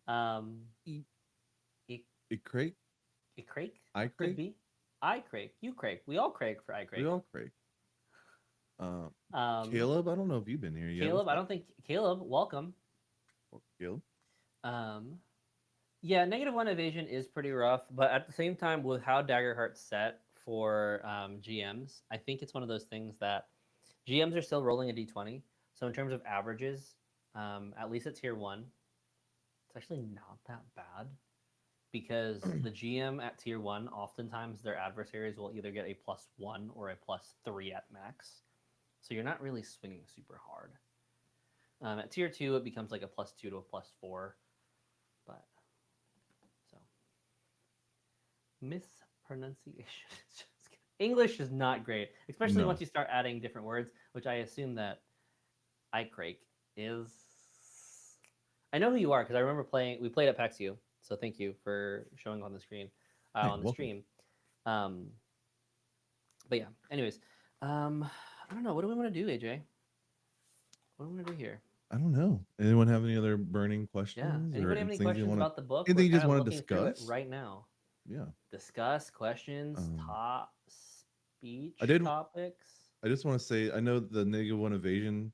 Yeah. Ikrike? Ikrike? Ikrike? Could be. Ikrike. You Crake. We all Crake for Ikrike. We all Crake. Caleb, I don't know if you've been here yet. Caleb, I don't think Caleb. Welcome. Caleb. Yeah, -1 evasion is pretty rough, but at the same time, with how Daggerheart's set for GMs, I think it's one of those things that GMs are still rolling a d20. So in terms of averages, at least at tier 1, it's actually not that bad because the GM at tier 1, oftentimes their adversaries will either get a +1 or a +3 at max. So you're not really swinging super hard. At tier 2, it becomes like a +2 to a +4. But so mispronunciation. English is not great, especially once you start adding different words, which I assume that Ikrake is. I know who you are because I remember playing. We played at PAX U, so thank you for showing on the screen on the stream. But yeah, anyways, I don't know. What do we want to do, AJ? What do we want to do here? I don't know. Anyone have any other burning questions? Yeah. Anybody have any questions about the book? Anything you just want to discuss right now? Yeah. Discuss questions, top speech topics. I just want to say, I know the -1 evasion,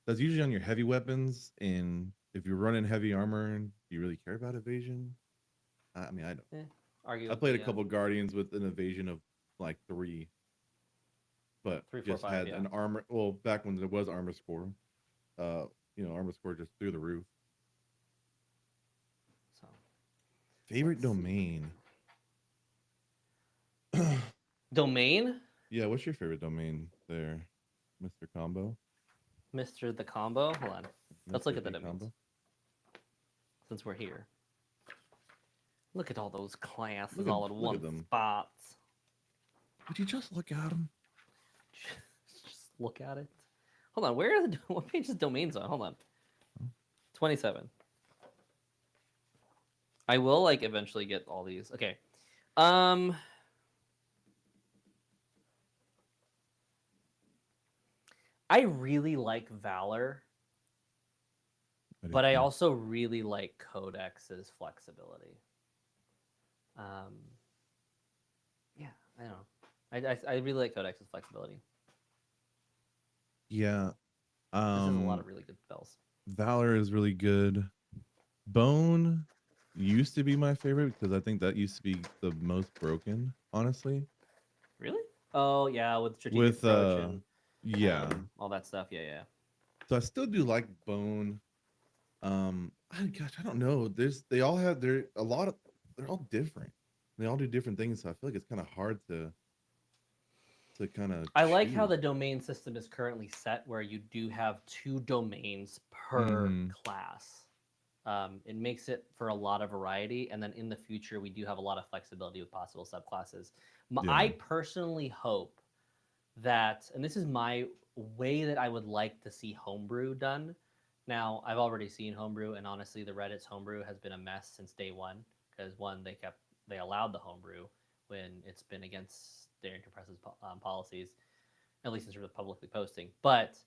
that's usually on your heavy weapons, and if you're running heavy armor, do you really care about evasion? I mean, I don't. Arguably, I played a couple Guardians with an evasion of like 3, but 3, 4, 5, had an armor. Well, back when there was armor score, armor score just through the roof. So, favorite domain. Domain? Yeah, what's your favorite domain there, Mr. Combo? Mr. The Combo? Hold on. Let's look at the domains. Since we're here. Look at all those classes all in one spot. Would you just look at them? Just look at it. Hold on, where are what page is domains on? Hold on. 27. I will eventually get all these. Okay. I really like Valor, but I also really like Codex's flexibility. Um, yeah, I don't know. I really like Codex's flexibility. Yeah. This has a lot of really good spells. Valor is really good. Bone used to be my favorite because I think that used to be the most broken, honestly. Really? Oh yeah, with strategic With approach and yeah. all that stuff. Yeah, yeah. So I still do like Bone. Gosh, I don't know. They all have they're a lot of they're all different. They all do different things, so I feel like it's kind of hard to kind of I like how choose. the domain system is currently set, where you do have 2 domains per Mm-hmm. class. It makes it for a lot of variety, and then in the future we do have a lot of flexibility with possible subclasses. Yeah. I personally hope that, and this is my way that I would like to see homebrew done. Now, I've already seen homebrew, and honestly, the Reddit's homebrew has been a mess since day one because one, they allowed the homebrew when it's been against Darien Compress's policies, at least in terms of publicly posting. But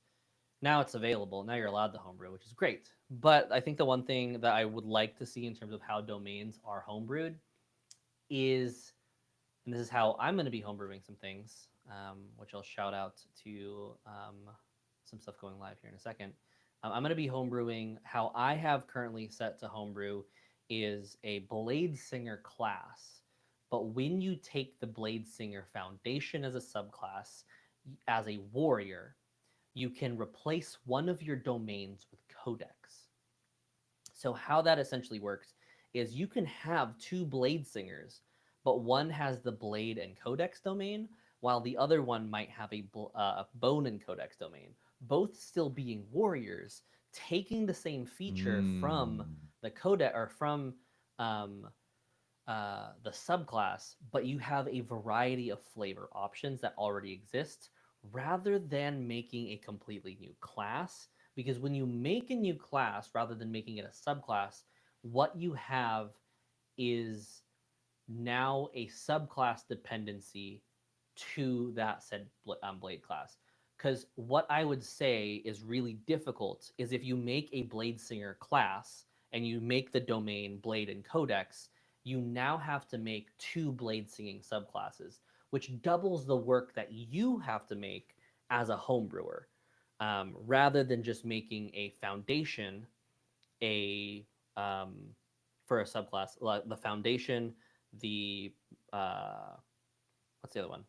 now it's available. Now you're allowed the homebrew, which is great. But I think the one thing that I would like to see in terms of how domains are homebrewed is, and this is how I'm going to be homebrewing some things, which I'll shout out to some stuff going live here in a second. I'm going to be homebrewing how I have currently set to homebrew is a Blade Singer class. But when you take the Blade Singer Foundation as a subclass, as a warrior, you can replace one of your domains with Codex. So how that essentially works is you can have 2 Blade Singers, but one has the Blade and Codex domain, while the other one might have a Bone and Codex domain. Both still being warriors, taking the same feature from the Codex or from um, the subclass, but you have a variety of flavor options that already exist rather than making a completely new class. Because when you make a new class rather than making it a subclass, what you have is now a subclass dependency to that said blade class. Because what I would say is really difficult is if you make a Blade Singer class and you make the domain Blade and Codex, you now have to make 2 Blade Singing subclasses, which doubles the work that you have to make as a homebrewer, rather than just making a foundation a um, for a subclass. Like the foundation, the what's the other one?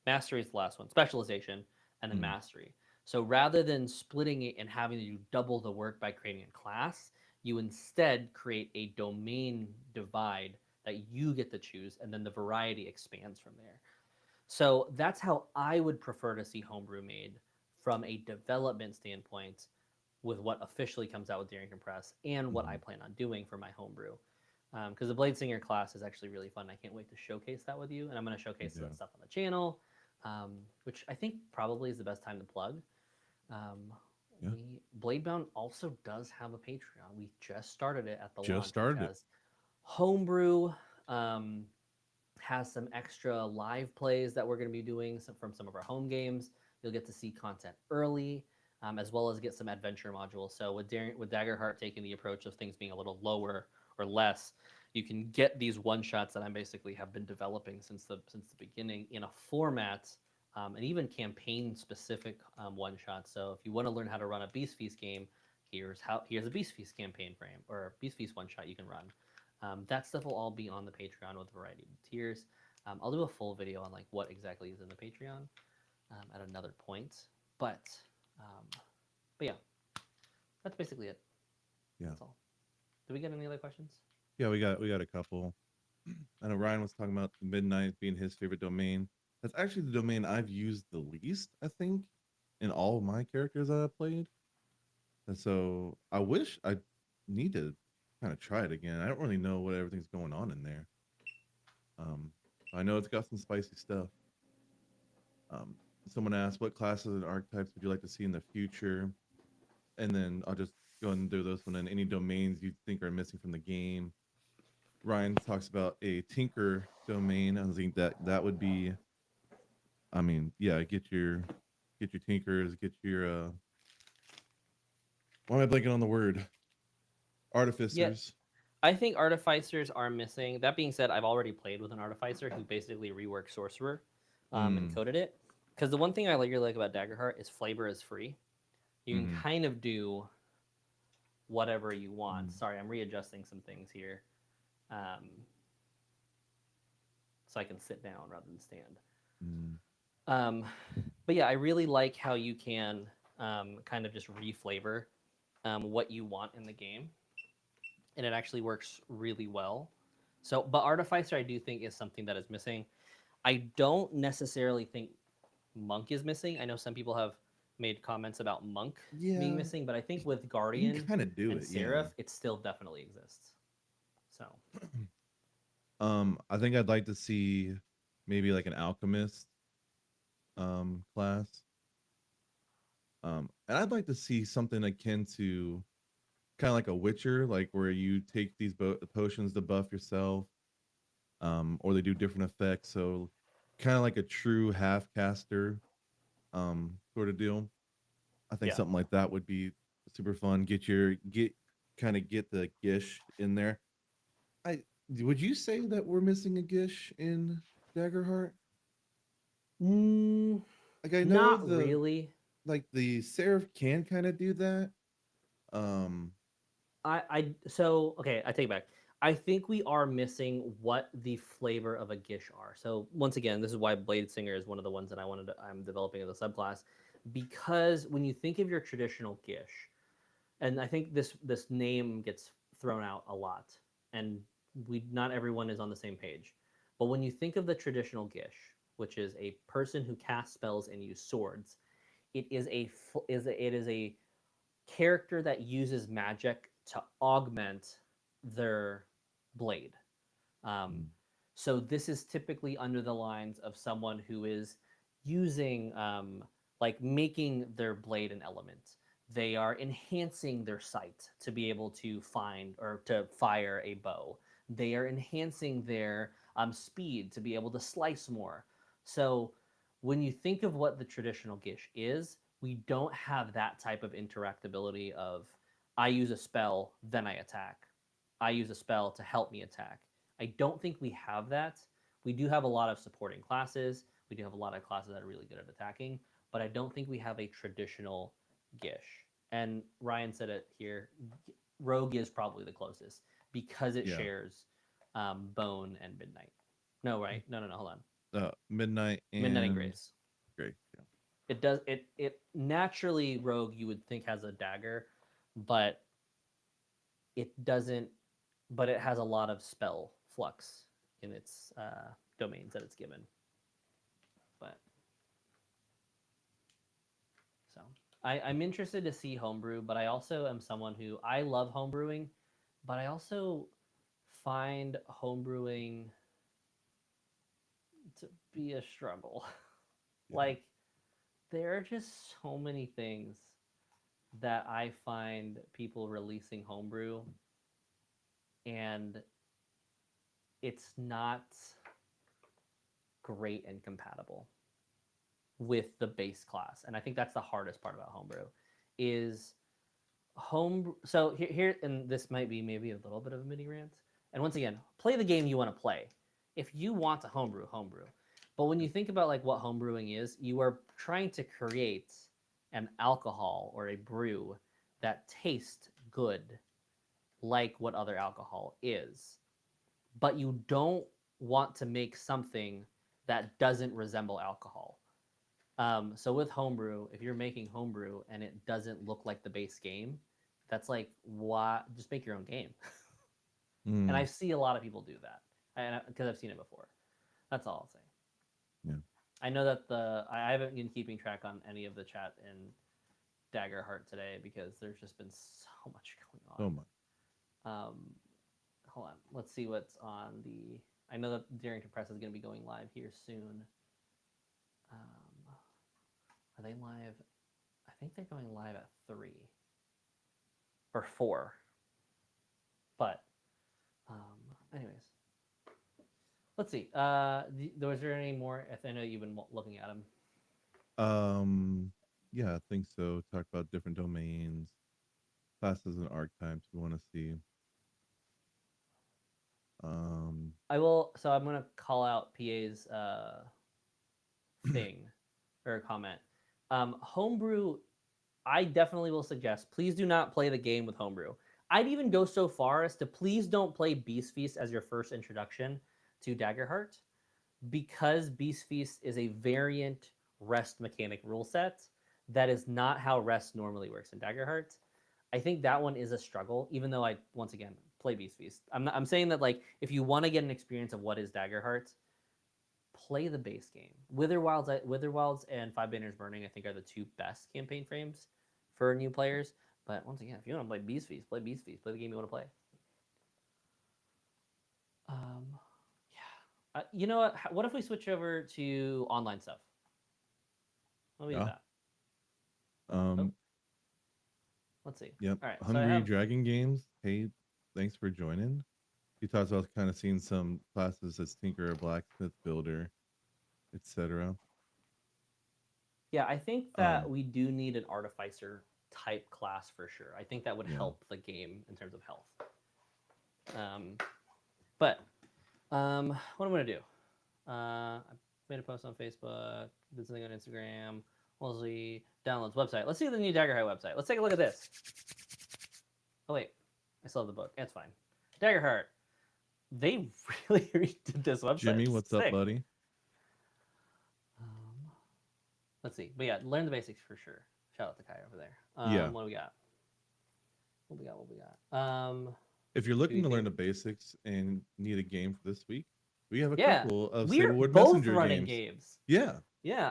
Mastery is the last one. Specialization, and then mastery. So rather than splitting it and having to do double the work by creating a class, you instead create a domain divide that you get to choose, and then the variety expands from there. So that's how I would prefer to see homebrew made from a development standpoint, with what officially comes out with Daring Compress and what I plan on doing for my homebrew. Because the Blade Singer class is actually really fun. I can't wait to showcase that with you, and I'm going to showcase that stuff on the channel, which I think probably is the best time to plug. Um, BladeBound also does have a Patreon. We just started it at the launch because homebrew has some extra live plays that we're going to be doing from some of our home games. You'll get to see content early, as well as get some adventure modules. So with Daggerheart taking the approach of things being a little lower or less, you can get these one shots that I basically have been developing since the beginning in a format, and even campaign specific one shots. So if you want to learn how to run a Beast Feast game, here's a Beast Feast campaign frame or a Beast Feast one shot you can run. That stuff will all be on the Patreon with a variety of tiers. I'll do a full video on like what exactly is in the Patreon at another point. But yeah, that's basically it. Yeah. That's all. Did we get any other questions? Yeah, we got a couple. I know Ryan was talking about Midnight being his favorite domain. That's actually the domain I've used the least, I think, in all of my characters that I've played. And so I wish I need to kind of try it again. I don't really know what everything's going on in there. Um, I know it's got some spicy stuff. Um, Someone asked, what classes and archetypes would you like to see in the future? And then I'll just go and do those one. And any domains you think are missing from the game. Ryan talks about a Tinker domain. I think that would be I mean, yeah, get your tinkers, get your why am I blanking on the word? Yeah, Artificers. I think artificers are missing. That being said, I've already played with an artificer who basically reworked sorcerer, and Mm, coded it. Because the one thing I really like about Daggerheart is flavor is free. You can mm-hmm, kind of do whatever you want. mm, Sorry, I'm readjusting some things here, um, so I can sit down rather than stand. mm. Um, but yeah, I really like how you can kind of just reflavor what you want in the game, and it actually works really well. So, but Artificer, I do think is something that is missing. I don't necessarily think Monk is missing. I know some people have made comments about Monk being Yeah, missing, but I think with you can Guardian kind of do and it. Yeah. Seraph, it still definitely exists. So, I think I'd like to see maybe like an alchemist class. And I'd like to see something akin to kind of like a Witcher, like where you take these potions to buff yourself, or they do different effects. So kind of like a true half caster, sort of deal. I think yeah. something like that would be super fun. Get kind of get the Gish in there. I would you say that we're missing a Gish in Daggerheart? Mm, Like I know not really. the Seraph can kind of do that. Um, So okay, I take it back. I think we are missing what the flavor of a Gish are. So once again, this is why Blade Singer is one of the ones that I'm developing as a subclass, because when you think of your traditional Gish, and I think this name gets thrown out a lot, and we not everyone is on the same page. But when you think of the traditional Gish, which is a person who casts spells and use swords, it is a character that uses magic to augment their blade. Um, mm, so this is typically under the lines of someone who is using, like making their blade an element. They are enhancing their sight to be able to find or to fire a bow. They are enhancing their speed to be able to slice more. So when you think of what the traditional Gish is, we don't have that type of interactability of I use a spell, then I attack. I use a spell to help me attack. I don't think we have that. We do have a lot of supporting classes. We do have a lot of classes that are really good at attacking, but I don't think we have a traditional Gish. And Ryan said it here. Rogue is probably the closest because it yeah. shares Bone and Midnight. No, right? No, no, no. Hold on. Midnight Midnight and and Grace. Great. Yeah. It does. It naturally Rogue you would think has a dagger, but it doesn't. But it has a lot of spell flux in its domains that it's given. But so I'm interested to see homebrew, but I also am someone who I love homebrewing, but I also find homebrewing to be a struggle. Yeah. Like there are just so many things that I find people releasing homebrew, and it's not great and compatible with the base class. And I think that's the hardest part about homebrew is home. So here, and this might be maybe a little bit of a mini rant. And once again, play the game you want to play. If you want to homebrew, homebrew. But when you think about like what homebrewing is, you are trying to create an alcohol or a brew that tastes good like what other alcohol is. But you don't want to make something that doesn't resemble alcohol. So with homebrew, if you're making homebrew and it doesn't look like the base game, that's like why just make your own game. And I Mm, see a lot of people do that, and because I've seen it before. That's all I'll say. yeah. I know that I haven't been keeping track on any of the chat in Daggerheart today because there's just been so much So going much. on. Hold on, let's see what's on the. I know that Darrington Press is going to be going live here soon. Are they live? I think they're going live at 3 or 4. But anyways, Let's see. Was there any more? I know you've been looking at them. Yeah, I think so. Talk about different domains, classes, and archetypes we want to see. I will. So I'm gonna call out PA's thing or comment. Homebrew, I definitely will suggest. Please do not play the game with homebrew. I'd even go so far as to please don't play Beast Feast as your first introduction to Daggerheart, because Beast Feast is a variant rest mechanic rule set that is not how rest normally works in Daggerheart. I think that one is a struggle, even though I, once again, play Beast Feast. I'm saying that, like, if you want to get an experience of what is Daggerheart, play the base game. Witherwilds and Five Banners Burning, I think, are the two best campaign frames for new players. But once again, if you want to play Beast Feast, play Beast Feast. Play the game you want to play. Yeah. You know what? What if we switch over to online stuff? What do we do that? Oh. Let's see. Yep. All right. Hungry Dragon Games. Hey, thanks for joining. He talks about kind of seeing some classes as Tinker, Blacksmith, Builder, etc. Yeah, I think that we do need an Artificer type class for sure. I think that would help the game in terms of health. But what I'm gonna do? I made a post on Facebook, did something on Instagram. We'll see. Downloads website. Let's see the new Daggerheart website. Let's take a look at this. Oh wait, I still have the book. It's fine. Daggerheart. They really redid this website. Jimmy, what's up, buddy? Let's see. But yeah, learn the basics for sure. Shout out to Kai over there. What do we got? What we got? If you're looking to learn the basics and need a game for this week, we have a couple of We're Sablewood both Messenger running games. Yeah,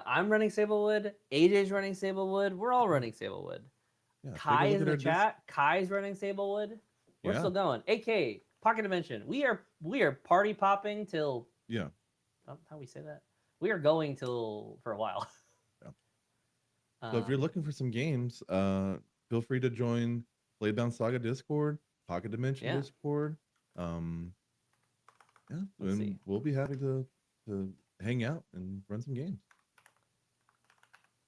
I'm running Sablewood. AJ's running Sablewood. We're all running Sablewood. Kai is in the chat. Kai's running Sablewood. We're still going. AK Pocket Dimension. We are party popping till how we say that? We are going till for a while. So if you're looking for some games, feel free to join BladeBound Saga Discord, Pocket Dimension Discord. And we'll be happy to hang out and run some games.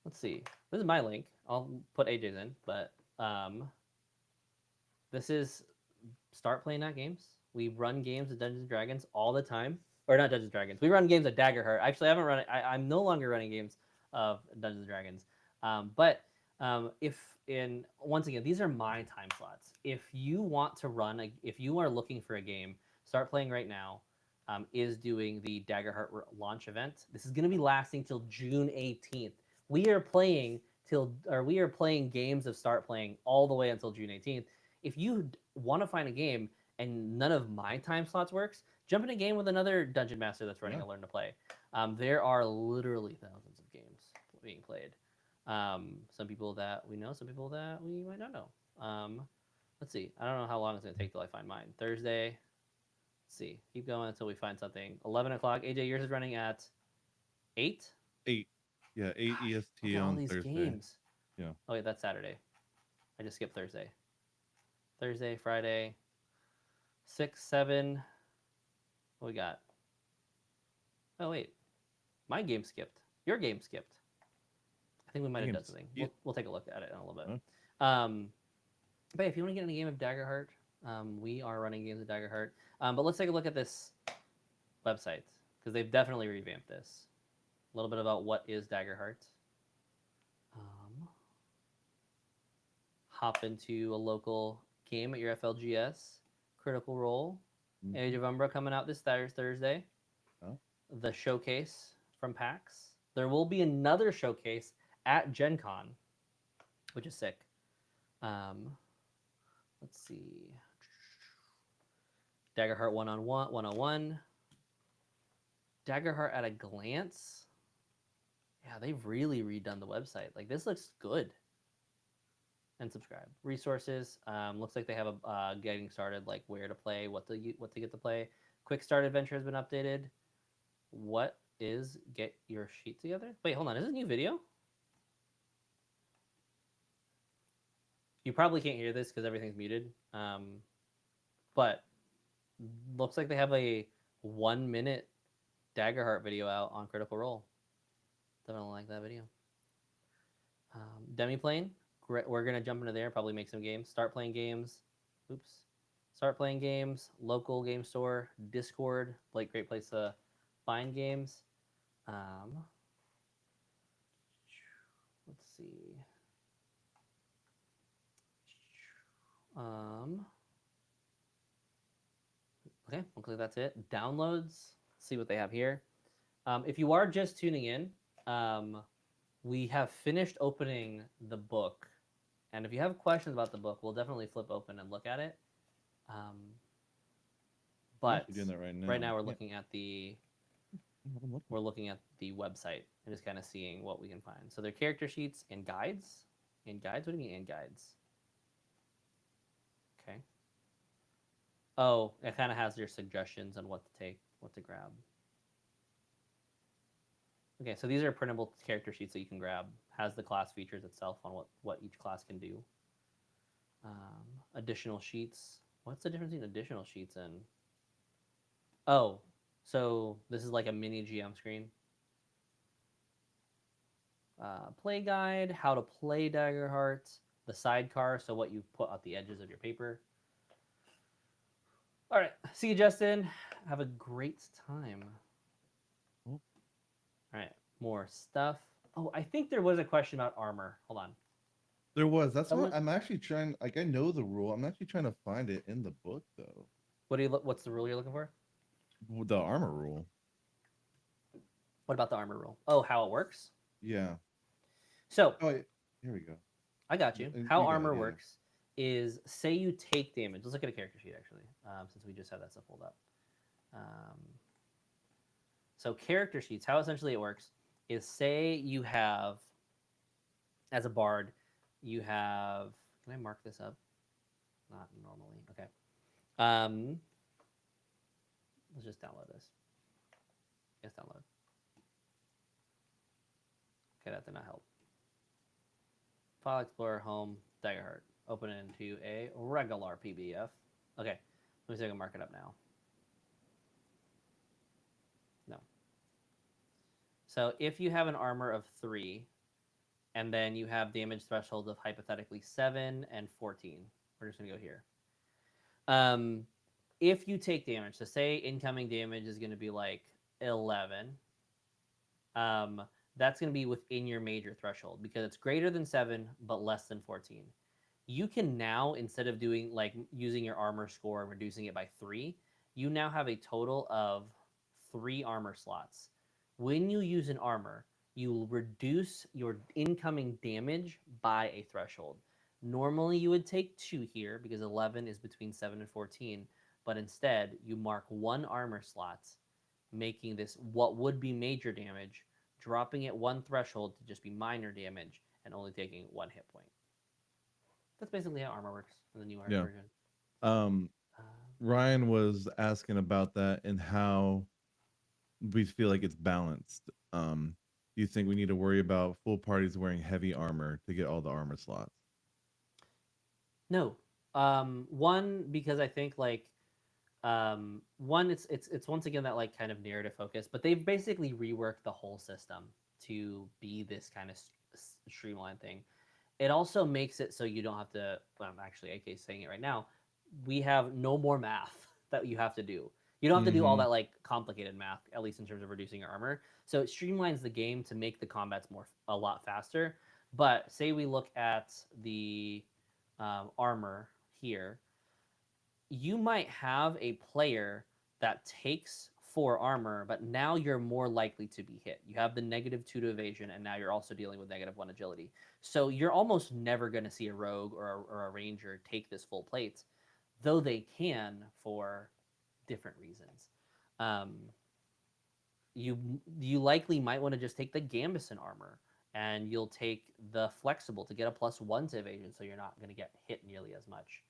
Let's see. This is my link. I'll put AJ's in, but this is startplaying.games. We run games of Dungeons and Dragons all the time. Or not Dungeons and Dragons. We run games of Daggerheart. Actually, I haven't run it. I'm no longer running games of Dungeons and Dragons. Once again, these are my time slots. If you want to run, if you are looking for a game, Start Playing right now is doing the Daggerheart launch event. This is going to be lasting till June 18th. We are playing games of Start Playing all the way until June 18th. If you want to find a game and none of my time slots works, jump in a game with another dungeon master that's running a Learn to Play. There are literally thousands of games being played. Some people that we know, some people that we might not know. Let's see. I don't know how long it's going to take till I find mine. Thursday. Let's see. Keep going until we find something. 11 o'clock. AJ, yours is running at 8? 8. Yeah, 8 EST on these Thursday. Games. Yeah. Oh, wait, that's Saturday. I just skipped Thursday. Thursday, Friday. 6, 7. What we got? Oh, wait. My game skipped. Your game skipped. I think we might have done something. We'll take a look at it in a little bit. But if you want to get in a game of Daggerheart, we are running games of Daggerheart. But let's take a look at this website, because they've definitely revamped this. A little bit about what is Daggerheart. Hop into a local game at your FLGS. Critical Role. Age of Umbra coming out this Thursday. The showcase from PAX. There will be another showcase at Gen Con, which is sick. Let's see. Daggerheart 101. Daggerheart at a glance. Yeah, they've really redone the website. Like, this looks good. And subscribe. Resources. Looks like they have a getting started, like where to play, what to get to play. Quick start adventure has been updated. What is get your sheet together? Wait, hold on. Is this a new video? You probably can't hear this because everything's muted. But looks like they have a 1 minute Daggerheart video out on Critical Role. Definitely like that video. Demiplane, we're gonna jump into there, probably make some games. Start playing games. Oops. Start playing games. Local game store. Discord. Great place to find games. Let's see. Okay, looks like that's it. Downloads. Let's see what they have here. If you are just tuning in, we have finished opening the book. And if you have questions about the book, we'll definitely flip open and look at it. But doing that right now we're looking at the website and just kind of seeing what we can find. So they're character sheets and guides. And guides? What do you mean and guides? Okay. Oh, it kind of has your suggestions on what to take, what to grab. Okay, so these are printable character sheets that you can grab. Has the class features itself on what each class can do. Additional sheets. What's the difference between additional sheets and... Oh, so this is like a mini GM screen. Play guide, how to play Daggerheart, the sidecar, so what you put at the edges of your paper. All right, see you, Justin. Have a great time. All right, more stuff. Oh, I think there was a question about armor. Hold on. There was. That's what I'm actually trying. Like, I know the rule. I'm actually trying to find it in the book, though. What's the rule you're looking for? The armor rule. What about the armor rule? Oh, how it works? Yeah. So, here we go. I got you. How armor works is, say you take damage. Let's look at a character sheet, actually, since we just had that stuff pulled up. So character sheets, how essentially it works is, say you have, as a bard, you have... Can I mark this up? Not normally. Okay. Let's just download this. Yes, download. Okay, that did not help. File Explorer, Home, Daggerheart. Open it into a regular PDF. Okay, let me see if I can mark it up now. No. So if you have an armor of 3, and then you have damage thresholds of hypothetically 7 and 14, we're just going to go here. If you take damage, so say incoming damage is going to be like 11, that's going to be within your major threshold because it's greater than 7 but less than 14. You can now, instead of doing using your armor score and reducing it by 3, you now have a total of 3 armor slots. When you use an armor, you reduce your incoming damage by a threshold. Normally you would take 2 here because 11 is between 7 and 14, but instead you mark 1 armor slot, making this what would be major damage, dropping it 1 threshold to just be minor damage, and only taking 1 hit point. That's basically how armor works in the new art version. Ryan was asking about that and how we feel like it's balanced. Do you think we need to worry about full parties wearing heavy armor to get all the armor slots? No. One, because I think one, it's once again that kind of narrative focus, but they've basically reworked the whole system to be this kind of streamlined thing. It also makes it so you don't have to, actually, AK is saying it right now, we have no more math that you have to do. You don't have to do all that complicated math, at least in terms of reducing your armor. So it streamlines the game to make the combats a lot faster. But say we look at the armor here, you might have a player that takes 4 armor, but now you're more likely to be hit. You have the -2 to evasion, and now you're also dealing with -1 agility. So you're almost never going to see a rogue or a ranger take this full plate, though they can for different reasons. You likely might want to just take the Gambison armor, and you'll take the flexible to get a +1 to evasion, so you're not going to get hit nearly as much.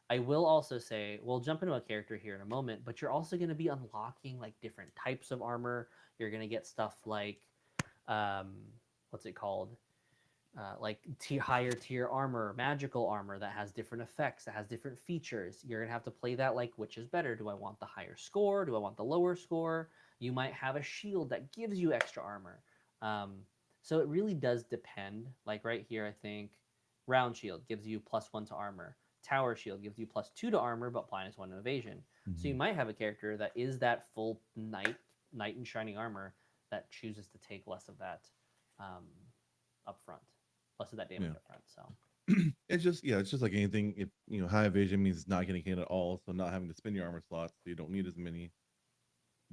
I will also say, we'll jump into a character here in a moment, but you're also going to be unlocking different types of armor. You're going to get stuff like, what's it called? like higher tier armor, magical armor that has different effects, that has different features. You're gonna have to play that like which is better. Do I want the higher score? Do I want the lower score? You might have a shield that gives you extra armor. So it really does depend. Like right here, I think round shield gives you +1 to armor. Tower shield gives you +2 to armor, but -1 to evasion. Mm-hmm. So you might have a character that is that full knight in shining armor that chooses to take less of that up front. Less of that damage up front. So it's just like anything. If high evasion means not getting hit at all, so not having to spend your armor slots, so you don't need as many.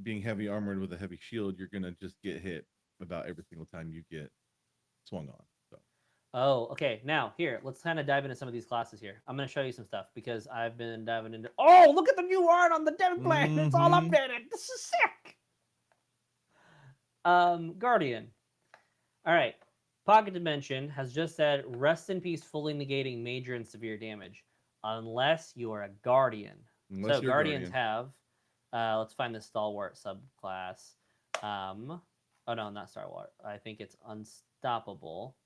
Being heavy armored with a heavy shield, you're gonna just get hit about every single time you get swung on. So. Oh, okay. Now here, let's kind of dive into some of these classes here. I'm gonna show you some stuff because I've been diving into. Oh, look at the new art on the dev plane. Mm-hmm. It's all updated. This is sick. Guardian. All right. Pocket Dimension has just said, rest in peace, fully negating major and severe damage, unless you are a Guardian. So Guardians have, let's find the Stalwart subclass. Oh no, not Stalwart. I think it's Unstoppable.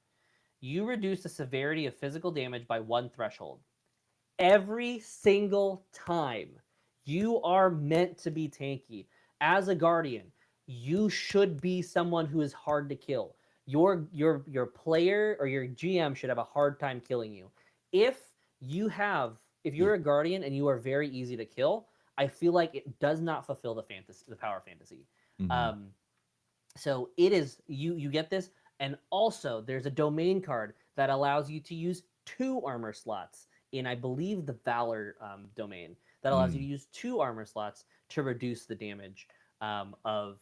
You reduce the severity of physical damage by 1 threshold. Every single time. You are meant to be tanky. As a Guardian, you should be someone who is hard to kill. Your player or your GM should have a hard time killing you. If you're a Guardian and you are very easy to kill, I feel like it does not fulfill the power fantasy. Mm-hmm. So it is you get this, and also there's a domain card that allows you to use 2 armor slots in, I believe, the Valor domain that allows you to use 2 armor slots to reduce the damage of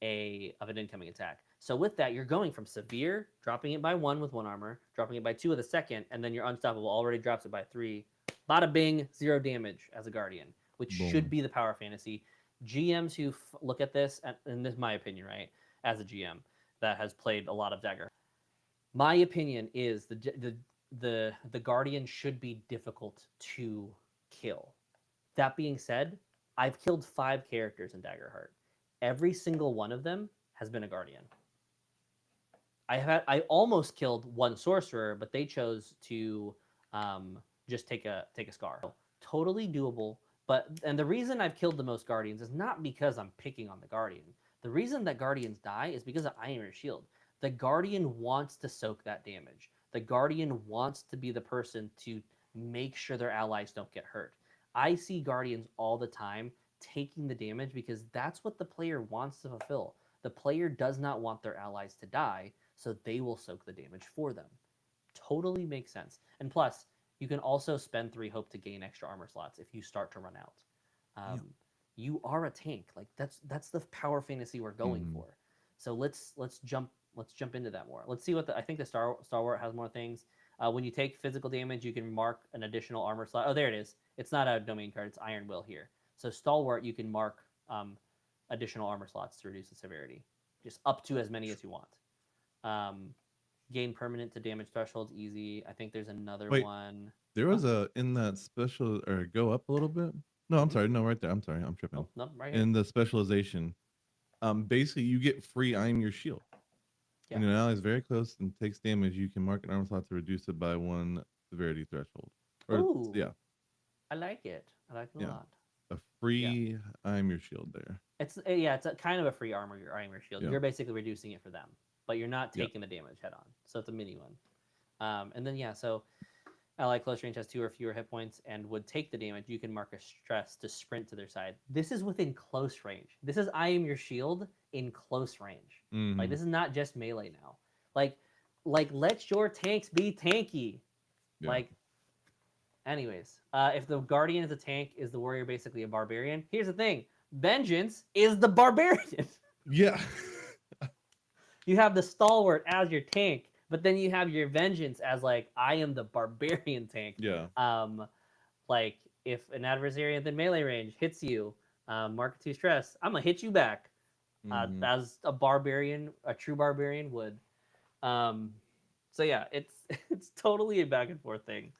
an incoming attack. So with that, you're going from severe, dropping it by 1 with 1 armor, dropping it by 2 with a second, and then your Unstoppable already drops it by 3. Bada bing, 0 damage as a Guardian, which should be the power fantasy. GMs who look at this, and this is my opinion, right, as a GM that has played a lot of Dagger, my opinion is the Guardian should be difficult to kill. That being said, I've killed 5 characters in Daggerheart. Every single one of them has been a Guardian. I almost killed 1 sorcerer, but they chose to just take a scar. Totally doable. And the reason I've killed the most Guardians is not because I'm picking on the Guardian. The reason that Guardians die is because of Iron Shield. The Guardian wants to soak that damage. The Guardian wants to be the person to make sure their allies don't get hurt. I see Guardians all the time taking the damage because that's what the player wants to fulfill. The player does not want their allies to die, so they will soak the damage for them. Totally makes sense. And plus, you can also spend 3 hope to gain extra armor slots if you start to run out. You are a tank. Like that's the power fantasy we're going for. So let's jump into that more. Let's see what I think the Stalwart has more things. When you take physical damage, you can mark an additional armor slot. Oh, there it is. It's not a domain card. It's Iron Will here. So Stalwart, you can mark additional armor slots to reduce the severity, just up to as many as you want. Gain permanent to damage thresholds, easy. I think there's another one. There was in that special, or go up a little bit. No, I'm sorry. No, right there. I'm sorry. I'm tripping. Oh, no, right here. In the specialization, basically you get free I am your shield. Yeah. When an ally is very close and takes damage, you can mark an armor slot to reduce it by 1 severity threshold. Ooh, yeah. I like it. I like it a lot. A free I am your shield there. It's a kind of a free I am your shield. Yeah. You're basically reducing it for them, but you're not taking the damage head on. So it's a mini one. And then so ally close range has 2 or fewer hit points and would take the damage. You can mark a stress to sprint to their side. This is within close range. This is I am your shield in close range. Mm-hmm. Like this is not just melee now. Like let your tanks be tanky. Yeah. Like, anyways, if the Guardian is a tank, is the warrior basically a barbarian? Here's the thing: Vengeance is the barbarian. Yeah. You have the Stalwart as your tank. But then you have your Vengeance as like, I am the barbarian tank. Yeah. Like if an adversary at the melee range hits you, mark 2 stress, I'm gonna hit you back. As a barbarian, a true barbarian would. So yeah, it's totally a back and forth thing.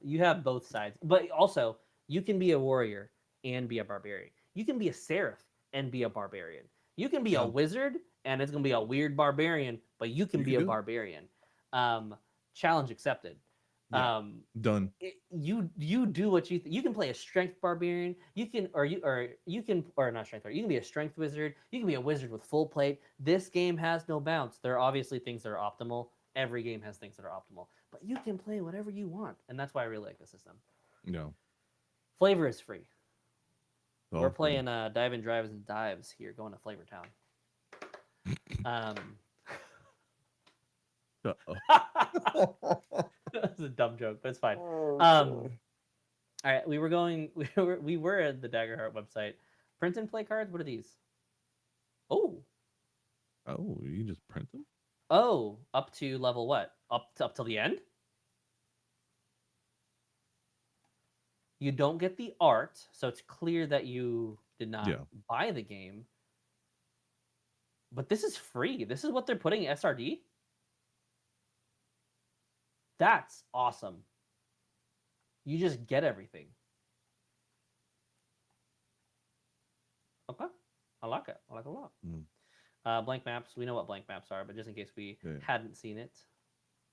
You have both sides, but also you can be a warrior and be a barbarian. You can be a seraph and be a barbarian. You can be a wizard and it's gonna be a weird barbarian, but you can be a barbarian. Challenge accepted. Yeah. Done. You do what you can play a strength barbarian. You can or not strength barbarian. You can be a strength wizard. You can be a wizard with full plate. This game has no bounds. There are obviously things that are optimal. Every game has things that are optimal, but you can play whatever you want, and that's why I really like the system. No. Flavor is free. We're Free. playing dive and drives and dives here, going to Flavor Town. That's a dumb joke, but it's fine. All right, we were at the Daggerheart website. Print and play cards. What are these? Oh, you can just print them. Oh, up to level what? Up till the end? You don't get the art, so it's clear that you did not buy the game. But this is free. This is what they're putting in SRD? That's awesome. You just get everything. Okay. I like it. I like it a lot. Blank maps. We know what blank maps are, but just in case we hadn't seen it.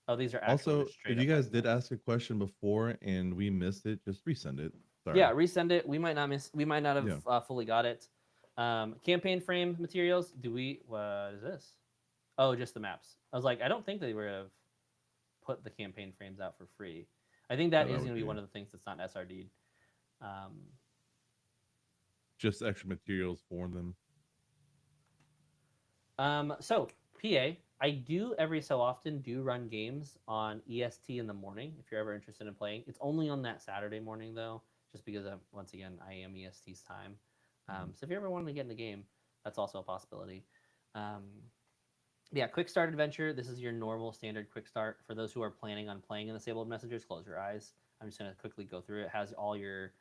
Oh, these are also. If you guys did ask a question before and we missed it, just resend it. Sorry. Yeah, resend it. We might not have fully got it. Campaign frame materials. What is this? Oh, just the maps. I was like, I don't think they would have put the campaign frames out for free. I think that is going to be one of the things that's not SRD'd. Just extra materials for them. So PA, I do every so often run games on EST in the morning. If you're ever interested in playing, it's only on that Saturday morning though, just because once again I am EST's time. So if you ever want to get in the game, that's also a possibility. Yeah, quick start adventure. This is your normal standard quick start. For those who are planning on playing in the Disabled Messengers, close your eyes. I'm just going to quickly go through it. It has all your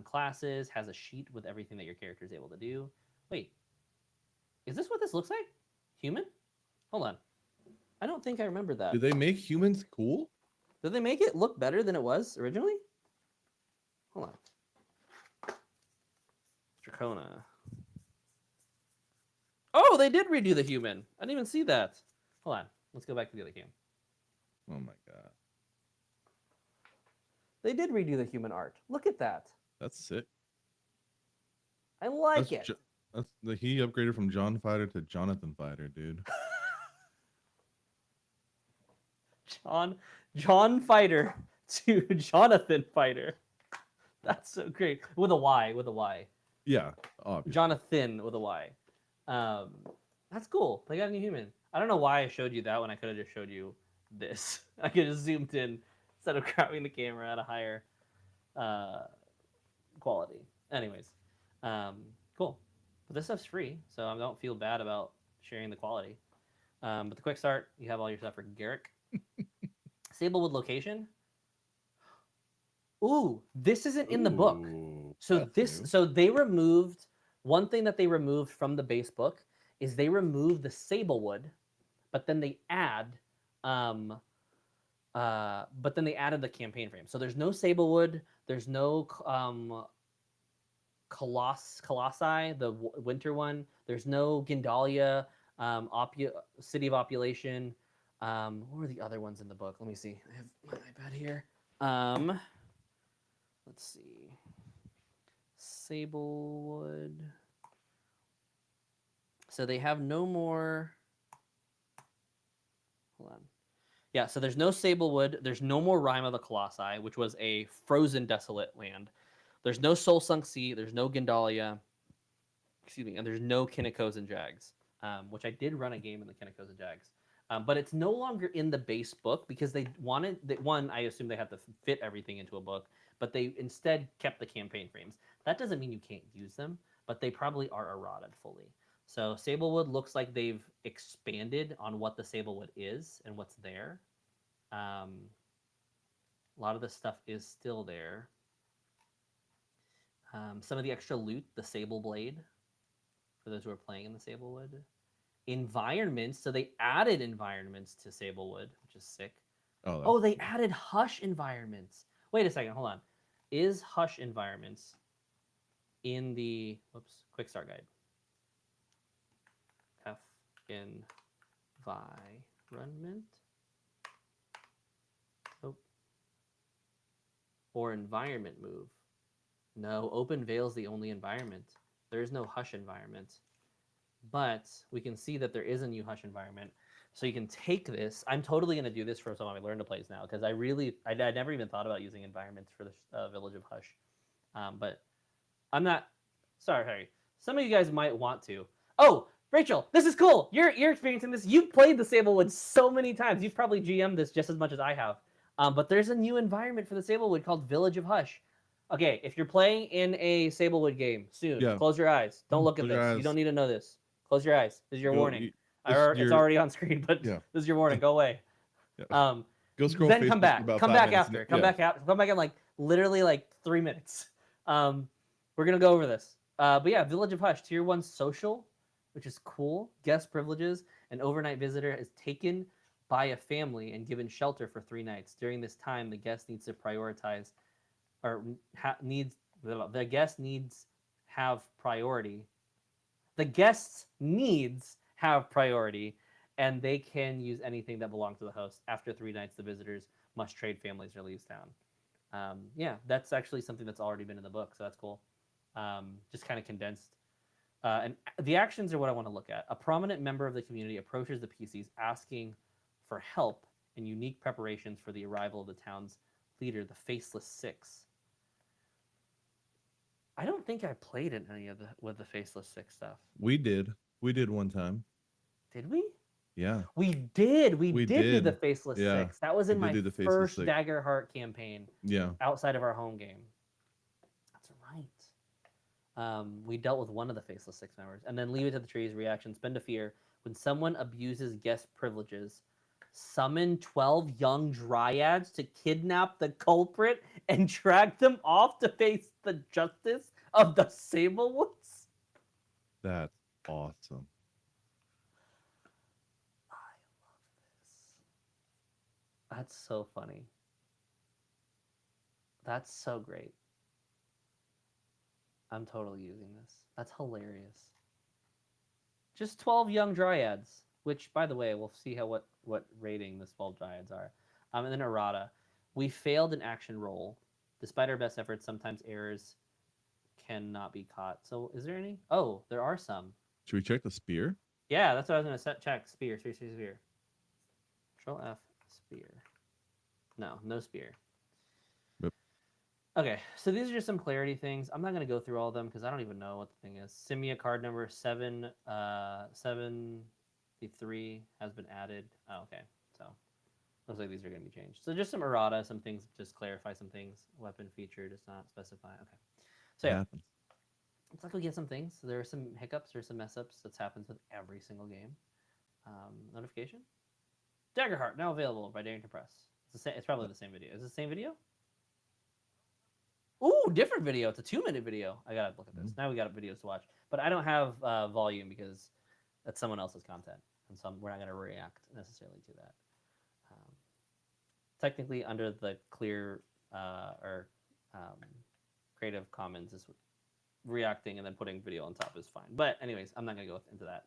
classes, has a sheet with everything that your character is able to do. Wait, is this what this looks like? Human? Hold on. I don't think I remember that. Did they make humans cool? Did they make it look better than it was originally? Hold on. Dracona. Oh, they did redo the human. I didn't even see that. Hold on. Let's go back to the other game. Oh my god. They did redo the human art. Look at that. That's sick. I like it. He upgraded from John Fighter to Jonathan Fighter, dude. John Fighter to Jonathan Fighter. That's so great. With a Y. Yeah, obviously. Jonathan with a Y. That's cool. They got a new human. I don't know why I showed you that when I could have just showed you this. I could have zoomed in instead of grabbing the camera at a higher quality. Anyways, cool. But this stuff's free, so I don't feel bad about sharing the quality. But the quick start, you have all your stuff for Garrick. Sablewood location. Ooh, this isn't in the book. So they removed one thing that they removed from the base book is they removed the Sablewood, but then they added the campaign frame. So there's no Sablewood, there's no Colossi, the winter one. There's no Gindalia, City of Opulation. What were the other ones in the book? Let me see. I have my iPad here. Let's see. Sablewood. So they have no more. Hold on. Yeah, so there's no Sablewood. There's no more Rime of the Colossi, which was a frozen, desolate land. There's no Soul Sunk Sea. There's no Gindalia. Excuse me. And there's no Kinnikos and Jags, which I did run a game in the Kinnikos and Jags. But it's no longer in the base book because they wanted that one. I assume they had to fit everything into a book, but they instead kept the campaign frames. That doesn't mean you can't use them, but they probably are eroded fully. So Sablewood looks like they've expanded on what the Sablewood is and what's there. A lot of this stuff is still there. Some of the extra loot, the Sable Blade, for those who are playing in the Sablewood. Environments, so they added environments to Sablewood, which is sick. Oh, they added Hush environments. Wait a second, hold on. Is Hush environments in the quick start guide? F environment. or environment move? No, open veil is the only environment. There is no hush environment. But we can see that there is a new hush environment. So you can take this. I'm totally going to do this for some of my learn to plays now because I never even thought about using environments for the Village of Hush. But I'm not. Sorry, Harry. Some of you guys might want to. Oh, Rachel, this is cool. You're experiencing this. You've played the Sablewood so many times. You've probably GM'd this just as much as I have. But there's a new environment for the Sablewood called Village of Hush. Okay, if you're playing in a Sablewood game soon, close your eyes. Don't look at this. You don't need to know this. Close your eyes. This is your warning. It's already on screen, but this is your warning. Go away. Go scroll. Then come back. Come back after. Come back in like literally like 3 minutes. We're gonna go over this. But yeah, Village of Hush, Tier 1 social, which is cool. Guest privileges. An overnight visitor is taken by a family and given shelter for 3 nights. During this time, the guest needs to prioritize, or the guest needs have priority. The guest's needs have priority, and they can use anything that belongs to the host. After 3 nights, the visitors must trade families or leaves town. Yeah, that's actually something that's already been in the book, so that's cool. Just kind of condensed. And the actions are what I want to look at. A prominent member of the community approaches the PCs asking for help and unique preparations for the arrival of the town's leader, the Faceless Six. I don't think I played in any of with the Faceless Six stuff. We did one time. Did we? Yeah. We did do the Faceless Six. That was in my first Daggerheart campaign. Yeah. Outside of our home game. That's right. We dealt with one of the Faceless Six members. And then Leave It to the Trees reaction. Spend a fear. When someone abuses guest privileges, summon 12 young dryads to kidnap the culprit and drag them off to face the justice of the Sablewoods. That's awesome. I love this. That's so funny. That's so great. I'm totally using this. That's hilarious. Just 12 young dryads, which, by the way, we'll see what rating the 12 dryads are. And then errata. We failed an action roll. Despite our best efforts, sometimes errors cannot be caught. So is there any? Oh, there are some. Should we check the spear? Yeah, that's what I was going to check. Spear. Control F, spear. No spear. Yep. Okay, so these are just some clarity things. I'm not going to go through all of them because I don't even know what the thing is. Simia card number 773 has been added. Oh, okay. So looks like these are going to be changed. So just some errata, some things, just clarify some things. Weapon feature does not specify. Okay. So yeah, it's like we get some things. So there are some hiccups, there's some mess ups. That happens with every single game. Notification. Daggerheart now available by Darrington Press. It's probably the same video. Is it the same video? Ooh, different video. It's a 2-minute video. I gotta look at this. Now we got videos to watch, but I don't have volume because that's someone else's content, and so we're not gonna react necessarily to that. Technically, under the clear or Creative Commons, is reacting and then putting video on top is fine. But anyways, I'm not gonna go into that.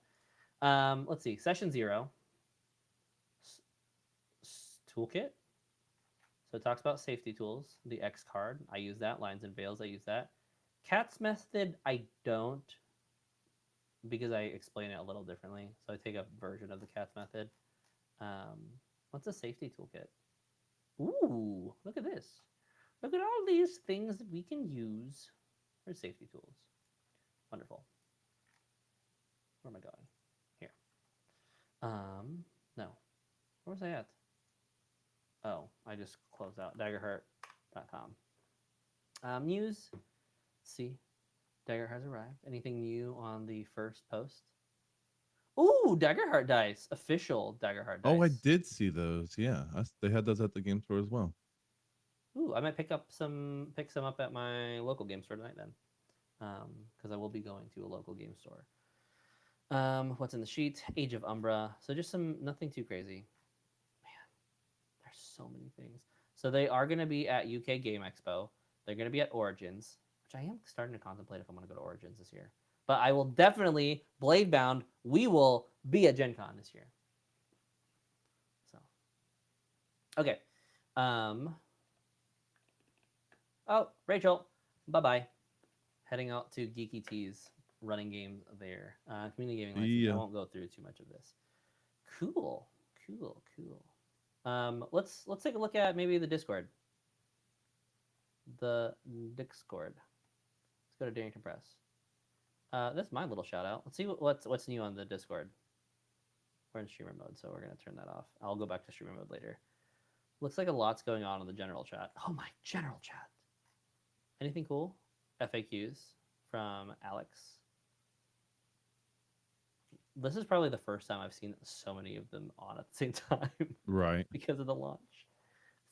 Let's see. Session 0. Toolkit. So it talks about safety tools, the X card. I use that. Lines and veils, I use that. Cat's method, I don't, because I explain it a little differently. So I take a version of the cat's method. What's a safety toolkit? Ooh, look at this. Look at all these things that we can use for safety tools. Wonderful. Where am I going? Here. No. Where was I at? Oh, I just closed out Daggerheart.com. News. Let's see. Dagger has arrived. Anything new on the first post? Ooh, Daggerheart dice. Official Daggerheart dice. Oh, I did see those. Yeah, they had those at the game store as well. Ooh, I might pick some up at my local game store tonight then, because I will be going to a local game store. What's in the sheet? Age of Umbra. So just nothing too crazy. So many things. So they are going to be at UK Game Expo. They're going to be at Origins, which I am starting to contemplate if I'm going to go to Origins this year. But I will definitely, BladeBound, we will be at Gen Con this year. So, okay. Oh, Rachel, bye-bye. Heading out to Geeky T's running game there. Community gaming license. I won't go through too much of this. Cool. Let's take a look at maybe the Discord. The Discord. Let's go to Darrington Press. That's my little shout out. Let's see what's new on the Discord. We're in streamer mode, so we're gonna turn that off. I'll go back to streamer mode later. Looks like a lot's going on in the general chat. Oh, my general chat. Anything cool? FAQs from Alex. This is probably the first time I've seen so many of them on at the same time. Right. Because of the launch.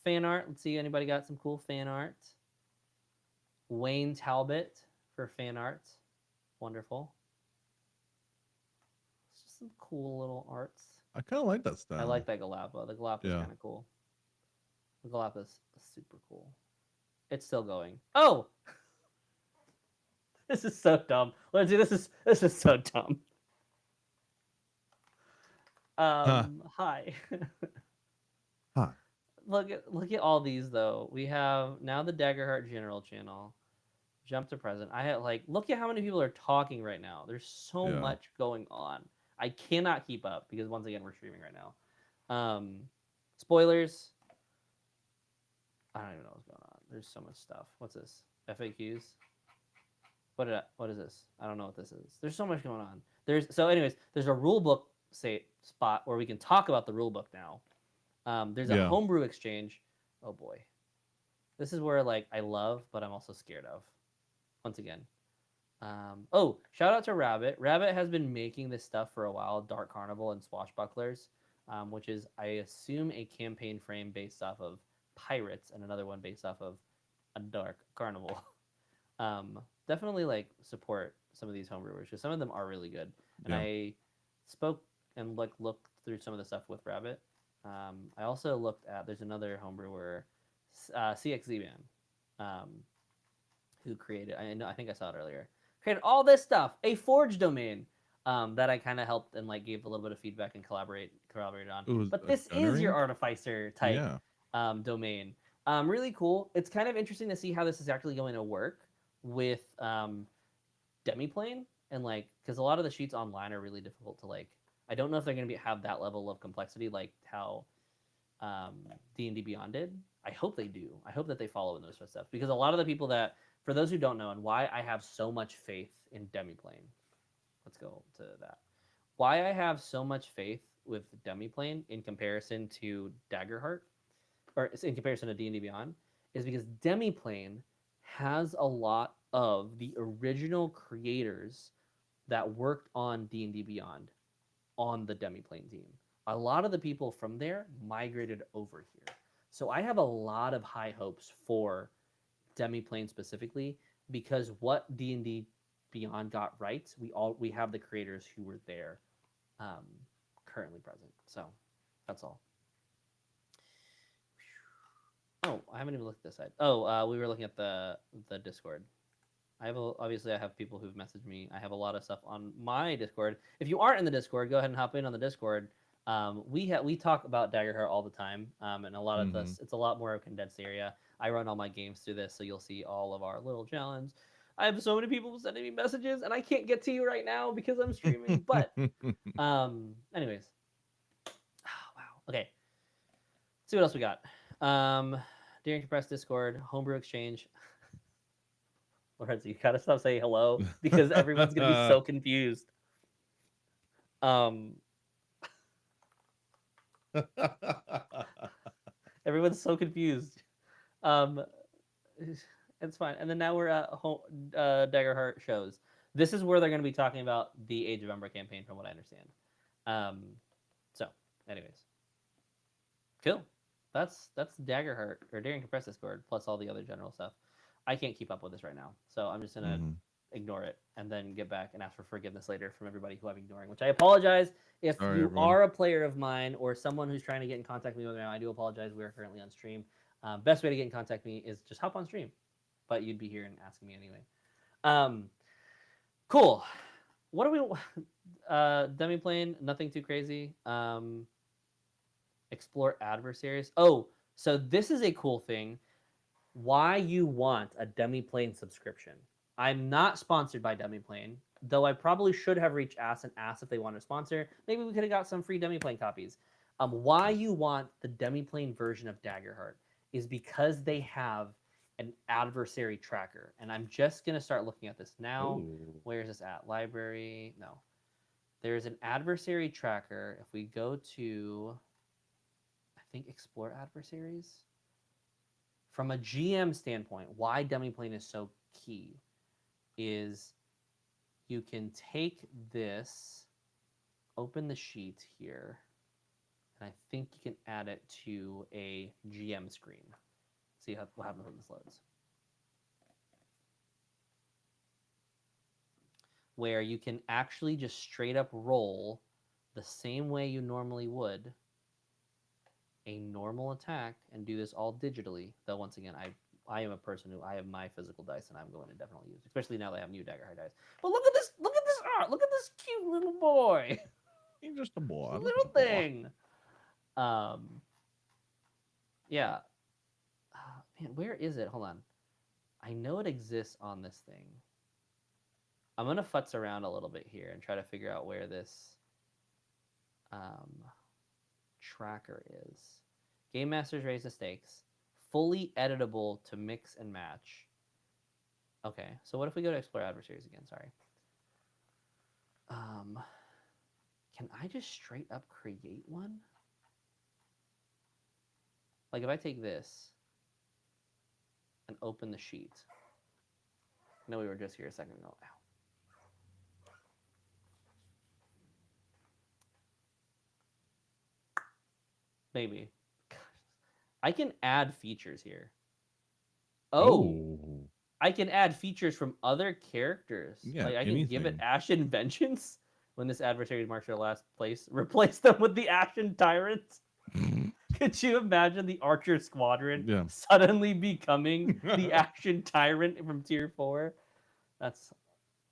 Fan art. Let's see. Anybody got some cool fan art? Wayne Talbot for fan art. Wonderful. It's just some cool little arts. I kind of like that style. I like that Galapa. The Galapa is kind of cool. The Galapa is super cool. It's still going. Oh! This is so dumb. Lindsay, this is so dumb. Hi. Hi. Look at all these though. We have now the Daggerheart General channel. Jump to present. I had look at how many people are talking right now. There's so much going on. I cannot keep up because once again we're streaming right now. Spoilers. I don't even know what's going on. There's so much stuff. What's this? FAQs. What is this? I don't know what this is. There's so much going on. There's a rule book spot where we can talk about the rule book now. There's a homebrew exchange. Oh boy. This is where I love, but I'm also scared of. Once again. Shout out to Rabbit. Rabbit has been making this stuff for a while, Dark Carnival and Swashbucklers, which is, I assume, a campaign frame based off of Pirates and another one based off of a Dark Carnival. Definitely support some of these homebrewers because some of them are really good. And I spoke and looked through some of the stuff with Rabbit. I also looked at, there's another homebrewer, CXZ-Man, who created, I think I saw it earlier, created all this stuff, a Forge domain that I kind of helped and gave a little bit of feedback and collaborated on. But this is your Artificer type domain. Really cool. It's kind of interesting to see how this is actually going to work with Demiplane and because a lot of the sheets online are really difficult to I don't know if they're going to have that level of complexity like how D&D Beyond did. I hope they do. I hope that they follow in those footsteps because a lot of the people that, for those who don't know, and why I have so much faith in Demiplane. Let's go to that. Why I have so much faith with Demiplane in comparison to Daggerheart, or in comparison to D&D Beyond, is because Demiplane has a lot of the original creators that worked on D&D Beyond on the Demiplane team. A lot of the people from there migrated over here. So I have a lot of high hopes for Demiplane specifically because what D&D Beyond got right, we have the creators who were there currently present. So that's all. Oh, I haven't even looked at this side. Oh, we were looking at the Discord. Obviously I have people who've messaged me. I have a lot of stuff on my Discord. If you aren't in the Discord, go ahead and hop in on the Discord. We talk about Daggerheart all the time, and a lot of this, it's a lot more of a condensed area. I run all my games through this, so you'll see all of our little challenge. I have so many people sending me messages, and I can't get to you right now because I'm streaming. But, anyways. Oh, wow. Okay. Let's see what else we got. Darrington Press Discord, Homebrew Exchange. Lorenzo, you gotta stop saying hello because everyone's gonna be so confused. Everyone's so confused. It's fine. And then now we're at Daggerheart shows. This is where they're going to be talking about the Age of Ember campaign, from what I understand. So, anyways, cool. That's Daggerheart or Darrington Press Discord plus all the other general stuff. I can't keep up with this right now, so I'm just gonna ignore it and then get back and ask for forgiveness later from everybody who I'm ignoring. Which I apologize if you are a player of mine or someone who's trying to get in contact with me right now. I do apologize. We are currently on stream. Best way to get in contact with me is just hop on stream, but you'd be here and asking me anyway. Cool. What are we? Demiplane, nothing too crazy. Explore adversaries. Oh, so this is a cool thing. why you want a Demiplane subscription. I'm not sponsored by Demiplane, though I probably should have reached Ask and asked if they want to sponsor. Maybe we could have got some free Demiplane copies. Why you want the Demiplane version of Daggerheart is because they have an adversary tracker. And I'm just going to start looking at this now. Ooh. Where is this at? Library? No. There's an adversary tracker. If we go to, I think, Explore Adversaries. From a GM standpoint, why Demiplane is so key is you can take this, open the sheet here, and I think you can add it to a GM screen. See what happens when this loads. Where you can actually just straight up roll the same way you normally would a normal attack and do this all digitally. Though once again, I am a person who I have my physical dice and I'm going to definitely use, especially now that I have new Daggerheart dice. But look at this art, look at this cute little boy. He's just a boy. Little thing. Yeah. Man, where is it? Hold on. I know it exists on this thing. I'm gonna futz around a little bit here and try to figure out where this tracker is. Game Masters raise the stakes. Fully editable to mix and match. Okay, so what if we go to Explore Adversaries again? Sorry. Can I just straight up create one? Like if I take this and open the sheet. I know we were just here a second ago. Ow. Maybe. I can add features here. Oh. I can add features from other characters. Yeah, like I anything. can give it Ashen Vengeance when this adversary marks their last place. Replace them with the Ashen Tyrants. Could you imagine the Archer Squadron suddenly becoming the Ashen Tyrant from Tier 4? That's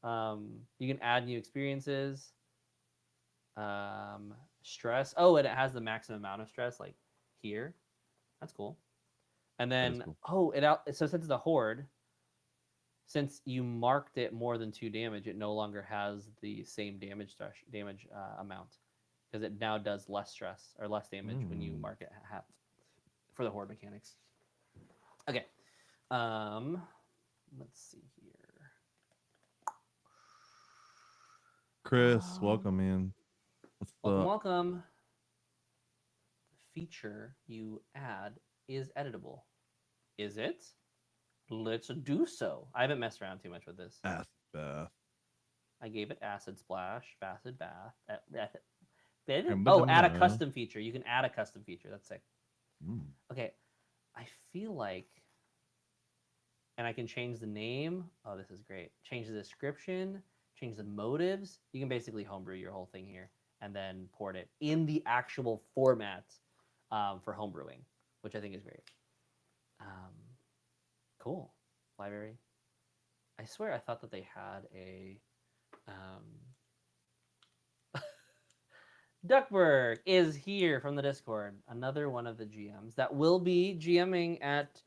you can add new experiences. Stress. Oh, and it has the maximum amount of stress, like here. That's cool. And then, cool. So since it's a horde, since you marked it more than 2 damage, it no longer has the same damage amount because it now does less stress or less damage when you mark it half for the horde mechanics. Okay. Let's see here. Chris, welcome, man. Welcome. The feature you add is editable. Is it? Let's do so. I haven't messed around too much with this. Acid bath. I gave it acid splash, acid bath. Add a custom feature. You can add a custom feature. That's sick. Okay. I feel like, and I can change the name. Oh, this is great. Change the description, change the motives. You can basically homebrew your whole thing here and then port it in the actual format for homebrewing, which I think is great. Cool. Library. I swear I thought that they had a... Duckburg is here from the Discord. Another one of the GMs that will be GMing at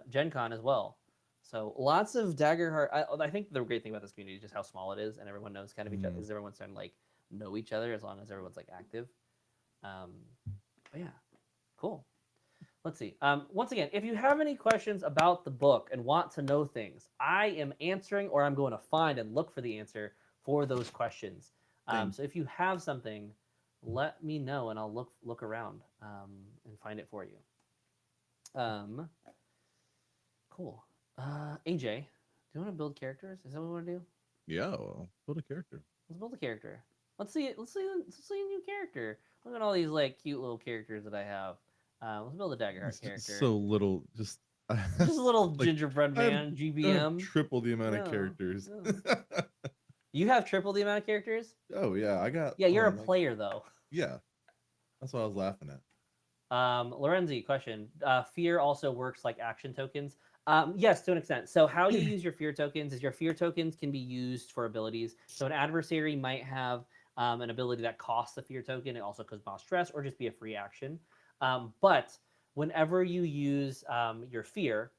Gen Con as well. So lots of Daggerheart. I think the great thing about this community is just how small it is, and everyone knows kind of each other. Is everyone's starting to like know each other as long as everyone's like active. But yeah, cool. Let's see. Once again, if you have any questions about the book and want to know things, I am answering, or I'm going to find and look for the answer for those questions. So if you have something, let me know, and I'll look around and find it for you. Cool. AJ, do you want to build characters? Is that what we want to do? Yeah, well, build a character. Let's build a character. Let's see a new character. Look at all these like cute little characters that I have. Let's build a Daggerheart character. So little, just a little like, gingerbread man, GBM. Triple the amount of characters. You have triple the amount of characters? Oh yeah, I got. Yeah, you're a player though. Yeah, that's what I was laughing at. Lorenzi, question. Fear also works like action tokens. Yes, to an extent. So how you use your fear tokens is your fear tokens can be used for abilities. So an adversary might have an ability that costs a fear token. It also could cost stress or just be a free action. But whenever you use your fear,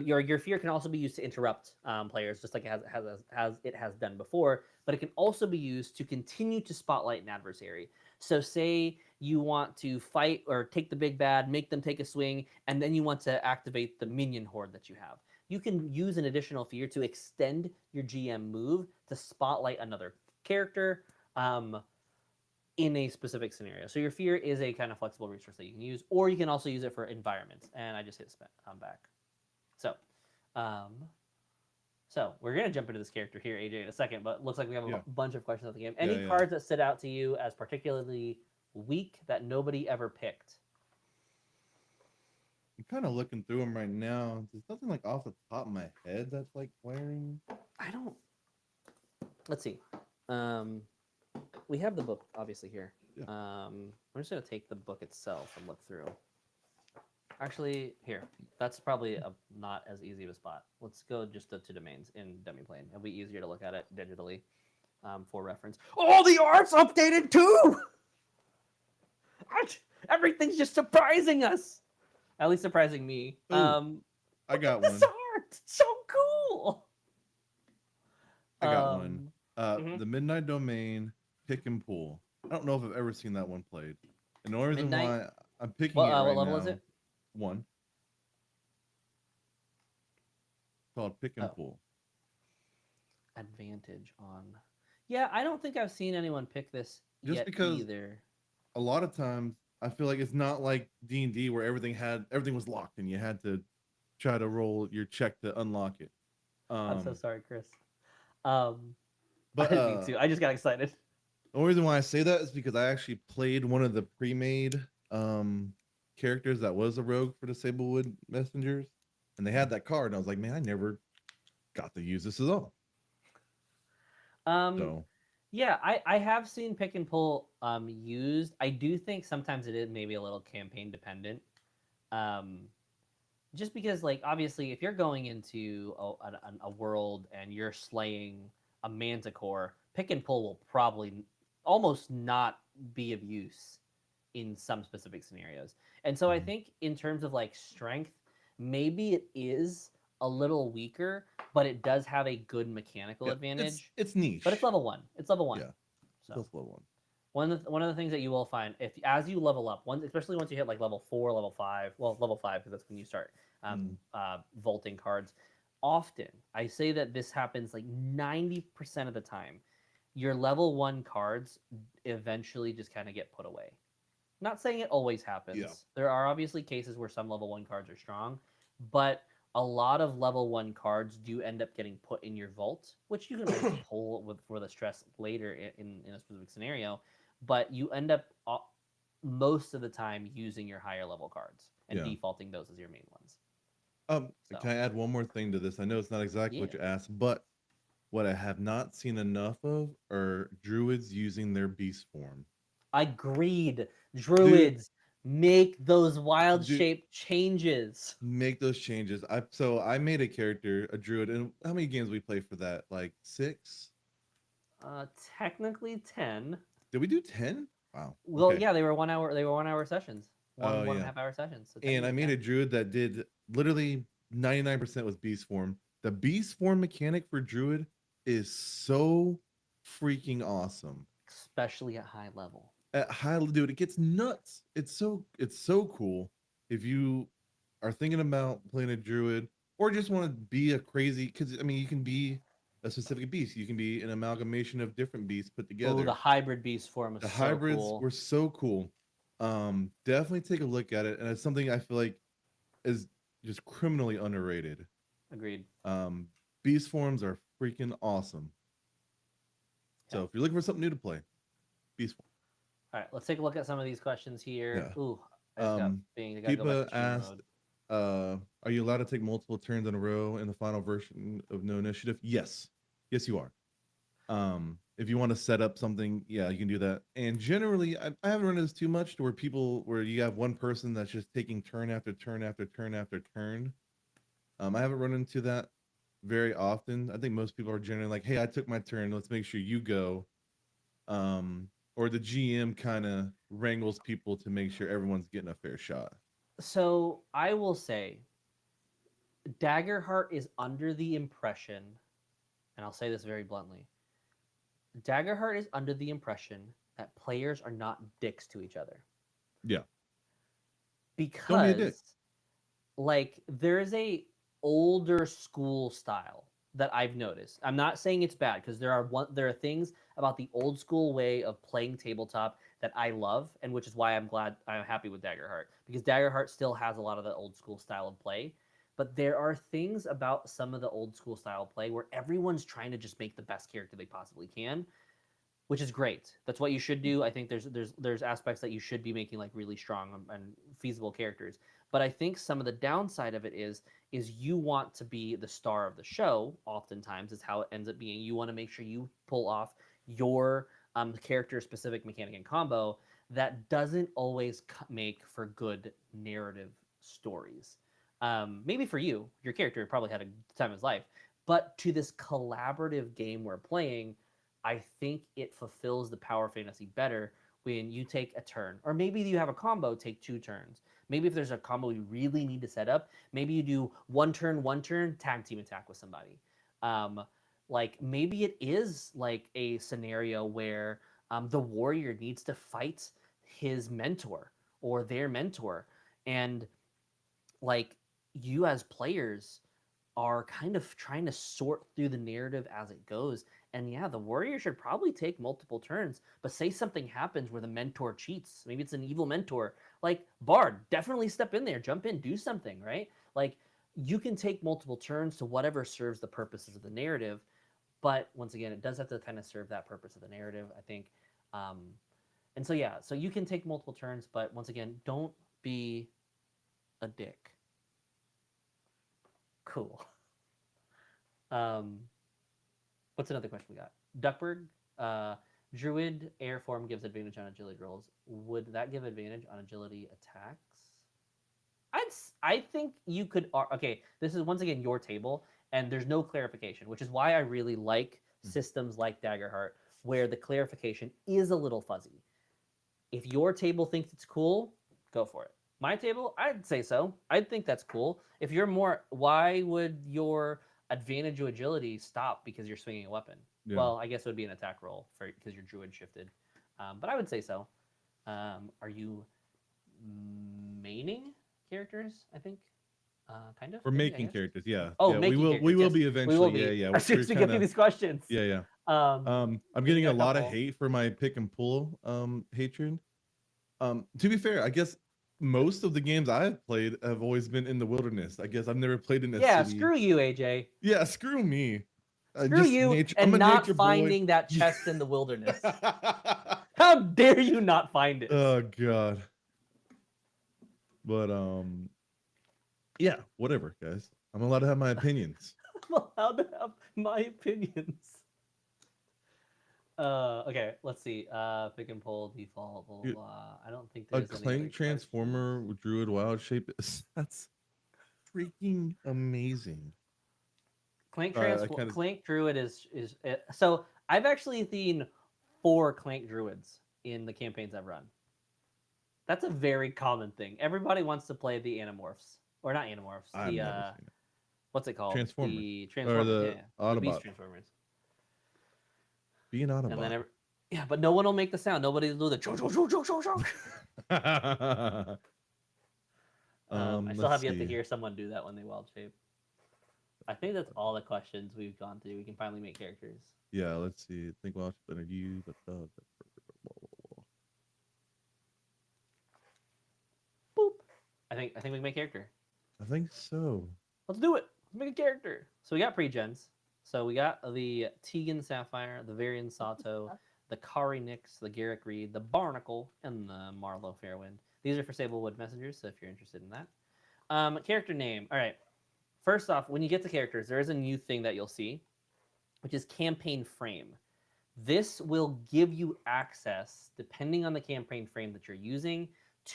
Your fear can also be used to interrupt players, just like it has done before. But it can also be used to continue to spotlight an adversary. So, say you want to fight or take the big bad, make them take a swing, and then you want to activate the minion horde that you have. You can use an additional fear to extend your GM move to spotlight another character in a specific scenario. So your fear is a kind of flexible resource that you can use, or you can also use it for environments. And I just hit back. So, um, so we're gonna jump into this character here, AJ, in a second. But it looks like we have a bunch of questions on the game. Any cards that stood out to you as particularly weak that nobody ever picked? I'm kind of looking through them right now. There's nothing like off the top of my head that's like glaring. I don't. Let's see. We have the book obviously here. Yeah. I'm just gonna take the book itself and look through. Actually, here. That's probably not as easy of a spot. Let's go just to domains in Demiplane. It'll be easier to look at it digitally for reference. Oh, the art's updated too! Everything's just surprising us. At least surprising me. I got one. This art! It's so cool! I got one. The Midnight Domain, Pick and Pull. I don't know if I've ever seen that one played. And the only reason why I'm picking it right now... What level is it? 1. Called Pick and Pull. Advantage on... Yeah, I don't think I've seen anyone pick this just yet because either. A lot of times, I feel like it's not like D&D where everything was locked and you had to try to roll your check to unlock it. I'm so sorry, Chris. But I didn't mean to. I just got excited. The only reason why I say that is because I actually played one of the pre-made characters that was a rogue for the Sablewood Messengers, and they had that card, and I was like, man, I never got to use this at all. Yeah, I have seen Pick and Pull used. I do think sometimes it is maybe a little campaign dependent. Just because, like, obviously, if you're going into a world and you're slaying a manticore, Pick and Pull will probably almost not be of use in some specific scenarios. And so I think in terms of like strength, maybe it is a little weaker, but it does have a good mechanical advantage. It's niche, but it's level 1. It's level 1. Yeah, so it's level 1. One of the things that you will find as you level up, especially once you hit like level 4, level 5, level 5 because that's when you start vaulting cards. Often, I say that this happens like 90% of the time. Your level 1 cards eventually just kind of get put away. Not saying it always happens. Yeah. There are obviously cases where some level 1 cards are strong, but a lot of level 1 cards do end up getting put in your vault, which you can pull for the stress later in a specific scenario, but you end up most of the time using your higher level cards and defaulting those as your main ones. Can I add one more thing to this? I know it's not exactly what you asked, but what I have not seen enough of are druids using their beast form. Agreed. Druids, make those wild shape changes. Make those changes. I made a character, a druid, and how many games we play for that? Like 6? Technically 10. Did we do 10? Wow. Well, yeah, they were 1 hour. They were 1 hour sessions. One and a half hour sessions. So and I made a druid that did literally 99% was beast form. The beast form mechanic for druid is so freaking awesome, especially at high level. At high, dude, it gets nuts. It's so cool. If you are thinking about playing a druid or just want to be a crazy, because I mean, you can be a specific beast. You can be an amalgamation of different beasts put together. Oh, the hybrid beast form is the so hybrids cool. were so cool. Definitely take a look at it, and it's something I feel like is just criminally underrated. Agreed. Beast forms are freaking awesome. So if you're looking for something new to play, beast form. All right, let's take a look at some of these questions here. Yeah. Ooh, Pipa asked, are you allowed to take multiple turns in a row in the final version of No Initiative? Yes. Yes, you are. If you want to set up something, yeah, you can do that. And generally, I haven't run into this too much to where you have one person that's just taking turn after turn after turn after turn. I haven't run into that very often. I think most people are generally like, hey, I took my turn. Let's make sure you go. Or the GM kind of wrangles people to make sure everyone's getting a fair shot. So I will say, Daggerheart is under the impression, and I'll say this very bluntly, Daggerheart is under the impression that players are not dicks to each other. Yeah. Because don't be a dick. Like there is a older school style that I've noticed. I'm not saying it's bad because there are things about the old school way of playing tabletop that I love, and which is why I'm happy with Daggerheart, because Daggerheart still has a lot of the old school style of play. But there are things about some of the old school style play where everyone's trying to just make the best character they possibly can, which is great. That's what you should do. I think there's aspects that you should be making like really strong and feasible characters. But I think some of the downside of it is you want to be the star of the show. Oftentimes, is how it ends up being. You want to make sure you pull off your character specific mechanic and combo that doesn't always make for good narrative stories. Maybe for you, your character probably had a time of his life, but to this collaborative game we're playing, I think it fulfills the power fantasy better when you take a turn, or maybe you have a combo, take 2 turns. Maybe if there's a combo you really need to set up, maybe you do 1 turn, tag team attack with somebody. Like maybe it is like a scenario where the warrior needs to fight his mentor or their mentor, and like you as players are kind of trying to sort through the narrative as it goes. And yeah, the warrior should probably take multiple turns, but say something happens where the mentor cheats. Maybe it's an evil mentor. Like, Bard, definitely step in there, jump in, do something, right? Like, you can take multiple turns to whatever serves the purposes of the narrative. But once again, it does have to kind of serve that purpose of the narrative, I think. And so, yeah, so you can take multiple turns, but once again, don't be a dick. Cool. What's another question we got? Duckbird, Druid air form gives advantage on agility rolls. Would that give advantage on agility attacks? I think you could. Okay, this is once again your table, and there's no clarification, which is why I really like systems like Daggerheart, where the clarification is a little fuzzy. If your table thinks it's cool, go for it. My table, I'd say so. I'd think that's cool. If you're more, why would your advantage to agility stop because you're swinging a weapon? Yeah. Well, I guess it would be an attack roll because your druid shifted. But I would say so. Are you maining characters? I think, kind of. We're making characters, yeah. Oh, yeah, making characters. We will be eventually. We will be. Yeah. As soon as we get through these questions. Yeah. I'm getting a lot of hate for my pick and pull hatred. To be fair, I guess most of the games I've played have always been in the wilderness. I guess I've never played in a city. Yeah, screw you, AJ. Yeah, screw me. Screw you and not finding that chest in the wilderness. How dare you not find it? Oh God. But yeah, whatever, guys. I'm allowed to have my opinions. I'm allowed to have my opinions. Okay, let's see. Pick and pull, default, blah, blah, blah. I don't think there's a Clank Transformer with Druid Wild Shape. That's freaking amazing. Clank Druid is so I've actually seen 4 Clank Druids in the campaigns I've run. That's a very common thing. Everybody wants to play the Animorphs. Or not Animorphs. What's it called? Transformers. The Transformers. Or the Autobot. The Beast Transformers. Be an Autobot. And then yeah, but no one will make the sound. Nobody will do the chok, chok, chok, chok, chok, chok. I still have yet to hear someone do that when they wild shape. I think that's all the questions we've gone through. We can finally make characters. Yeah, let's see. Think wild shape energy. Boop. I think we can make character. I think so. Let's do it. Let's make a character. So we got pre-gens. So we got the Tegan Sapphire, the Varian Sato, the Kari Nix, the Garrick Reed, the Barnacle, and the Marlowe Fairwind. These are for Sablewood Messengers, so if you're interested in that. Character name. All right. First off, when you get to characters, there is a new thing that you'll see, which is campaign frame. This will give you access, depending on the campaign frame that you're using,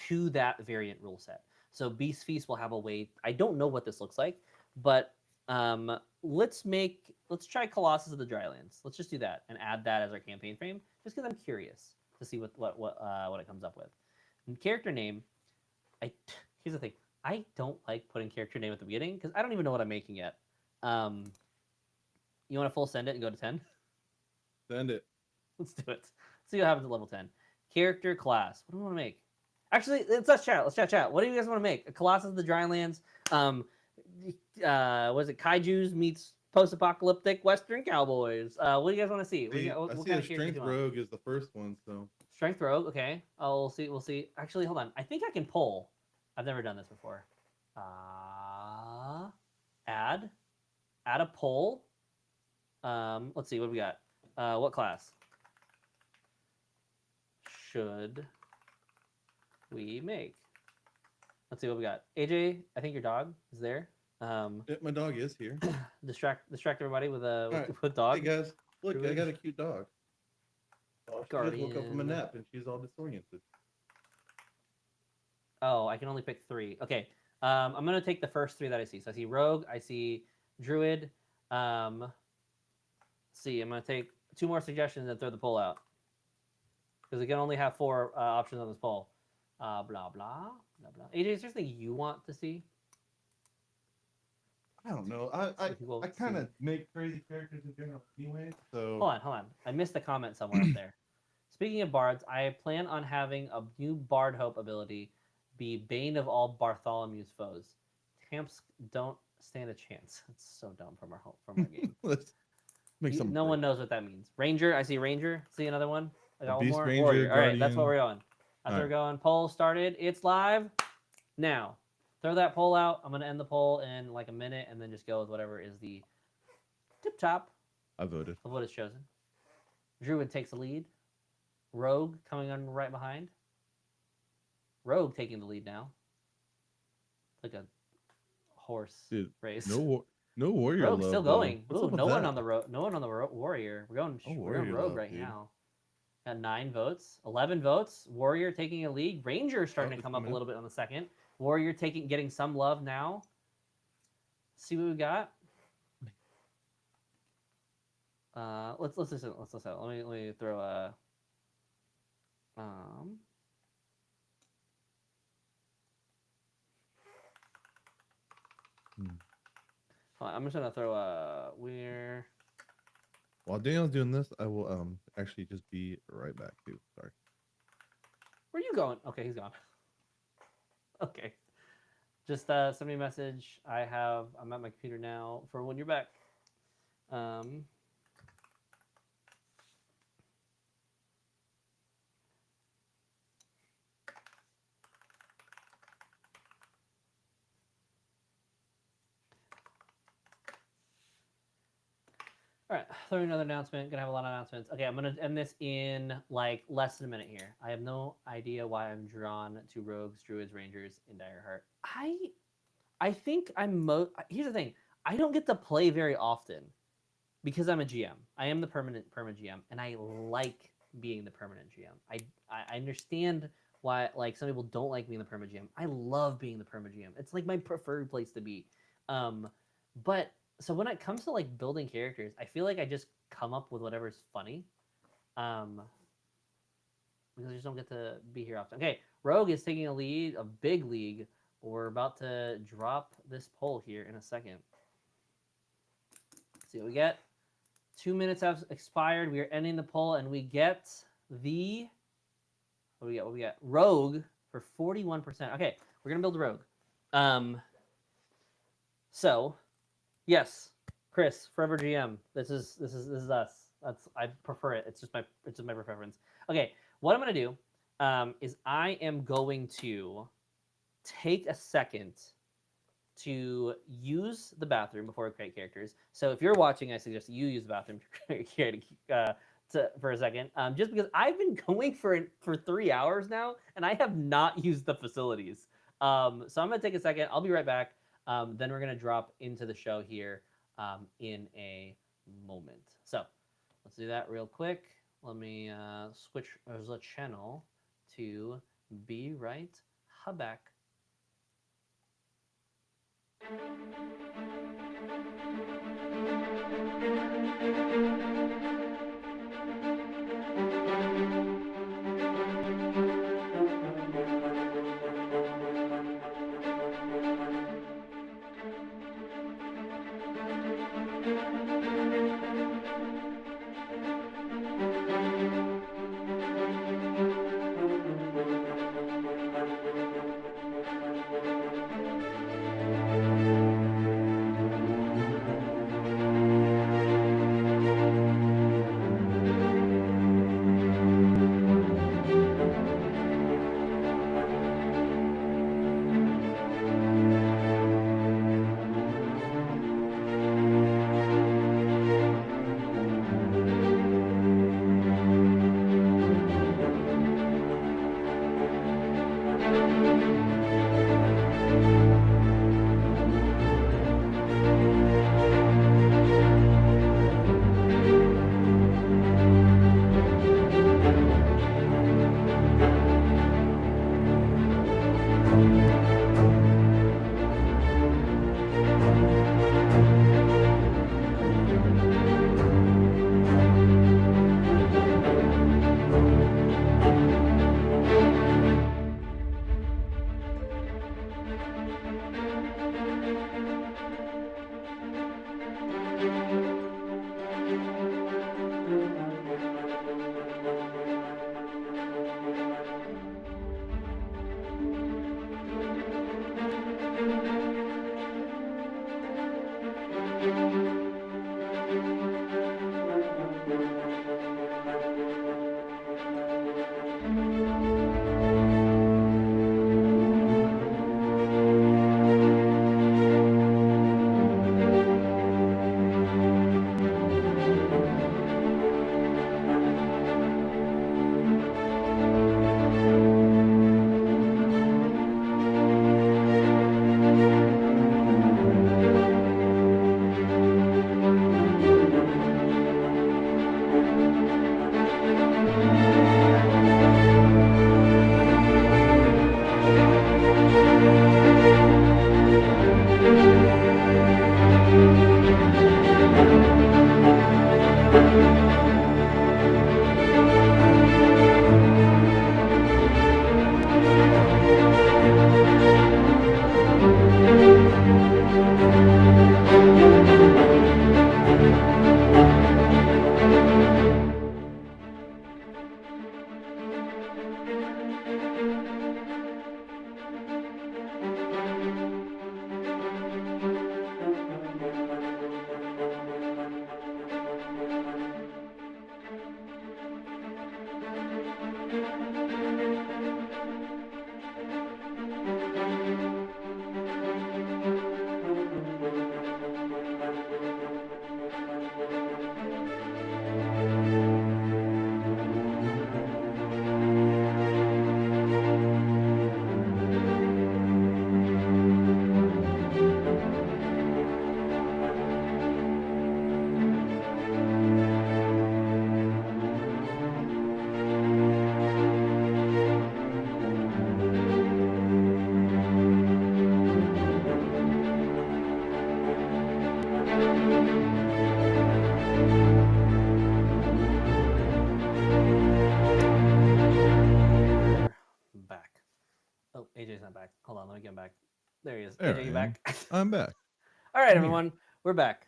to that variant rule set. So Beast Feast will have a way. I don't know what this looks like, but let's try Colossus of the Drylands. Let's just do that and add that as our campaign frame, just because I'm curious to see what it comes up with. And character name. Here's the thing. I don't like putting character name at the beginning because I don't even know what I'm making yet. You want to full send it and go to 10? Send it. Let's do it. See what happens at level 10. Character class. What do we want to make? Actually, let's chat. Let's chat. What do you guys want to make? A Colossus of the Drylands. Was it Kaiju's meets post-apocalyptic Western cowboys? What do you guys want to see? I see a strength rogue is the first one, so strength rogue. Okay, we'll see. We'll see. Actually, hold on. I think I can pull. I've never done this before. Add a poll. Let's see what we got. What class should we make? Let's see what we got. AJ, I think your dog is there. My dog is here. distract everybody with dog. Hey guys, look, I got a cute dog. Oh, she just woke up from a nap and she's all disoriented. Oh, I can only pick 3. Okay, I'm gonna take the first 3 that I see. So I see rogue, I see druid. See, I'm gonna take 2 more suggestions and throw the poll out because we can only have 4 options on this poll. Blah blah blah blah. AJ, is there something you want to see? I don't know. I kind of make crazy characters in general anyway. So hold on. I missed a comment somewhere up there. Speaking of bards, I plan on having a new bard hope ability be bane of all Bartholomew's foes. Tamps don't stand a chance. That's so dumb from our game. Let's make some. No one knows what that means. Ranger, I see Ranger. See another one. I got one more. Ranger, Warrior. Guardian. All right, that's what we're going. That's where we're going. Poll started. It's live now. Throw that poll out. I'm gonna end the poll in like a minute, and then just go with whatever is the tip top. I voted. Of what is chosen. Druid takes the lead. Rogue coming on right behind. Rogue taking the lead now. Like a horse race. No warrior. Rogue love, still going. Ooh, no one on the warrior. We're going rogue right now. Got 9 votes, 11 votes. Warrior taking a lead. Ranger starting to come up a little bit on the second. Warrior getting some love now. See what we got. Let's listen. Let me throw a. I'm just gonna throw a we're. While Daniel's doing this, I will actually just be right back too. Sorry. Where are you going? Okay, he's gone. Okay. Just send me a message. I'm at my computer now for when you're back. All right, throwing another announcement. Gonna have a lot of announcements. Okay, I'm gonna end this in like less than a minute here. I have no idea why I'm drawn to rogues, druids, rangers in Daggerheart. I think here's the thing. I don't get to play very often because I'm a GM. I am the perma GM, and I like being the permanent GM. I understand why like some people don't like being the perma GM. I love being the perma GM. It's like my preferred place to be. But so when it comes to like building characters, I feel like I just come up with whatever's funny. Because I just don't get to be here often. Okay, Rogue is taking a lead, a big league. We're about to drop this poll here in a second. Let's see what we get. 2 minutes have expired. We are ending the poll, and we get the what we got? Rogue for 41%. Okay, we're gonna build Rogue. So, yes, Chris, Forever GM. This is us. I prefer it. It's just my preference. Okay, what I'm gonna do is I am going to take a second to use the bathroom before we create characters. So if you're watching, I suggest you use the bathroom to create for a second. Just because I've been going for 3 hours now, and I have not used the facilities. So I'm gonna take a second. I'll be right back. Then we're gonna drop into the show here in a moment. So let's do that real quick. Let me switch the channel to be right back. on, let me get him back. There he is. There AJ, you I am. back? I'm back. All right, I'm everyone, we're back.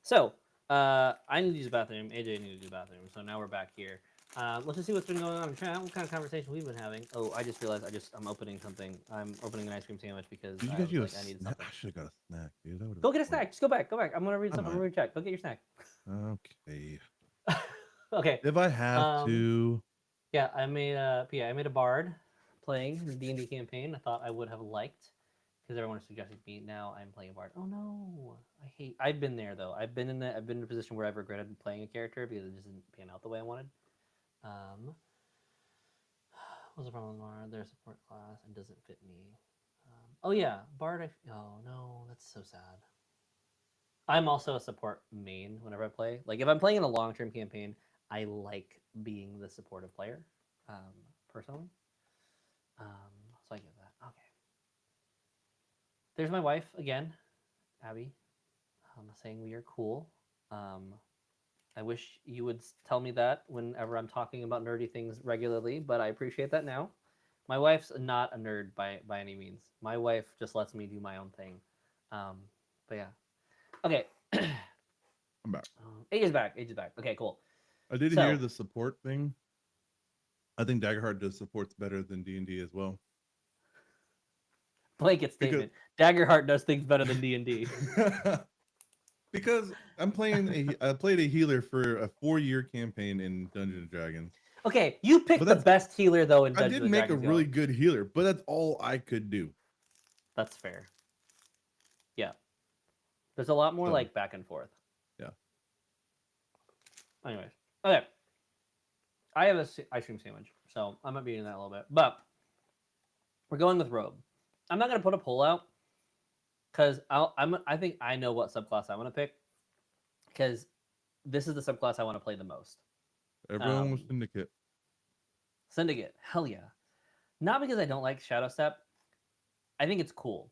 So I need to use the bathroom. AJ needed to use the bathroom. So now we're back here. Let's just see what's been going on in chat. What kind of conversation we've been having. Oh, I just realized I'm opening something. I'm opening an ice cream sandwich because Did you I guys was like, a I needed snack? something. I should have got a snack, dude. Go get a snack. Just go back. Go back. I'm gonna read something. I'm gonna read chat. Go get your snack. Okay. Okay. If I have to. Yeah, I made a bard playing the D&D campaign. I thought I would have liked because everyone suggested me. Now I'm playing a bard. Oh no, I've been there though. I've been in a position where I've regretted playing a character because it just didn't pan out the way I wanted. What's the problem? Their support class and doesn't fit me. Oh yeah, bard. Oh no, that's so sad. I'm also a support main whenever I play. Like if I'm playing in a long-term campaign, I like being the supportive player, personally. So I get that. Okay. There's my wife again, Abby, saying we are cool. I wish you would tell me that whenever I'm talking about nerdy things regularly, but I appreciate that now. My wife's not a nerd by any means. My wife just lets me do my own thing. But yeah. Okay. I'm back. Age is back. Age is back. Okay, cool. I did hear the support thing. I think Daggerheart does supports better than D&D as well. Blanket statement. Daggerheart does things better than D&D. Because I played a healer for a 4-year campaign in Dungeons and Dragons. Okay, you picked the best healer though in Dungeons and Dragons. I did make a really good healer, but that's all I could do. That's fair. Yeah. There's a lot more like back and forth. Yeah. Anyways. Okay. I have a ice cream sandwich, so I might be eating that a little bit. But we're going with robe. I'm not gonna put a poll out because I think I know what subclass I want to pick because this is the subclass I want to play the most. Everyone was Syndicate. Syndicate, hell yeah! Not because I don't like Shadow Step. I think it's cool,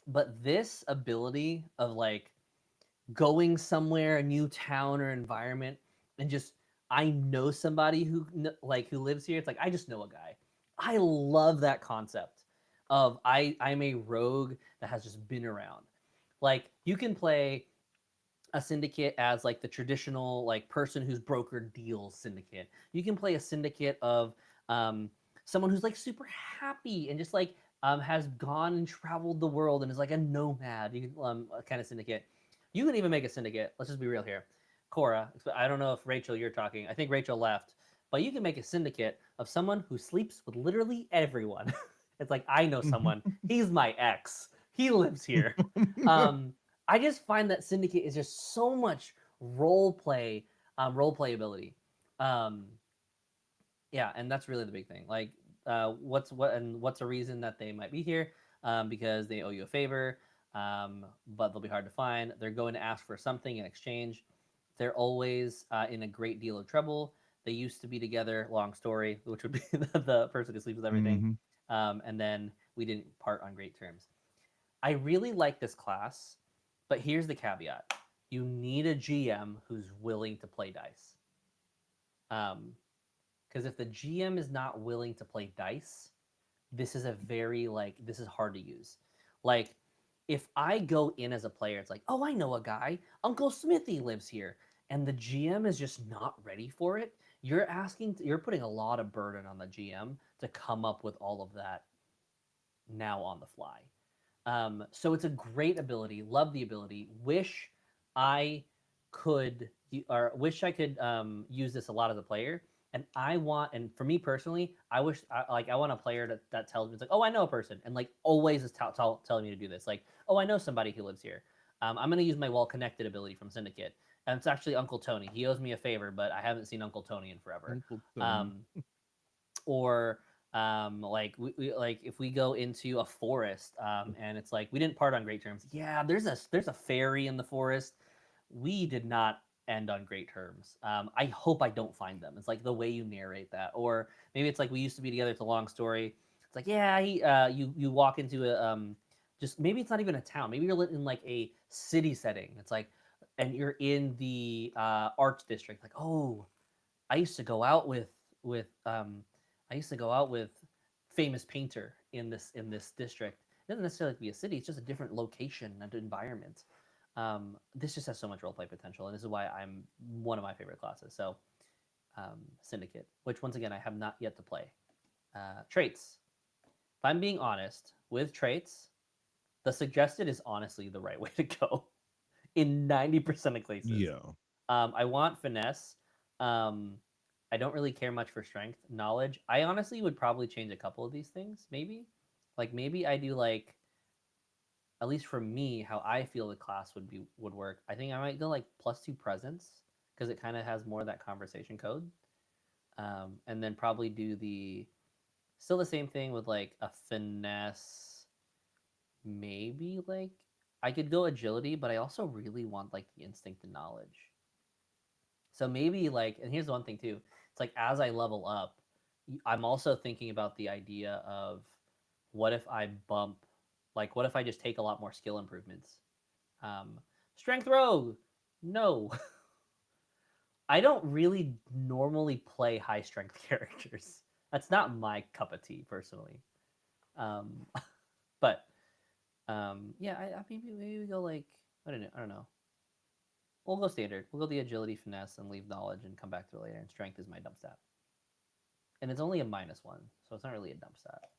but this ability of like going somewhere, a new town or environment, and just I know somebody who lives here. It's like I just know a guy. I love that concept of I'm a rogue that has just been around. Like you can play a syndicate as like the traditional like person who's brokered deals syndicate. You can play a syndicate of someone who's like super happy and just like has gone and traveled the world and is like a nomad. You can kind of syndicate. You can even make a syndicate. Let's just be real here. Cora, I don't know if Rachel you're talking. I think Rachel left, but you can make a syndicate of someone who sleeps with literally everyone. It's like I know someone. He's my ex. He lives here. I just find that syndicate is just so much role play ability. Yeah, and that's really the big thing. Like, what's a reason that they might be here? Because they owe you a favor, but they'll be hard to find. They're going to ask for something in exchange. They're always in a great deal of trouble. They used to be together. Long story, which would be the person who sleeps with everything. And then we didn't part on great terms. I really like this class, but here's the caveat. You need a GM who's willing to play dice. Because if the GM is not willing to play dice, this is this is hard to use. Like, if I go in as a player, it's like, oh, I know a guy. Uncle Smithy lives here. And the GM is just not ready for it. You're putting a lot of burden on the GM to come up with all of that now on the fly. So it's a great ability. Love the ability. Wish I could use this a lot as a player. And for me personally, I want a player that tells me, it's like, oh, I know a person, and like always is telling me to do this. Like, oh, I know somebody who lives here. I'm going to use my well-connected ability from Syndicate. And it's actually Uncle Tony. He owes me a favor, but I haven't seen Uncle Tony in forever. Or like if we go into a forest and it's like we didn't part on great terms. Yeah, there's a fairy in the forest. We did not end on great terms. I hope I don't find them. It's like the way you narrate that, or maybe it's like we used to be together. It's a long story. It's like you walk into a just maybe it's not even a town. Maybe you're in like a city setting. It's like and you're in the arts district. Like, oh, I used to go out with famous painter in this district. It doesn't necessarily be a city; it's just a different location and environment. This just has so much roleplay potential, and this is why I'm one of my favorite classes. So, Syndicate, which once again I have not yet to play. Traits. If I'm being honest, with traits, the suggested is honestly the right way to go in 90% of cases. Yeah. I want finesse. I don't really care much for strength. Knowledge. I honestly would probably change a couple of these things. Maybe, like maybe I do like, at least for me, how I feel the class would work. I think I might go like +2 presence because it kind of has more of that conversation code. And then probably do still the same thing with like a finesse. Maybe like I could go agility, but I also really want like the instinct and knowledge. So maybe like, and here's the one thing too. It's like as I level up, I'm also thinking about the idea of what if I bump, like what if I just take a lot more skill improvements? Strength rogue, no. I don't really normally play high strength characters. That's not my cup of tea personally. But yeah, I maybe we go like I don't know. We'll go standard. We'll go the agility, finesse, and leave knowledge, and come back to it later. And strength is my dump stat, and it's only a -1, so it's not really a dump stat.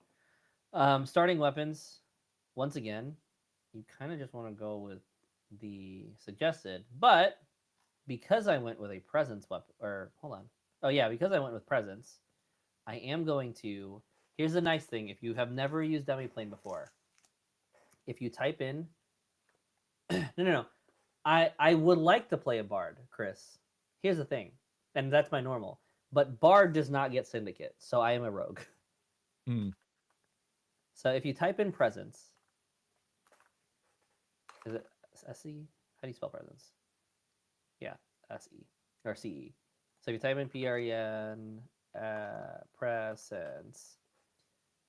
Starting weapons. Once again, you kind of just want to go with the suggested, but because I went with a presence weapon, or hold on, oh yeah, because I went with presence, I am going to. Here's the nice thing: if you have never used Demiplane before, if you type in, no. I would like to play a bard, Chris. Here's the thing, and that's my normal. But bard does not get syndicate, so I am a rogue. So if you type in presence, is it SE? How do you spell presence? Yeah, SE or CE. So if you type in PREN presence,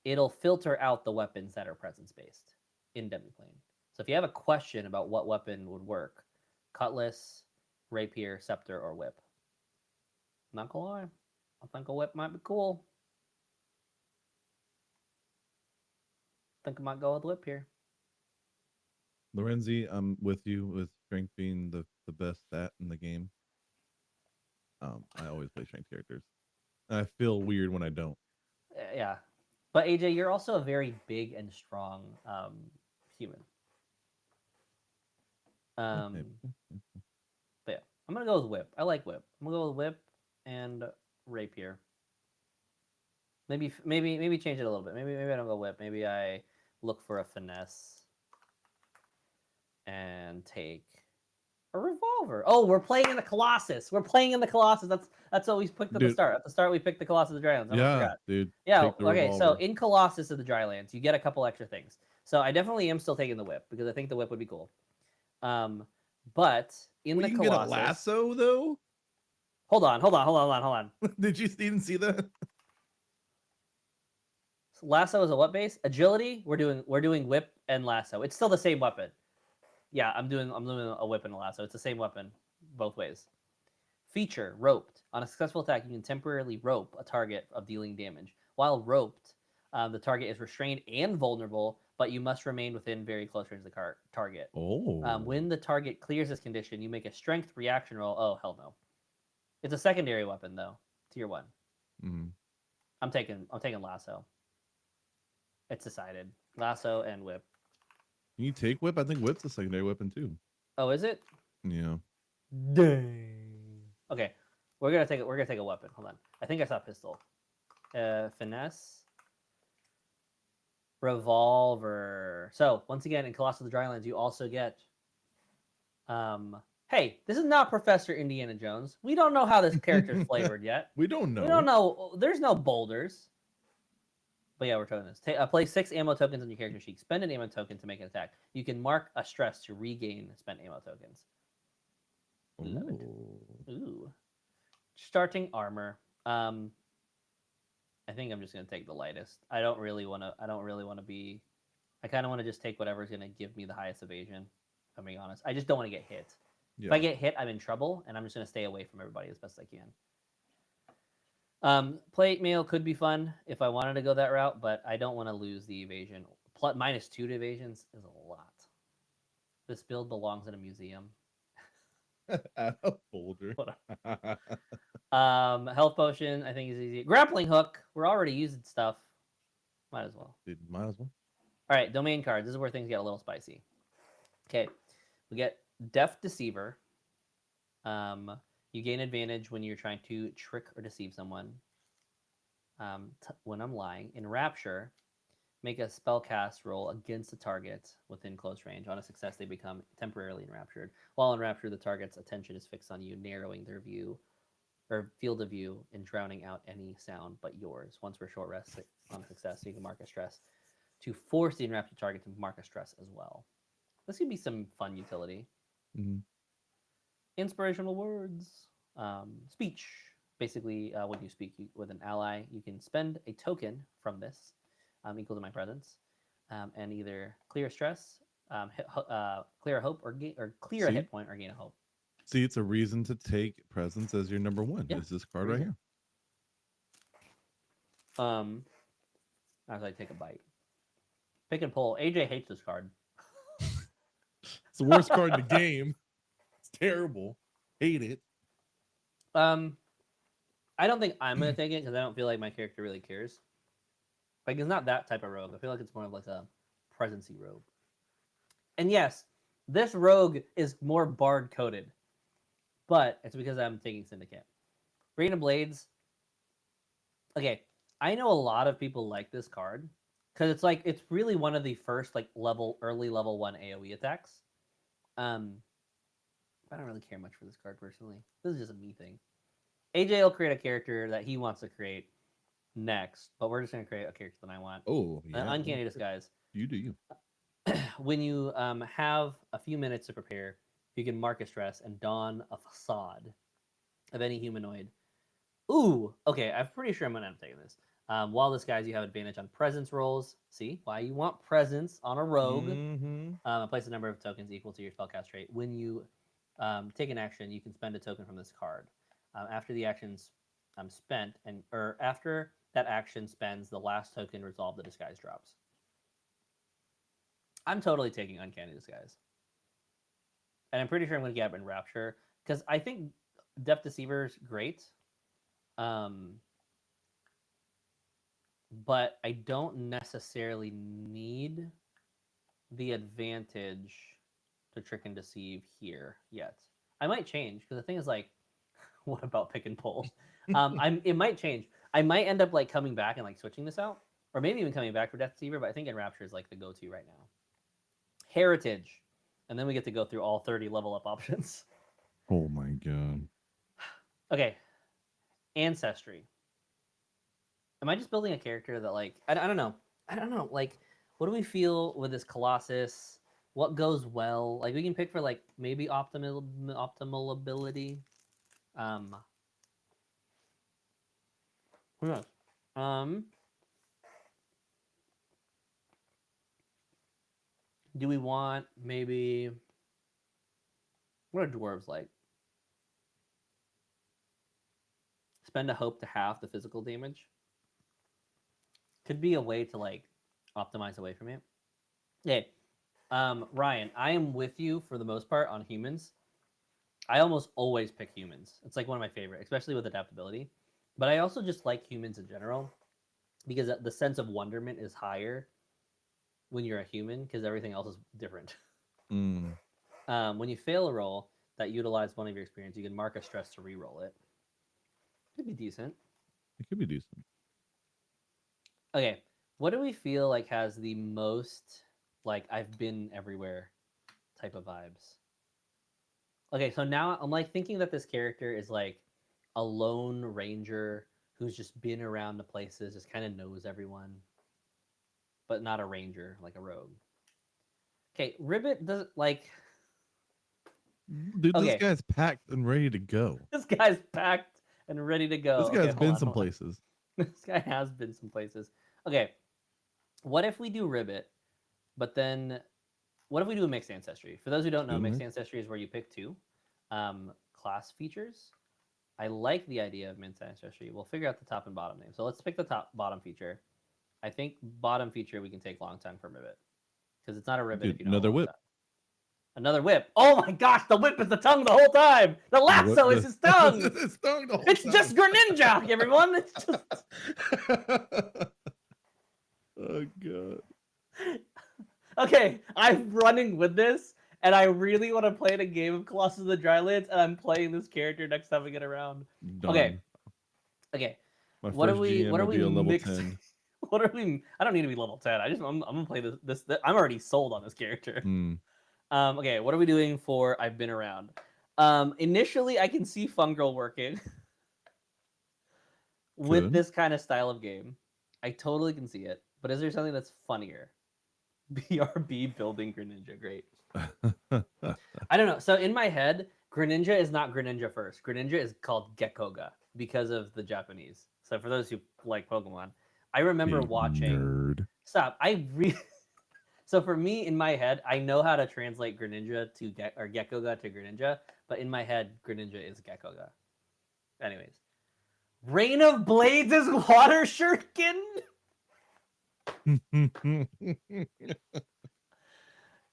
it'll filter out the weapons that are presence based in Demiplane. So if you have a question about what weapon would work, cutlass, rapier, scepter, or whip. I'm not gonna lie, I think a whip might be cool. I think I might go with whip here. Lorenzi, I'm with you with strength being the best stat in the game. I always play strength characters. I feel weird when I don't. Yeah, but AJ, you're also a very big and strong human. But yeah, I'm gonna go with whip. I like whip. I'm gonna go with whip and rapier. Maybe change it a little bit. Maybe I don't go whip. Maybe I look for a finesse and take a revolver. Oh, we're playing in the Colossus. That's what we picked at the start. At the start, we picked the Colossus of the Drylands. I forgot. Dude. Yeah. Okay. So in Colossus of the Drylands, you get a couple extra things. So I definitely am still taking the whip because I think the whip would be cool. But in the you Colossus, get a lasso though. Hold on. Did you even see that? Lasso is a what base? Agility. We're doing whip and lasso. It's still the same weapon. Yeah, I'm doing a whip and a lasso. It's the same weapon both ways. Feature, roped. On a successful attack, you can temporarily rope a target of dealing damage. While roped, the target is restrained and vulnerable, but you must remain within very close range of the target. When the target clears this condition, you make a strength reaction roll. Oh, hell no. It's a secondary weapon, though. Tier 1. Mm-hmm. I'm taking lasso. It's decided. Lasso and whip. Can you take whip? I think whip's a secondary weapon too. Oh, is it? Yeah. Dang. Okay, we're gonna take a weapon. Hold on. I think I saw pistol. Finesse. Revolver. So once again, in Colossus of the Drylands, you also get. Hey, this is not Professor Indiana Jones. We don't know how this character's flavored yet. We don't know. We don't know. There's no boulders. But yeah, we're trying this. Play 6 ammo tokens on your character sheet. Spend an ammo token to make an attack. You can mark a stress to regain spent ammo tokens. Ooh. Starting armor. I think I'm just gonna take the lightest. I don't really want to be. I kind of want to just take whatever's gonna give me the highest evasion. If I'm being honest, I just don't want to get hit. Yeah. If I get hit, I'm in trouble, and I'm just gonna stay away from everybody as best as I can. Plate mail could be fun if I wanted to go that route, but I don't want to lose the evasion. -2 to evasions is a lot. This build belongs in a museum. Add a folder. Health potion, I think is easy. Grappling hook, we're already using stuff. Might as well. Dude, might as well. All right, domain cards. This is where things get a little spicy. Okay, we get Deaf Deceiver. You gain advantage when you're trying to trick or deceive someone. When I'm lying. In Rapture, make a spell cast roll against the target within close range. On a success, they become temporarily enraptured. While in Rapture, the target's attention is fixed on you, narrowing their view or field of view and drowning out any sound but yours. Once for a short rest on a success, so you can mark a stress to force the enraptured target to mark a stress as well. This could be some fun utility. Mm-hmm. Inspirational words. Speech. Basically, when you speak with an ally, you can spend a token from this equal to my presence, and either clear stress, clear a hope, or clear a hit point, or gain a hope. See, it's a reason to take presence as your number one. Yeah, it's this card right here. As I take a bite. Pick and pull. AJ hates this card. It's the worst card in the game. It's terrible. Hate it. I don't think I'm gonna take it because I don't feel like my character really cares. Like, it's not that type of rogue. I feel like it's more of like a presency rogue. And yes, this rogue is more bard coded, but it's because I'm taking Syndicate. Rain of Blades. Okay, I know a lot of people like this card because it's really one of the first early level 1 AoE attacks. I don't really care much for this card personally. This is just a me thing. AJ will create a character that he wants to create next, but we're just going to create a character that I want. Oh, yeah. Uncanny Disguise. You do you. When you have a few minutes to prepare, you can mark a stress and don a facade of any humanoid. Ooh, okay, I'm pretty sure I'm going to end up taking this. While disguised, you have advantage on presence rolls. See, why you want presence on a rogue. Mm-hmm. Place a number of tokens equal to your spellcast rate. When you take an action, you can spend a token from this card. After the action's spent, or after that action spends, the last token resolve the disguise drops. I'm totally taking Uncanny Disguise. And I'm pretty sure I'm going to get up in Rapture, because I think Deaf Deceiver is great. But I don't necessarily need the advantage to trick and deceive here yet. I might change, because the thing is, like, what about pick and pull? It might change. I might end up coming back and switching this out, or maybe even coming back for Death Deceiver. But I think Enrapture is the go-to right now. Heritage, and then we get to go through all 30 level up options. Oh my god. Okay, Ancestry. Am I just building a character that I don't know. I don't know. What do we feel with this Colossus? What goes well? We can pick for maybe optimal ability. Who knows? Do we want maybe... What are dwarves like? Spend a hope to half the physical damage. Could be a way to optimize away from it. Okay. Ryan, I am with you for the most part on humans. I almost always pick humans. It's one of my favorite, especially with adaptability. But I also just like humans in general because the sense of wonderment is higher when you're a human because everything else is different. When you fail a roll that utilizes one of your experience, you can mark a stress to re-roll it. Could be decent. It could be decent. Okay, what do we feel has the most I've been everywhere type of vibes? Okay, so now I'm thinking that this character is a lone ranger who's just been around the places, just kind of knows everyone, but not a ranger, like a rogue. Okay, Ribbit does Dude, this guy's packed and ready to go. This guy's packed and ready to go. This guy's been some places. This guy has been some places. Okay, what if we do Ribbit, but then what if we do a mixed ancestry? For those who don't know, mixed ancestry is where you pick two class features. I like the idea of mint ancestry. We'll figure out the top and bottom name. So let's pick the bottom feature. I think bottom feature we can take long tongue from ribbit because it's not a ribbit if you know another whip. Tongue. Another whip. Oh my gosh, the whip is the tongue the whole time. The lasso is his tongue. His tongue the whole it's time. just Greninja, everyone. It's just. Oh god. Okay, I'm running with this, and I really want to play a game of Colossus of the Drylands, and I'm playing this character next time I get around. Done. Okay. My what first GM will be a level 10. What are we? I don't need to be level 10. I'm gonna play this. I'm already sold on this character. Okay, what are we doing for I've been around? Initially, I can see Fungal working with this kind of style of game. I totally can see it. But is there something that's funnier? BRB building Greninja. Great. I don't know. So in my head, Greninja is not Greninja first. Greninja is called Gekkoga because of the Japanese. So for those who like Pokemon, I remember watching. Nerd. Stop. So for me, in my head, I know how to translate Greninja to Gekkoga to Greninja, but in my head, Greninja is Gekkoga. Anyways, Rain of Blades is Water Shuriken.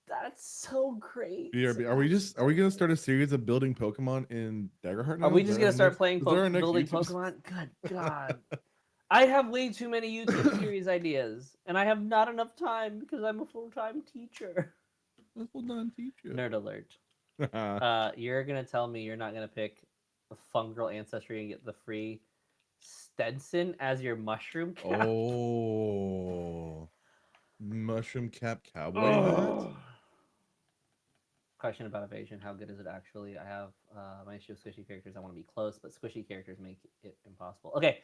That's so great. BRB. Are we gonna start a series of building Pokemon in Daggerheart now? Are we just gonna start playing building Pokemon? Good God. I have way too many YouTube series ideas, and I have not enough time because I'm a full-time teacher. A full-time teacher. Nerd alert. You're gonna tell me you're not gonna pick a Fungal Ancestry and get the free Stenson as your mushroom cap? Oh, mushroom cap cowboy hat. Question about evasion. How good is it actually? I have my issue with squishy characters. I want to be close, but squishy characters make it impossible. Okay.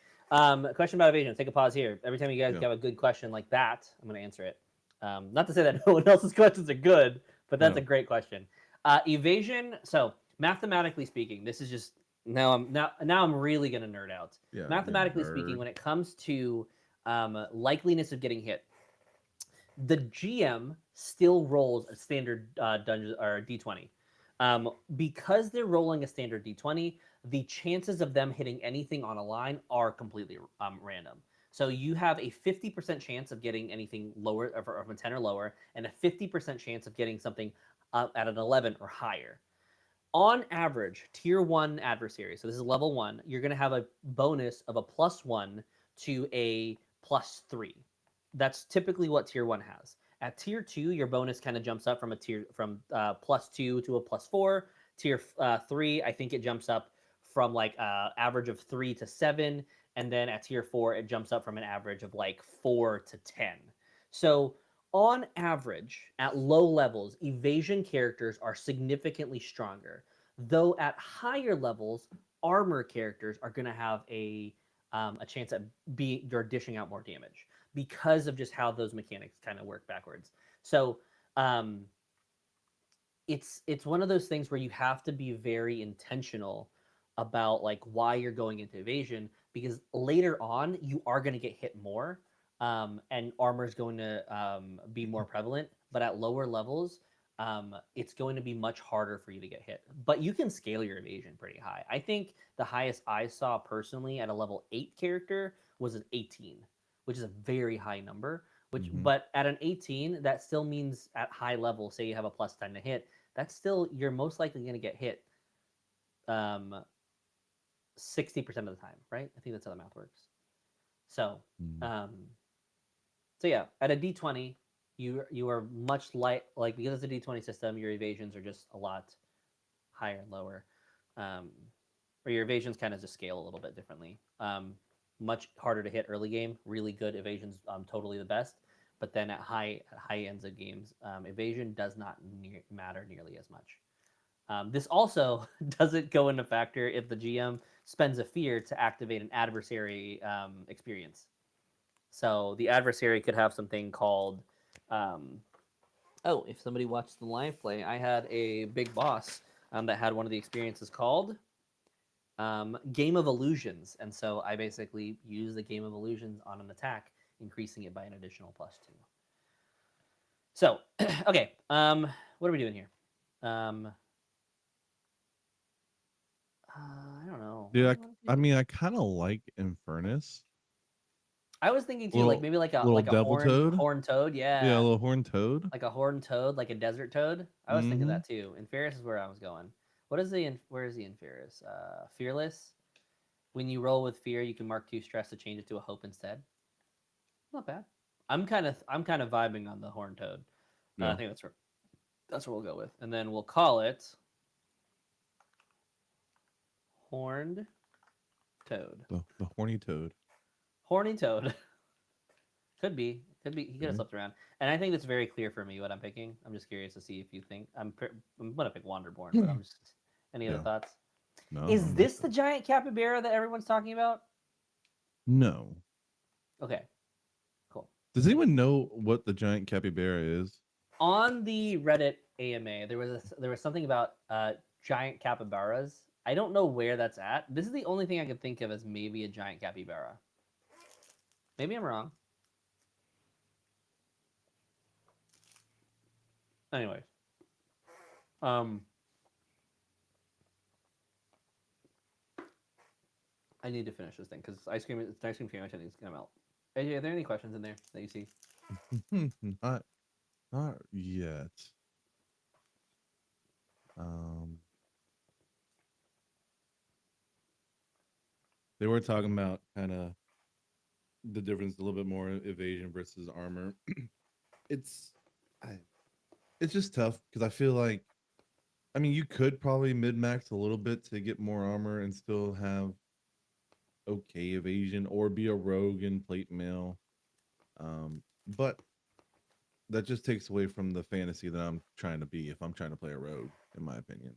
Question about evasion. Take a pause here. Every time you guys have a good question like that, I'm going to answer it. Not to say that no one else's questions are good, but that's a great question. Evasion. So mathematically speaking, this is just now I'm really going to nerd out. Yeah, mathematically speaking, when it comes to likeliness of getting hit, the GM still rolls a standard dungeon or D20. Because they're rolling a standard D20, the chances of them hitting anything on a line are completely random. So you have a 50% chance of getting anything lower, of a 10 or lower, and a 50% chance of getting something at an 11 or higher. On average, tier 1 adversary, so this is level 1, you're going to have a bonus of a +1 to a +3. That's typically what tier 1 has. At tier 2, your bonus kind of jumps up from +2 to a +4. Tier 3, I think it jumps up from like average of 3 to 7, and then at tier 4, it jumps up from an average of like 4 to 10. So on average, at low levels, evasion characters are significantly stronger, though at higher levels, armor characters are going to have a chance at they're dishing out more damage, because of just how those mechanics kind of work backwards. So it's one of those things where you have to be very intentional about like why you're going into evasion, because later on you are going to get hit more, and armor is going to be more prevalent. But at lower levels, it's going to be much harder for you to get hit. But you can scale your evasion pretty high. I think the highest I saw personally at a level 8 character was an 18. Which is a very high number. But at an 18, that still means at high level, say you have a +10 to hit, that's still, you're most likely going to get hit 60% of the time, right? I think that's how the math works. So, so yeah, at a D20, you are much like because it's a D20 system, your evasions are just a lot higher and lower, or your evasions kind of just scale a little bit differently. Much harder to hit early game. Really good evasion's totally the best. But then at high ends of games, evasion does not matter nearly as much. This also doesn't go into factor if the GM spends a fear to activate an adversary experience. So the adversary could have something called, if somebody watched the live play, I had a big boss that had one of the experiences called Game of Illusions, and so I basically use the Game of Illusions on an attack, increasing it by an additional +2. So, okay, what are we doing here? I don't know. Dude, I mean, I kind of like Infernus. I was thinking too, like maybe like a devil toad. horn toad, Yeah, a little horn toad. Like a horned toad, like a desert toad. I was thinking that too. And Ferris is where I was going. What is where is he in Ferris? Fearless. When you roll with fear, you can mark 2 stress to change it to a hope instead. Not bad. I'm kind of vibing on the horned toad. I think that's what we'll go with, and then we'll call it horned toad. The horny toad. Horny toad. Could be. He could have slipped around. And I think it's very clear for me what I'm picking. I'm just curious to see if you think I'm gonna pick Wanderborn, but I'm just any other thoughts? No. Is this the giant capybara that everyone's talking about? No. Okay. Cool. Does anyone know what the giant capybara is? On the Reddit AMA, there was something about giant capybaras. I don't know where that's at. This is the only thing I could think of as maybe a giant capybara. Maybe I'm wrong. Anyways, I need to finish this thing because ice cream sandwich I think is gonna melt. AJ, are there any questions in there that you see? Not yet. They were talking about kind of the difference, a little bit more evasion versus armor. It's just tough because I feel like, I mean, you could probably mid-max a little bit to get more armor and still have okay evasion, or be a rogue and plate mail. But that just takes away from the fantasy that I'm trying to be if I'm trying to play a rogue, in my opinion.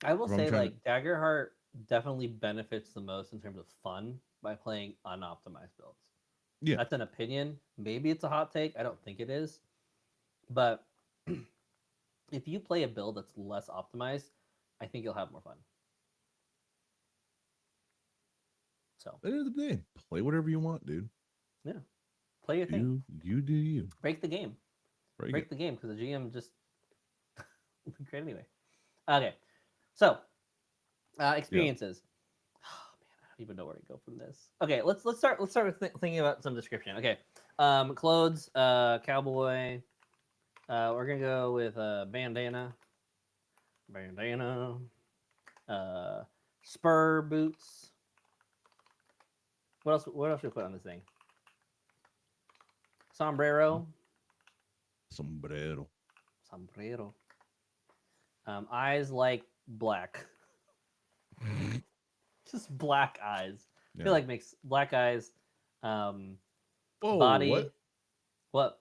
I will say, like, Daggerheart definitely benefits the most in terms of fun by playing unoptimized builds. Yeah. That's an opinion. Maybe it's a hot take. I don't think it is. But if you play a build that's less optimized, I think you'll have more fun. So at the end of the day, play whatever you want, dude. Yeah. Play your thing. You do you. Break the game. Break the game because the GM just great anyway. Okay. So experiences. Oh man, I don't even know where to go from this. Okay, let's start with thinking about some description. Okay. Clothes, cowboy. We're gonna go with bandana. Spur boots. What else should we put on this thing? Sombrero. Eyes like black. Just black eyes. I feel like makes black eyes. Body. What?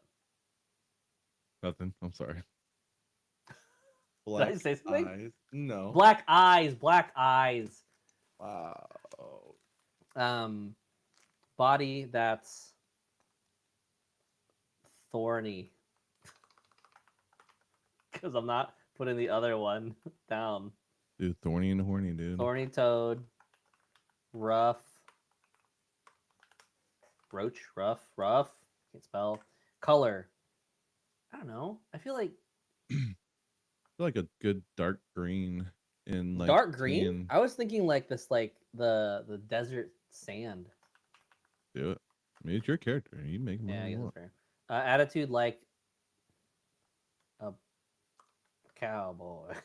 Nothing. I'm sorry. Black Did I say something? Eyes. No. Black eyes. Wow. Body that's thorny. Because I'm not putting the other one down. Dude, thorny and horny, dude. Thorny toad. Rough. Roach. Rough. Can't spell. Color. I don't know. I feel like a good dark green in like dark green. Tan. I was thinking like this, like the desert sand. Do it. I mean, it's your character. You make it. Yeah, I guess that's fair. Attitude like a cowboy.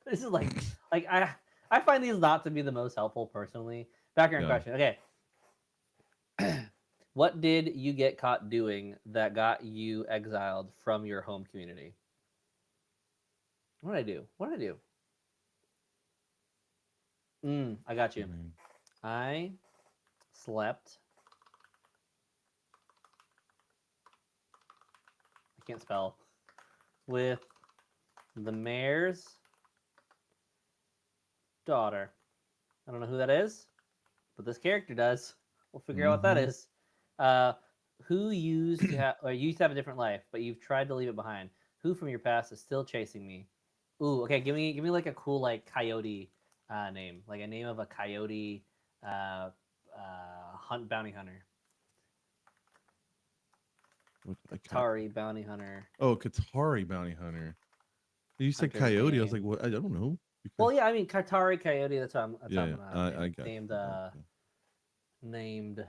This is like I find these not to be the most helpful personally. Background question. Okay. What did you get caught doing that got you exiled from your home community? What did I do? I got you. I slept. I can't spell. With the mayor's daughter. I don't know who that is, but this character does. We'll figure out what that is. Who used to have a different life, but you've tried to leave it behind. Who from your past is still chasing me? Ooh, okay. Give me like a cool like coyote name, like a name of a coyote bounty hunter. Katari bounty hunter. Oh, Katari bounty hunter. You said coyote. I was like, what? I don't know. Well, yeah, I mean Katari Coyote. That's what I'm Yeah, talking about. I got Named you. named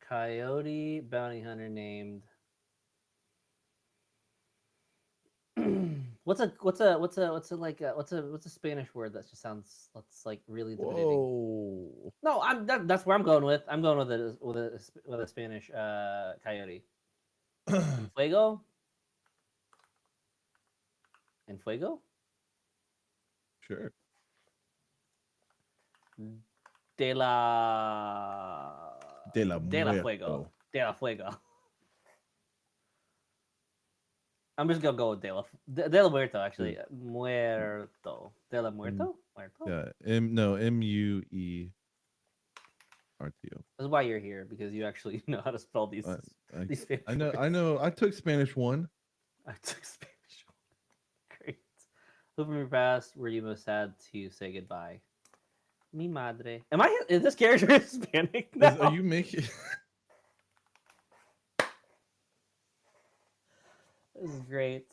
Coyote Bounty Hunter named. what's a Spanish word that just sounds that's like really intimidating? Whoa. No, that's where I'm going with. I'm going with a Spanish coyote. En fuego, en fuego, Sure. De la de la fuego, muerto. de la fuego. I'm just gonna go with de la muerto actually. Dude. Muerto, de la Mm, muerto, muerto. yeah. Muerto. That's why you're here because you actually know how to spell I, these Spanish I know. words. I know. I took Spanish 1. I took Spanish. Great. Who from your past were you most sad to say goodbye? Mi madre. Am I? Is this character Hispanic now? Are you making? This is great.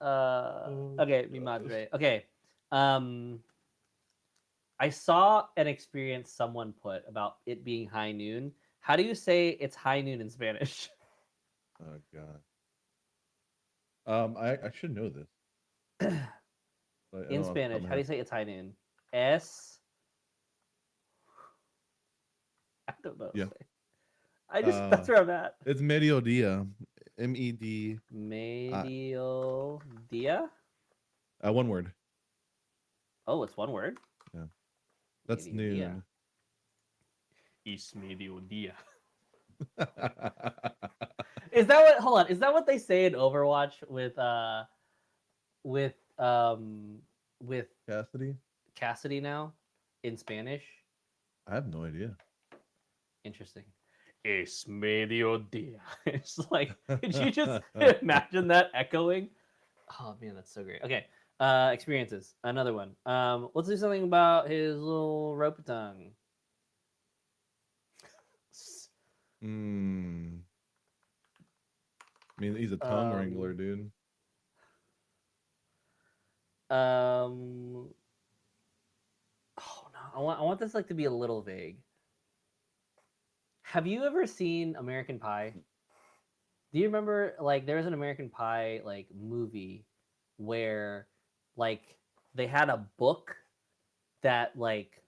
Okay, mi madre. Okay. Um, I saw and experienced someone put about it being high noon. How do you say it's high noon in Spanish? Oh God. I should know this. But I In don't off the top of Spanish, my how do head. you say it's high noon? S. I don't know. Yeah. I just that's where I'm at. It's mediodía. MED. Medio dia. One word. Oh, it's one word. Yeah. That's Medio dia. noon. Es medio dia. Is that what? Hold on. Is that what they say in Overwatch with with Cassidy? Cassidy now in Spanish? I have no idea. Interesting. Es mediodía. It's like, could you just imagine that echoing? Oh man, that's so great. Okay. Experiences. Another one. Let's do something about his little rope tongue. I mean, he's a tongue wrangler, dude. Oh no, I want this like to be a little vague. Have you ever seen American Pie? Do you remember like there was an American Pie like movie where like they had a book that like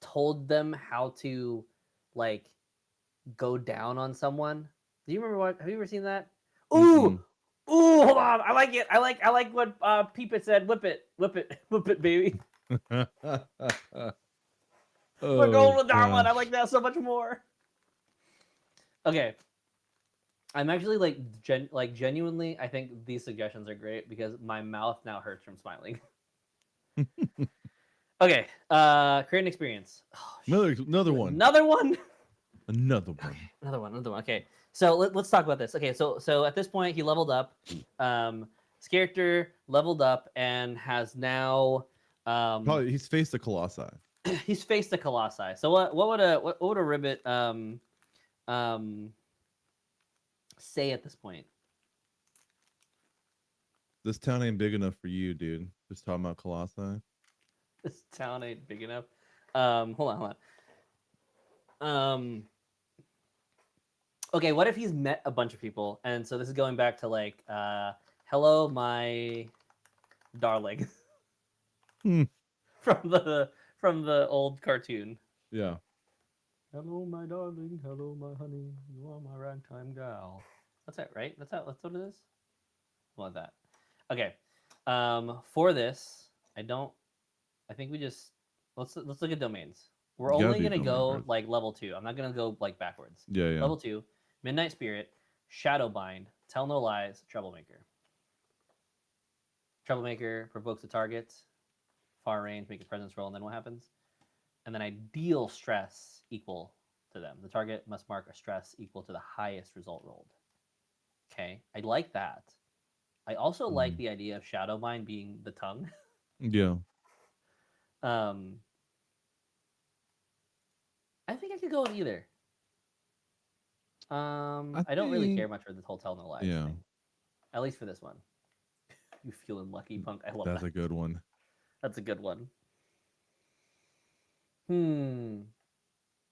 told them how to like go down on someone? Do you remember what? Have you ever seen that? Ooh, ooh, hold on. I like it. I like what Peepit said. Whip it, whip it, whip it, baby. We're going with that one. I like that so much more. Okay. I'm actually like genuinely I think these suggestions are great because my mouth now hurts from smiling. Okay. Create an experience. Oh, another one. Another one? Another one. Okay, another one. Okay. So let's talk about this. Okay, so at this point he leveled up. His character leveled up and has now probably he's faced the Colossi. He's faced the Colossi. So what would a ribbit say at this point? This town ain't big enough for you, dude. Just talking about Colossi. This town ain't big enough. Hold on. Okay, what if he's met a bunch of people, and so this is going back to like, hello, my darling, from the old cartoon. Yeah. Hello, my darling. Hello, my honey. You are my ragtime gal. That's it, right? That's what it is. I want that. Okay. For this, I think we just let's look at domains. We're only gonna go like level 2. I'm not gonna go like backwards. Yeah. Level 2, Midnight Spirit, Shadowbind, Tell No Lies, Troublemaker. Troublemaker provokes a target, far range, make a presence roll, and then what happens? And then I deal stress equal to them. The target must mark a stress equal to the highest result rolled. Okay, I like that. I also like the idea of Shadowbind being the tongue. Yeah. I think I could go with either. I don't really care much for the whole Tell No Lies thing. At least for this one. You feeling lucky, punk? I love That's that. a good one. That's a good one.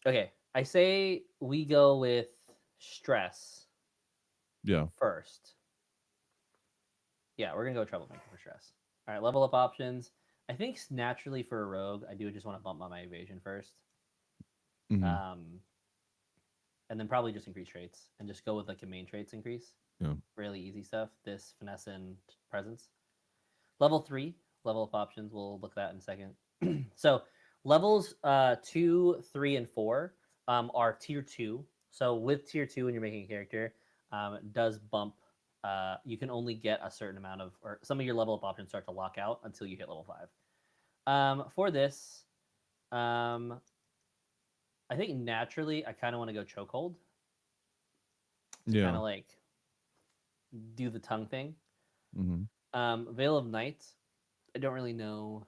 Okay, I say we go with stress. Yeah. First. Yeah, we're gonna go troublemaker for stress. All right, level up options. I think naturally for a rogue, I do just want to bump up my evasion first. Mm-hmm. And then probably just increase traits and just go with like a main traits increase. Yeah. Really easy stuff. This, finesse, and presence. Level 3, level up options. We'll look at that in a second. So levels 2, 3, and 4 are tier 2. So with tier 2, when you're making a character, it does bump. You can only get a certain amount of, or some of your level up options start to lock out until you hit level 5. For this, I think naturally I kind of want to go chokehold. Yeah. Kind of like do the tongue thing. Mm-hmm. Veil of Night, I don't really know.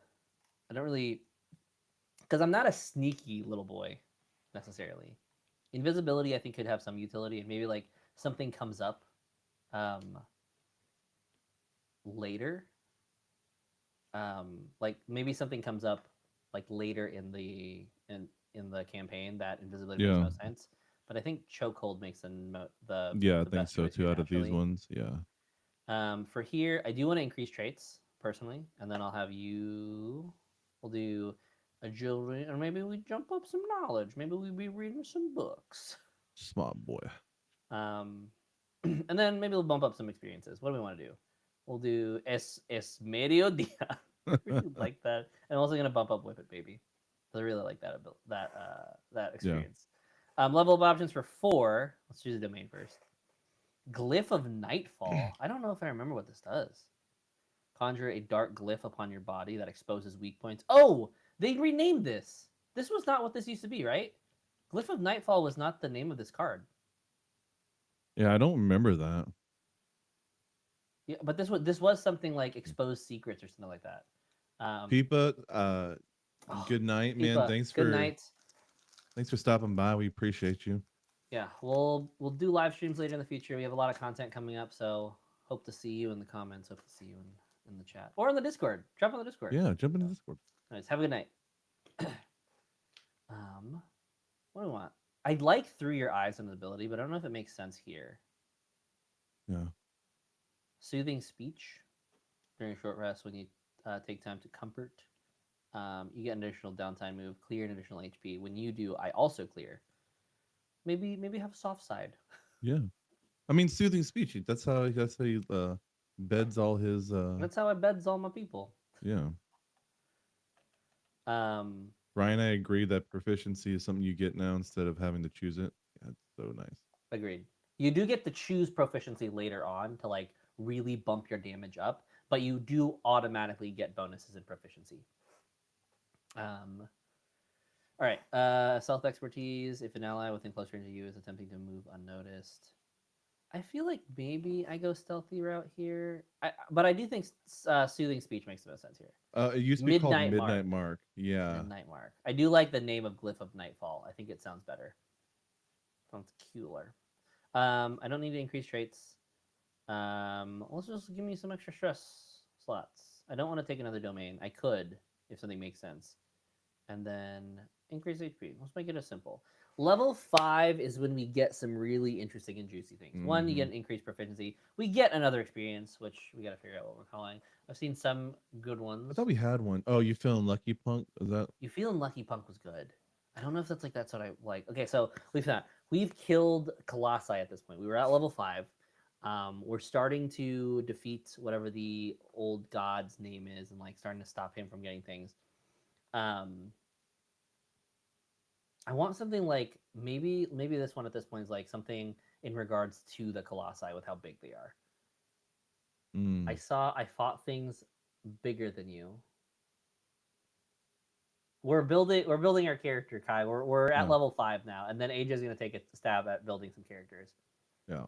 I don't really, because I'm not a sneaky little boy necessarily. Invisibility, I think, could have some utility, and maybe like something comes up later. Like maybe something comes up like later in the campaign that invisibility makes no sense. But I think chokehold makes the yeah, I think best so choice too. here Out of these naturally. ones, yeah. For here, I do want to increase traits personally, and then I'll have you. We'll do agility, or maybe we jump up some knowledge. Maybe we'll be reading some books. Smart boy. And then maybe we'll bump up some experiences. What do we want to do? We'll do es mediodía. I really like that. I'm also gonna bump up Whip It Baby. I really like that experience. Yeah. Level of options for 4. Let's choose a domain first. Glyph of Nightfall. I don't know if I remember what this does. Conjure a dark glyph upon your body that exposes weak points. Oh, they renamed this. This was not what this used to be, right? Glyph of Nightfall was not the name of this card. Yeah, I don't remember that. Yeah, but this was something like exposed secrets or something like that. Peepa, good night, man. Peepa, good night. Thanks for stopping by. We appreciate you. Yeah, we'll do live streams later in the future. We have a lot of content coming up, so hope to see you in the comments. Hope to see you in the chat or in the Discord. Jump on the Discord. Yeah, jump into Discord. Nice. Have a good night. What do I want? I'd like Through Your Eyes an ability, but I don't know if it makes sense here. Yeah. Soothing Speech during a short rest when you take time to comfort. You get an additional downtime move, clear an additional HP. When you do, I also clear. Maybe have a soft side. Yeah. I mean, soothing speech. That's how he beds all his. That's how I beds all my people. Yeah. Ryan, I agree that proficiency is something you get now instead of having to choose it. Yeah, it's so nice. Agreed. You do get to choose proficiency later on to like really bump your damage up, but you do automatically get bonuses in proficiency. All right. Stealth expertise. If an ally within close range of you is attempting to move unnoticed, I feel like maybe I go stealthy route here. But I do think soothing speech makes the most sense here. It used to be called Midnight Mark. Yeah. Midnight Mark. I do like the name of Glyph of Nightfall. I think it sounds better. Sounds cooler. I don't need to increase traits. Let's just give me some extra stress slots. I don't want to take another domain. I could if something makes sense. And then increase HP. Let's make it as simple. Level 5 is when we get some really interesting and juicy things. Mm-hmm. 1, you get an increased proficiency. We get another experience, which we got to figure out what we're calling. I've seen some good ones. I thought we had one. Oh, you feeling lucky, punk? Is that? You feeling lucky, punk was good. I don't know if that's what I like. Okay, so we've killed Colossi at this point. We were at level 5. We're starting to defeat whatever the old god's name is, and like starting to stop him from getting things. I want something like maybe this one at this point is like something in regards to the Colossi with how big they are. I fought things bigger than you. We're building our character, Kai. We're at level 5 now, and then AJ's gonna take a stab at building some characters. Yeah.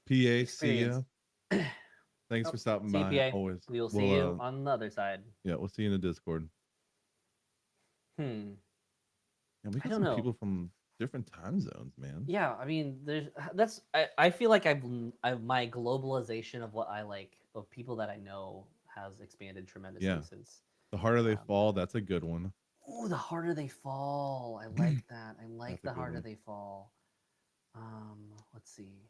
PA, see ya. Thanks for stopping by. PA. Always. We will see you on the other side. Yeah, we'll see you in the Discord. Yeah, we got some people from different time zones, man. Yeah, I mean, I feel like my globalization of what I like of people that I know has expanded tremendously Yeah. since. The harder they fall, That. that's a good one. Oh, the harder they fall. I like that. I like That's a the good harder one. they fall. Let's see.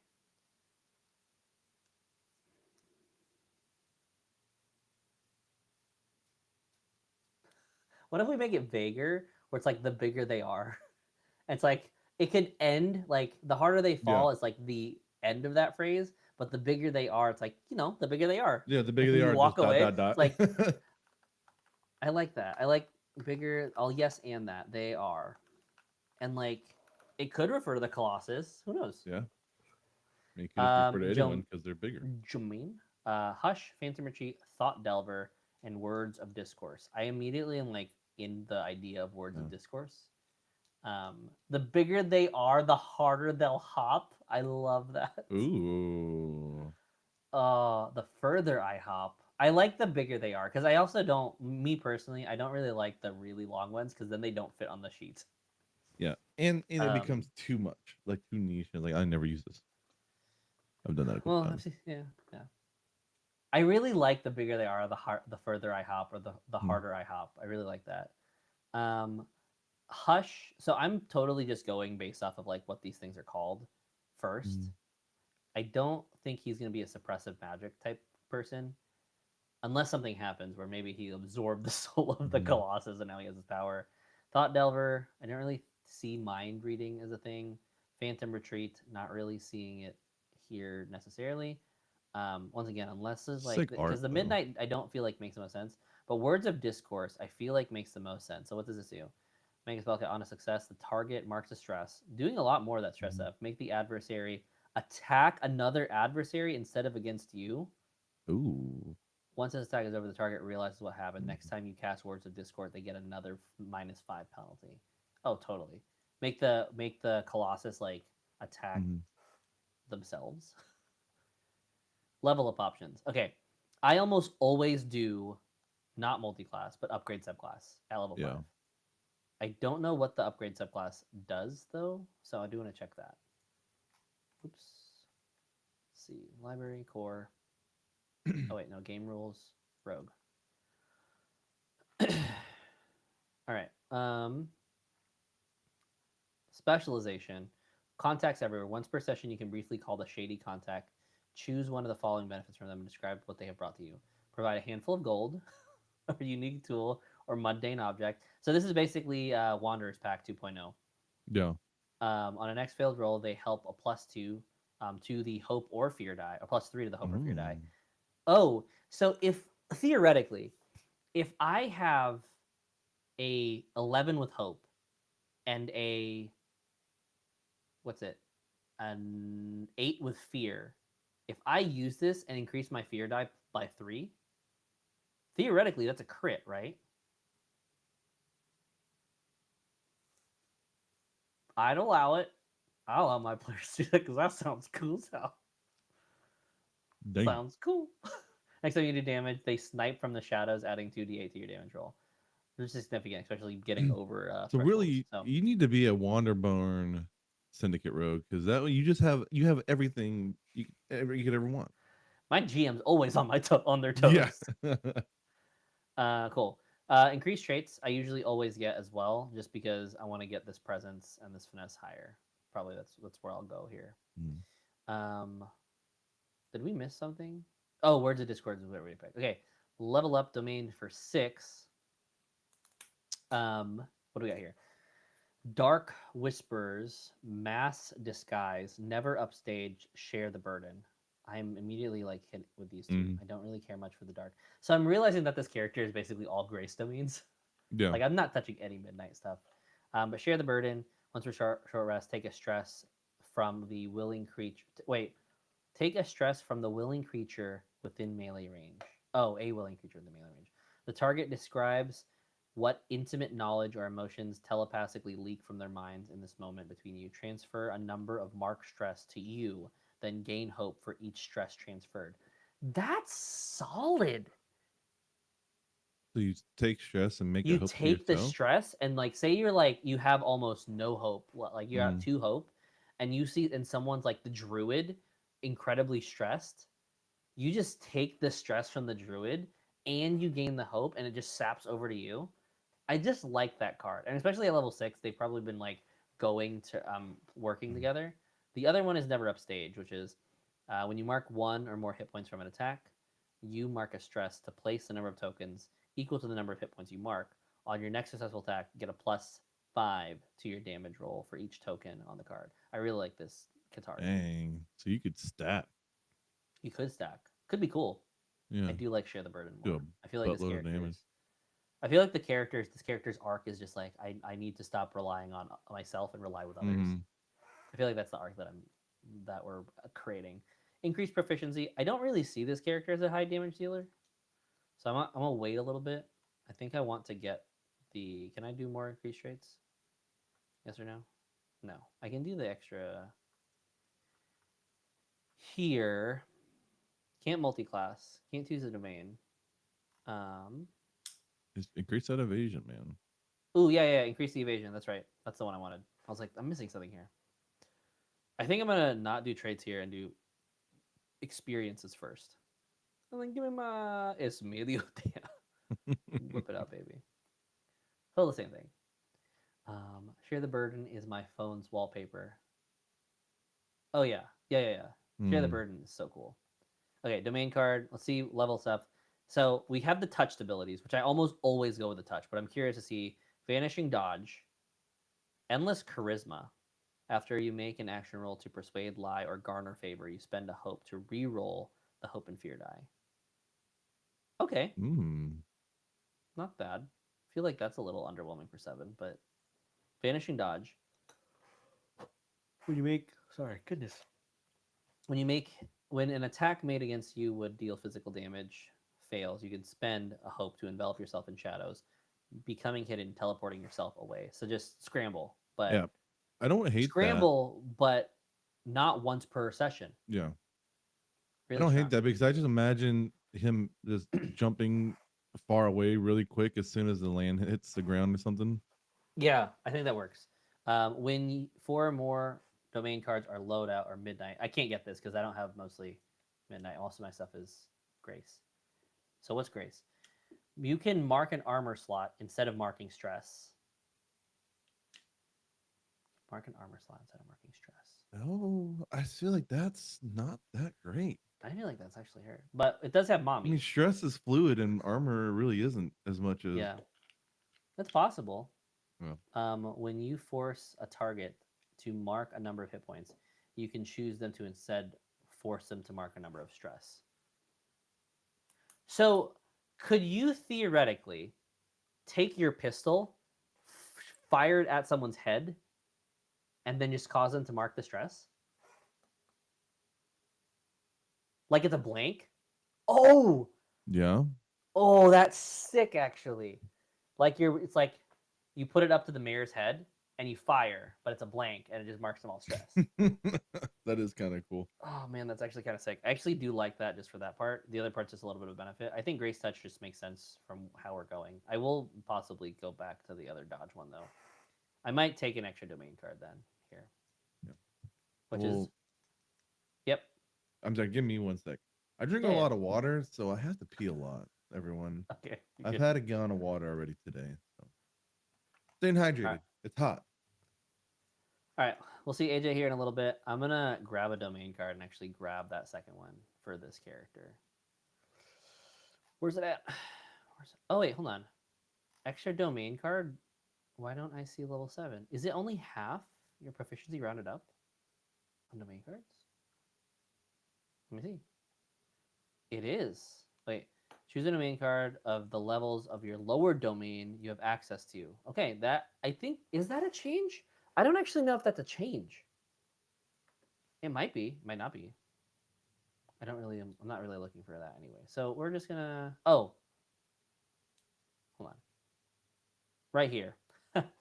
What if we make it vaguer, where it's like the bigger they are? It's like it could end like the harder they Yeah. fall is like the end of that phrase, but the bigger they are, it's like the bigger they are. Yeah, the Like bigger when they you are, walk just dot away, dot it's dot. like I like that. I like bigger. I'll yes and that they are, and like it could refer to the Colossus. Who knows? Yeah. I mean, you could just refer to anyone Jom because they're bigger. Jomin, Hush, Phantom Retreat, Thought Delver, and Words of Discourse. I immediately am like in the idea of Words of Discourse. The bigger they are, the harder they'll hop. I love that. Ooh. The further I hop, I like the bigger they are because I also don't, me personally, I don't really like the really long ones because then they don't fit on the sheet. Yeah. And it becomes too much, like too niche. And like, I never use this. I've done that a couple Well, times. yeah. I really like the bigger they are, the further I hop, or the Hmm. harder I hop. I really like that. Hush. So I'm totally just going based off of like what these things are called first. I don't think he's going to be a suppressive magic type person unless something happens where maybe he absorbed the soul of the Colossus and now he has his power. Thought Delver, I don't really see mind reading as a thing. Phantom Retreat, not really seeing it here necessarily. Once again, unless there's like, Sick art, because the though. Midnight I don't feel like makes the most sense, but Words of Discourse I feel like makes the most sense. So what does this do? Make a spell on a success. The target marks a stress, doing a lot more of that stress stuff. Make the adversary attack another adversary instead of against you. Ooh. Once this attack is over, the target realizes what happened. Next time you cast Words of Discord, they get another -5 penalty. Oh, totally. Make the Colossus like attack themselves. Level up options. Okay, I almost always do not multi-class, but upgrade subclass at level 5. I don't know what the upgrade subclass does though, so I do want to check that. Oops. Let's see, library core. Oh wait, no, game rules, rogue. All right. Specialization. Contacts everywhere. Once per session, you can briefly call the shady contact. Choose one of the following benefits from them and describe what they have brought to you. Provide a handful of gold, a unique tool, or mundane object. So this is basically Wanderer's Pack 2.0. Yeah. On a next failed roll, they help a +2 to the hope or fear die, or +3 to the hope or fear die. Oh, so if theoretically, if I have a 11 with hope and a what's it, an 8 with fear, if I use this and increase my fear die by 3, theoretically that's a crit, right? I'd allow it. I'll allow my players to do that because that sounds cool as hell. Dang. Sounds cool. Next time you do damage, they snipe from the shadows, adding 2d8 to your damage roll. This is significant, especially getting over. So really, you need to be a Wanderborn Syndicate rogue because that way you have everything you could ever want. My GM's always on on their Yeah. toes. Cool. Increased traits I usually always get as well, just because I want to get this presence and this finesse higher. Probably that's where I'll go here. Did we miss something? Oh, Words of Discord is what we picked. Okay, level up domain for 6. What do we got here? Dark Whispers, Mass Disguise, Never Upstage, Share the Burden. I'm immediately like hit with these two. I don't really care much for the dark. So I'm realizing that this character is basically all grace domains. Yeah. Like I'm not touching any midnight stuff. But Share the Burden. Once we're short rest, take a stress from the willing creature. Wait, take a stress from the willing creature within melee range. Oh, a willing creature within melee range. The target describes what intimate knowledge or emotions telepathically leak from their minds in this moment between you. Transfer a number of mark stress to you, then gain hope for each stress transferred. That's solid. So you take stress and make a You hope for take the yourself. stress and like say you're like you have almost no hope, like you have Mm. 2 hope, and you see and someone's like the druid incredibly stressed. You just take the stress from the druid and you gain the hope, and it just saps over to you. I just like that card, and especially at level 6, they've probably been like going to working together. The other one is never upstage, which is when you mark 1 or more hit points from an attack, you mark a stress to place the number of tokens equal to the number of hit points you mark. On your next successful attack, get a +5 to your damage roll for each token on the card. I really like this card. Dang. So you could stack. You could stack. Could be cool. Yeah. I do like share the burden Do more. I feel like this buttload of damage. character's I feel like this character's arc is just like I need to stop relying on myself and rely with others. Mm-hmm. I feel like that's the arc that we're creating. Increased proficiency. I don't really see this character as a high damage dealer, so I'm gonna wait a little bit. I think I want to get the. Can I do more increased rates? Yes or no? No. I can do the extra here. Can't multi-class. Can't use the domain. Just increase that evasion, man. Oh yeah. Increase the evasion. That's right. That's the one I wanted. I was like, I'm missing something here. I think I'm gonna not do traits here and do experiences first. And then give him es medio día. Whip it out, baby. Still the same thing. Share the burden is my phone's wallpaper. Oh yeah. Share the burden is so cool. Okay, domain card. Let's see level stuff. So we have the touched abilities, which I almost always go with the touch, but I'm curious to see vanishing dodge, endless charisma. After you make an action roll to persuade, lie, or garner favor, you spend a hope to re-roll the hope and fear die. Okay. Not bad. I feel like that's a little underwhelming for 7, but vanishing dodge. When you make when an attack made against you would deal physical damage fails, you can spend a hope to envelop yourself in shadows, becoming hidden, teleporting yourself away. So just scramble, but yeah, I don't hate scramble, but not once per session. Yeah, really I don't hate that because I just imagine him just jumping far away really quick as soon as the land hits the ground or something. Yeah, I think that works. When 4 or more domain cards are loadout or midnight, I can't get this because I don't have mostly midnight. Most of my stuff is grace. So what's grace? You can mark an armor slot instead of marking stress. Mark an armor slot instead of marking stress. Oh, I feel like that's not that great. I feel like that's actually hurt, but it does have mommy. I mean, stress is fluid, and armor really isn't as much as. Yeah, that's possible. Yeah. When you force a target to mark a number of hit points, you can choose them to instead force them to mark a number of stress. So, could you theoretically take your pistol, fire it at someone's head, and then just cause them to mark the stress? Like it's a blank? Oh! Yeah. Oh, that's sick, actually. It's like you put it up to the mayor's head and you fire, but it's a blank and it just marks them all stress. That is kind of cool. Oh man, that's actually kind of sick. I actually do like that just for that part. The other part's just a little bit of benefit. I think Grace Touch just makes sense from how we're going. I will possibly go back to the other dodge one though. I might take an extra domain card then here. Yep. Which is Yep. I'm sorry, give me 1 sec. I drink a lot of water, so I have to pee a lot, everyone. Okay. I've had a gallon of water already today. So. Staying hydrated. Right. It's hot. All right. We'll see AJ here in a little bit. I'm going to grab a domain card and actually grab that second one for this character. Where's it at? Oh, wait. Hold on. Extra domain card? Why don't I see level 7? Is it only half your proficiency rounded up on domain cards? Let me see. It is. Wait. Choose a domain card of the levels of your lower domain you have access to. Okay, that, I think, is that a change? I don't actually know if that's a change. It might be, might not be. I'm not really looking for that anyway. So we're just gonna, hold on. Right here.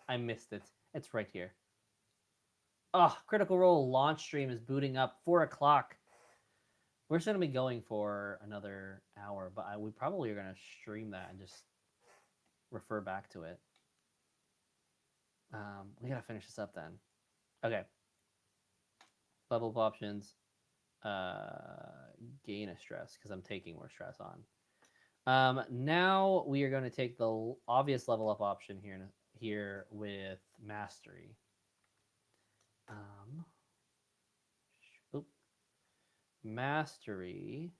I missed it. It's right here. Oh, Critical Role launch stream is booting up, 4 o'clock. We're just gonna be going for another hour, but we probably are gonna stream that and just refer back to it. We gotta finish this up then. Okay. Level up options. Gain a stress because I'm taking more stress on. Now we are going to take the obvious level up option here with mastery. Oop. Mastery.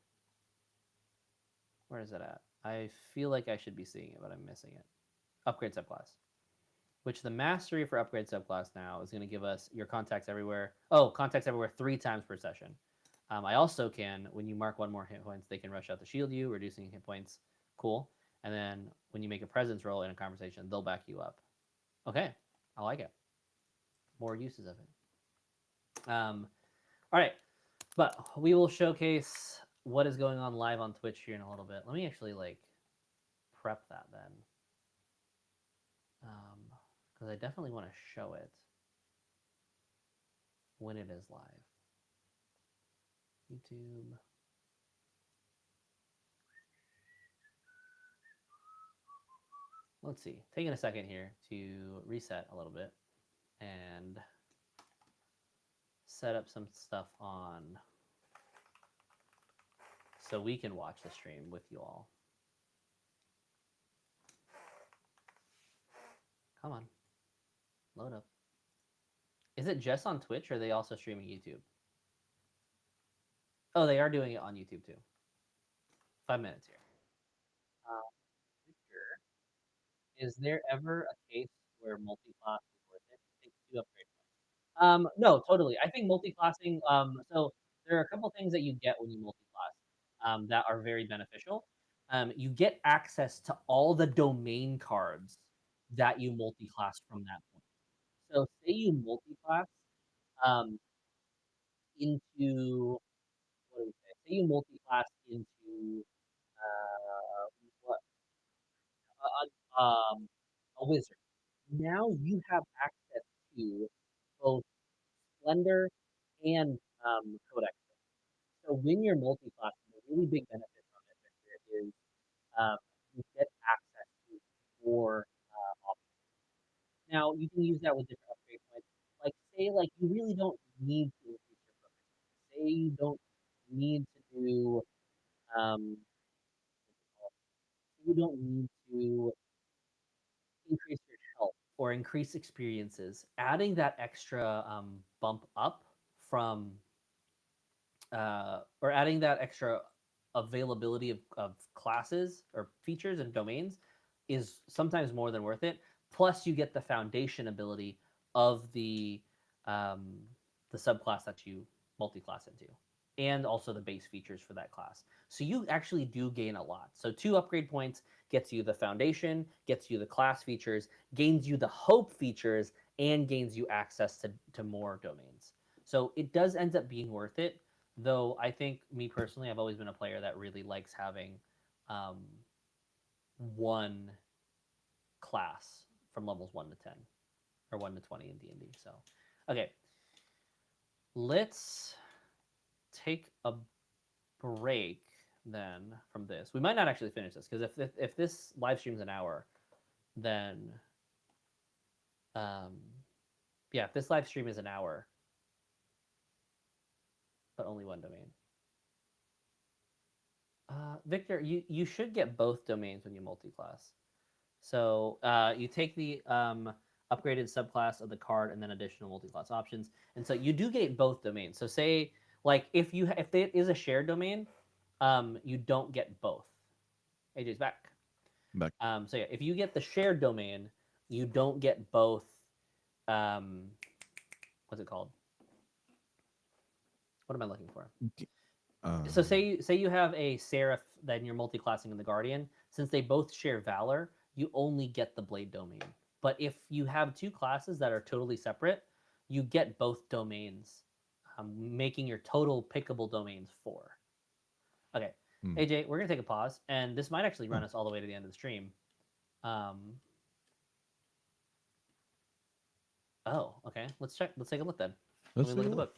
Where is it at? I feel like I should be seeing it, but I'm missing it. Upgrade subclass. Which the mastery for upgrade subclass now is going to give us your contacts everywhere. Oh, contacts everywhere 3 times per session. I also can, when you mark 1 more hit points, they can rush out to shield you, reducing hit points. Cool. And then when you make a presence roll in a conversation, they'll back you up. Okay, I like it. More uses of it. All right, but we will showcase what is going on live on Twitch here in a little bit. Let me actually prep that then, because I definitely want to show it when it is live. YouTube. Let's see. Taking a second here to reset a little bit and set up some stuff on so we can watch the stream with you all. Come on. Load up. Is it just on Twitch or are they also streaming YouTube? Oh, they are doing it on YouTube too. 5 minutes here. Is there ever a case where multi-class is worth it? I think 2 upgrade points. No, totally. I think multi-classing, so there are a couple things that you get when you multi-class that are very beneficial. You get access to all the domain cards that you multi-class from that point. So say you multi-class um, into, what do we say? Say you multi-class into what a wizard. Now you have access to both Splendor and Codex. So when you're multi-classing, the really big benefit from it is you get access to more options. Now you can use that with different upgrade points. Like say you really don't need to increase your proficiency. Say you don't need to do um, you don't need to increase your health or increase experiences. Adding that extra bump up from or adding that extra availability of classes or features and domains is sometimes more than worth it. Plus, you get the foundation ability of um, the subclass that you multi-class into, and also the base features for that class. So you actually do gain a lot. So 2 upgrade points gets you the foundation, gets you the class features, gains you the hope features, and gains you access to more domains. So it does end up being worth it. Though I think me personally, I've always been a player that really likes having one class from levels 1 to 10 or 1 to 20 in D&D. So, okay, let's take a break then from this. We might not actually finish this because if this live stream's an hour, then yeah, if this live stream is an hour, but only one domain. Victor, you should get both domains when you multi-class. So you take the upgraded subclass of the card and then additional multi-class options, and so you do get both domains. So say if there is a shared domain, you don't get both. AJ's back. Back. So yeah, if you get the shared domain, you don't get both. What's it called? What am I looking for? So say you have a Seraph, then you're multi-classing in the Guardian. Since they both share Valor, you only get the Blade domain. But if you have 2 classes that are totally separate, you get both domains, making your total pickable domains 4. Okay, AJ, we're gonna take a pause, and this might actually run us all the way to the end of the stream. Oh, okay. Let's check. Let's take a look then. Let me look at the book.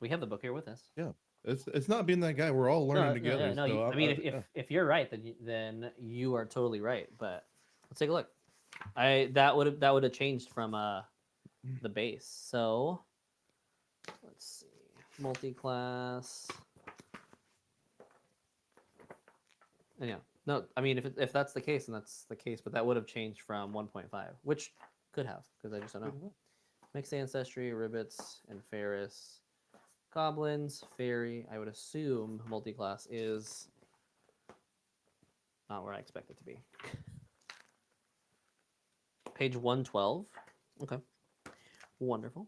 We have the book here with us. Yeah. It's not being that guy. We're all learning together. No, so I mean, if you're right, then you are totally right. But let's take a look. That would have changed from the base. So let's see, multi-class. And yeah, no, I mean, if that's the case, then that's the case. But that would have changed from 1.5, which could have, because I just don't know. Mixed ancestry, Ribbits, and Ferris. Goblins, Fairy. I would assume multi-class is not where I expect it to be. Page 112. Okay. Wonderful.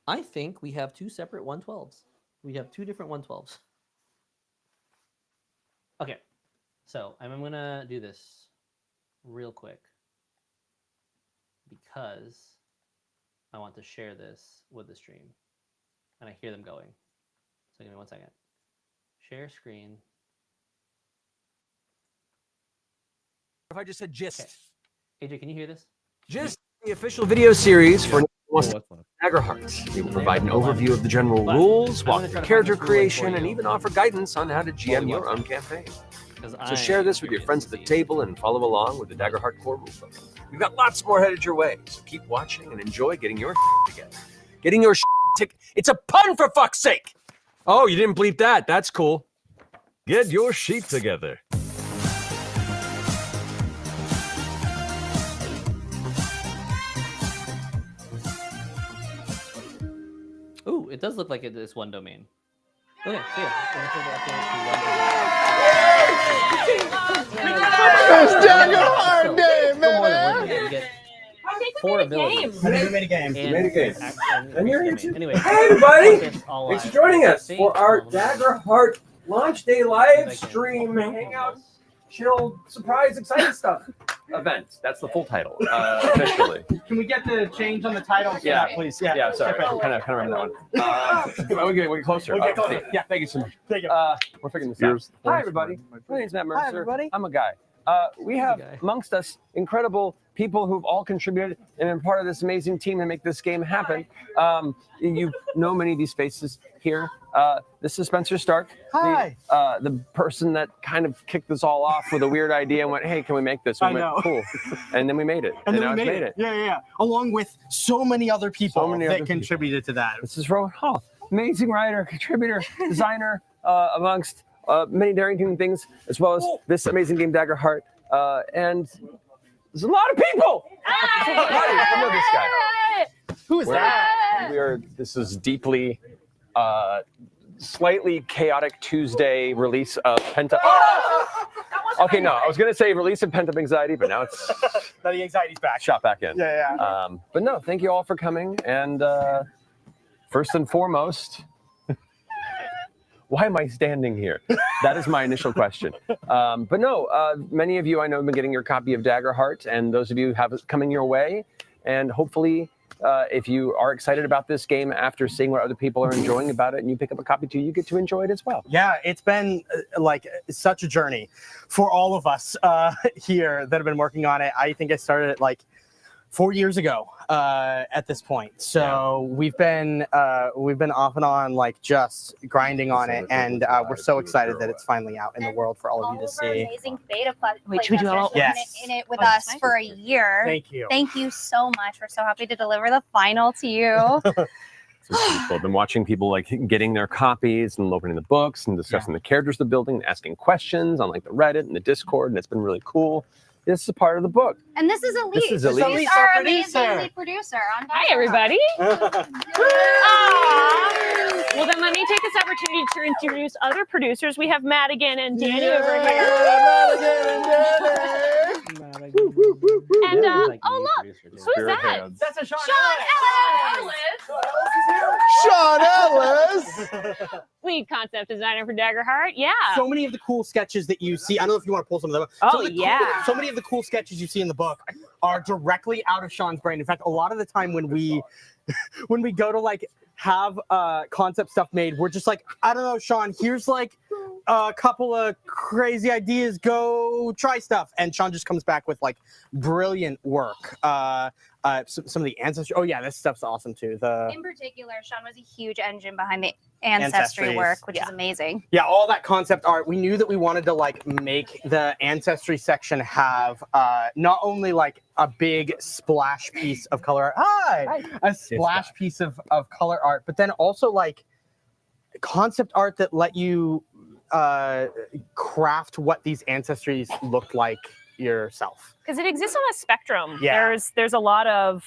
I think we have two separate 112s. We have two different 112s. Okay. So I'm going to do this real quick because I want to share this with the stream. And I hear them going. So give me 1 second. Share screen. If I just said gist. Okay. AJ, can you hear this? Gist, the official video series for Daggerheart. It will provide an overview of the general rules, walk through character creation, and even offer guidance on how to GM your own campaign. So share this with your friends at the table and follow along with the Daggerheart core rulebook. We've got lots more headed your way, so keep watching and enjoy getting your together. Getting your it's a pun, for fuck's sake! Oh, you didn't bleep that. That's cool. Get your sheet together. Ooh, it does look like it is one domain. Okay, so yeah. It's Daggerheart Day, man! You get 4 abilities. We made a game. And you're here too. Anyway, hey everybody! Thanks for joining us for our Daggerheart launch day live stream hangout, chill, surprise, exciting stuff event. That's the full title, officially. Can we get the change on the title? Yeah, please. Yeah, sorry. Kind of remember that one. We'll get closer. We'll get closer. Yeah, thank you so much. Thank you. We're figuring this out. Hi, everybody. My name's Matt Mercer. Hi, everybody. I'm a guy. We have amongst us incredible people who've all contributed and been part of this amazing team to make this game happen. You know many of these faces here. This is Spencer Stark. Hi. The person that kind of kicked this all off with a weird idea and went, hey, can we make this? And we went, cool. And then we made it. And then we made it. Yeah. Along with so many other people that contributed to that. This is Rowan Hall, amazing writer, contributor, designer, amongst many daring things, as well as this amazing game, Daggerheart. And there's a lot of people. I know this guy. Who is that? This is deeply, slightly chaotic Tuesday release of Pent Up. Okay, no, I was gonna say release of Pent Up Anxiety, but now it's now the anxiety's back. Shot back in. Yeah. But no, thank you all for coming. And first and foremost, why am I standing here? That is my initial question. But no, many of you I know have been getting your copy of Daggerheart, and those of you have it coming your way. And hopefully, if you are excited about this game after seeing what other people are enjoying about it, and you pick up a copy too, you get to enjoy it as well. Yeah, it's been like such a journey for all of us here that have been working on it. I think I started it like 4 years ago at this point. So we've been off and on, like just grinding on it, and we're so excited that it's finally out in the world for all of you to see. Amazing beta playtesters in it with Oh, us for a year. Thank you. Thank you so much. We're so happy to deliver the final to you. I've been watching people like getting their copies and opening the books and discussing the characters they're building and asking questions on like the Reddit and the Discord, and it's been really cool. This is a part of the book. And this is Elise. This is Elise. She's our amazing lead producer on Hi, everybody. Well, then let me take this opportunity to introduce other producers. We have Madigan and Danny over here. And, oh, look. Who's that? That's a Sean Ellis. Sean Ellis. Lead concept designer for Daggerheart. Yeah. So many of the cool sketches that you see, I don't know if you want to pull some of them. Oh, yeah. So many of the cool sketches you see in the book are directly out of Sean's brain. In fact, a lot of the time when we go to like have concept stuff made, we're just like, I don't know, Sean, here's like a couple of crazy ideas, go try stuff. And Sean just comes back with like brilliant work. Some of the ancestry. Oh yeah, this stuff's awesome too. In particular, Sean was a huge engine behind the ancestry work, which is amazing. Yeah, all that concept art. We knew that we wanted to like make the ancestry section have not only like a big splash piece of color art, a splash piece of color art, but then also like concept art that let you craft what these ancestries look like yourself. Because it exists on a spectrum. Yeah. There's a lot of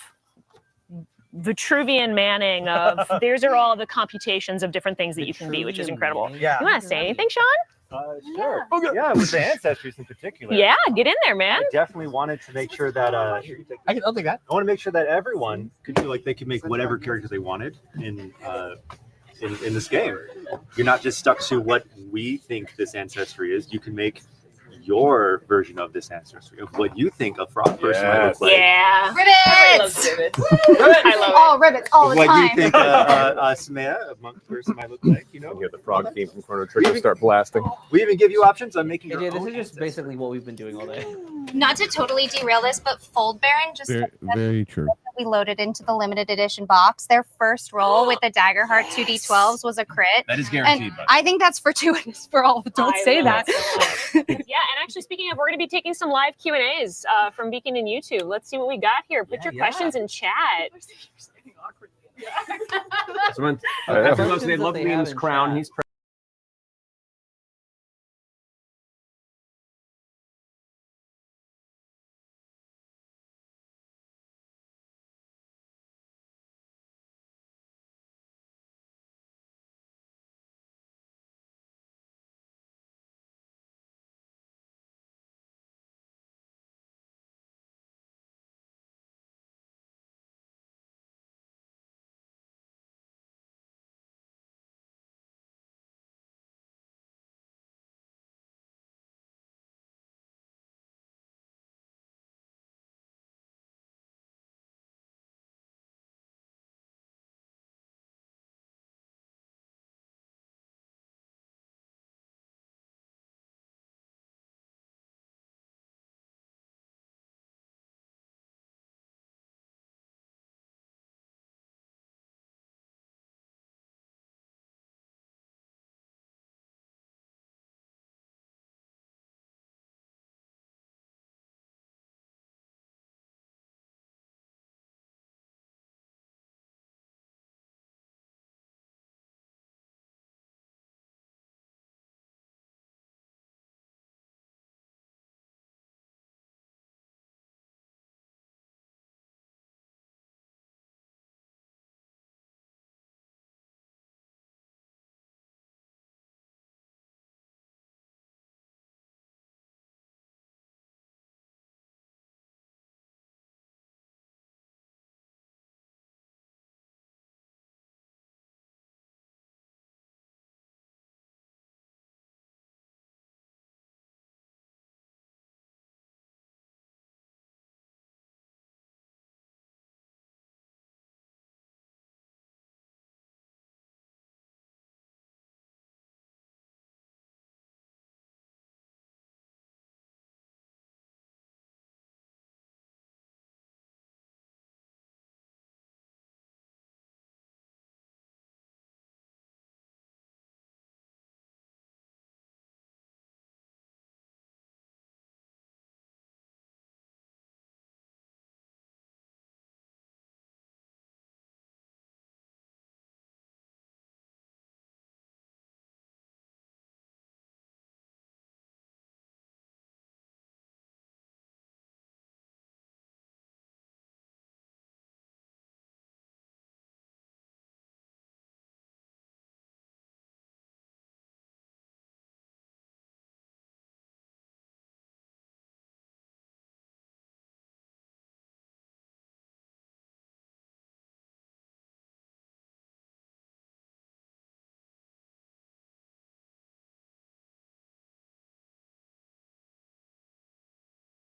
Vitruvian manning of these are all the computations of different things that you can be, which is incredible. Yeah. You want to say anything, Sean? Sure. Yeah, with the ancestries in particular. Yeah, get in there, man. I definitely wanted to make sure that I'll take that. I want to make sure that everyone could feel like they can make whatever character they wanted in this game. You're not just stuck to what we think this ancestry is. You can make your version of this ancestry, of what you think a frog person might look like. Yeah. Ribbits! I love it. All ribbits all the What time. you think a Smea, a monk person, might look like, you know? You hear the frog theme from Chrono Trigger start blasting. We even give you options on making your Yeah, this own is just ancestry. basically what we've been doing all day. Not to totally derail this, but Fold Baron just Very true. we loaded into the limited edition box. Their first roll with the Daggerheart 2d12s was a crit. That is And guaranteed, but I think that's fortuitous for all. Don't say that. Yeah, and actually, speaking of, we're going to be taking some live Q&As from Beacon and YouTube. Let's see what we got here. Put your questions in chat. They love Liam's crown. He's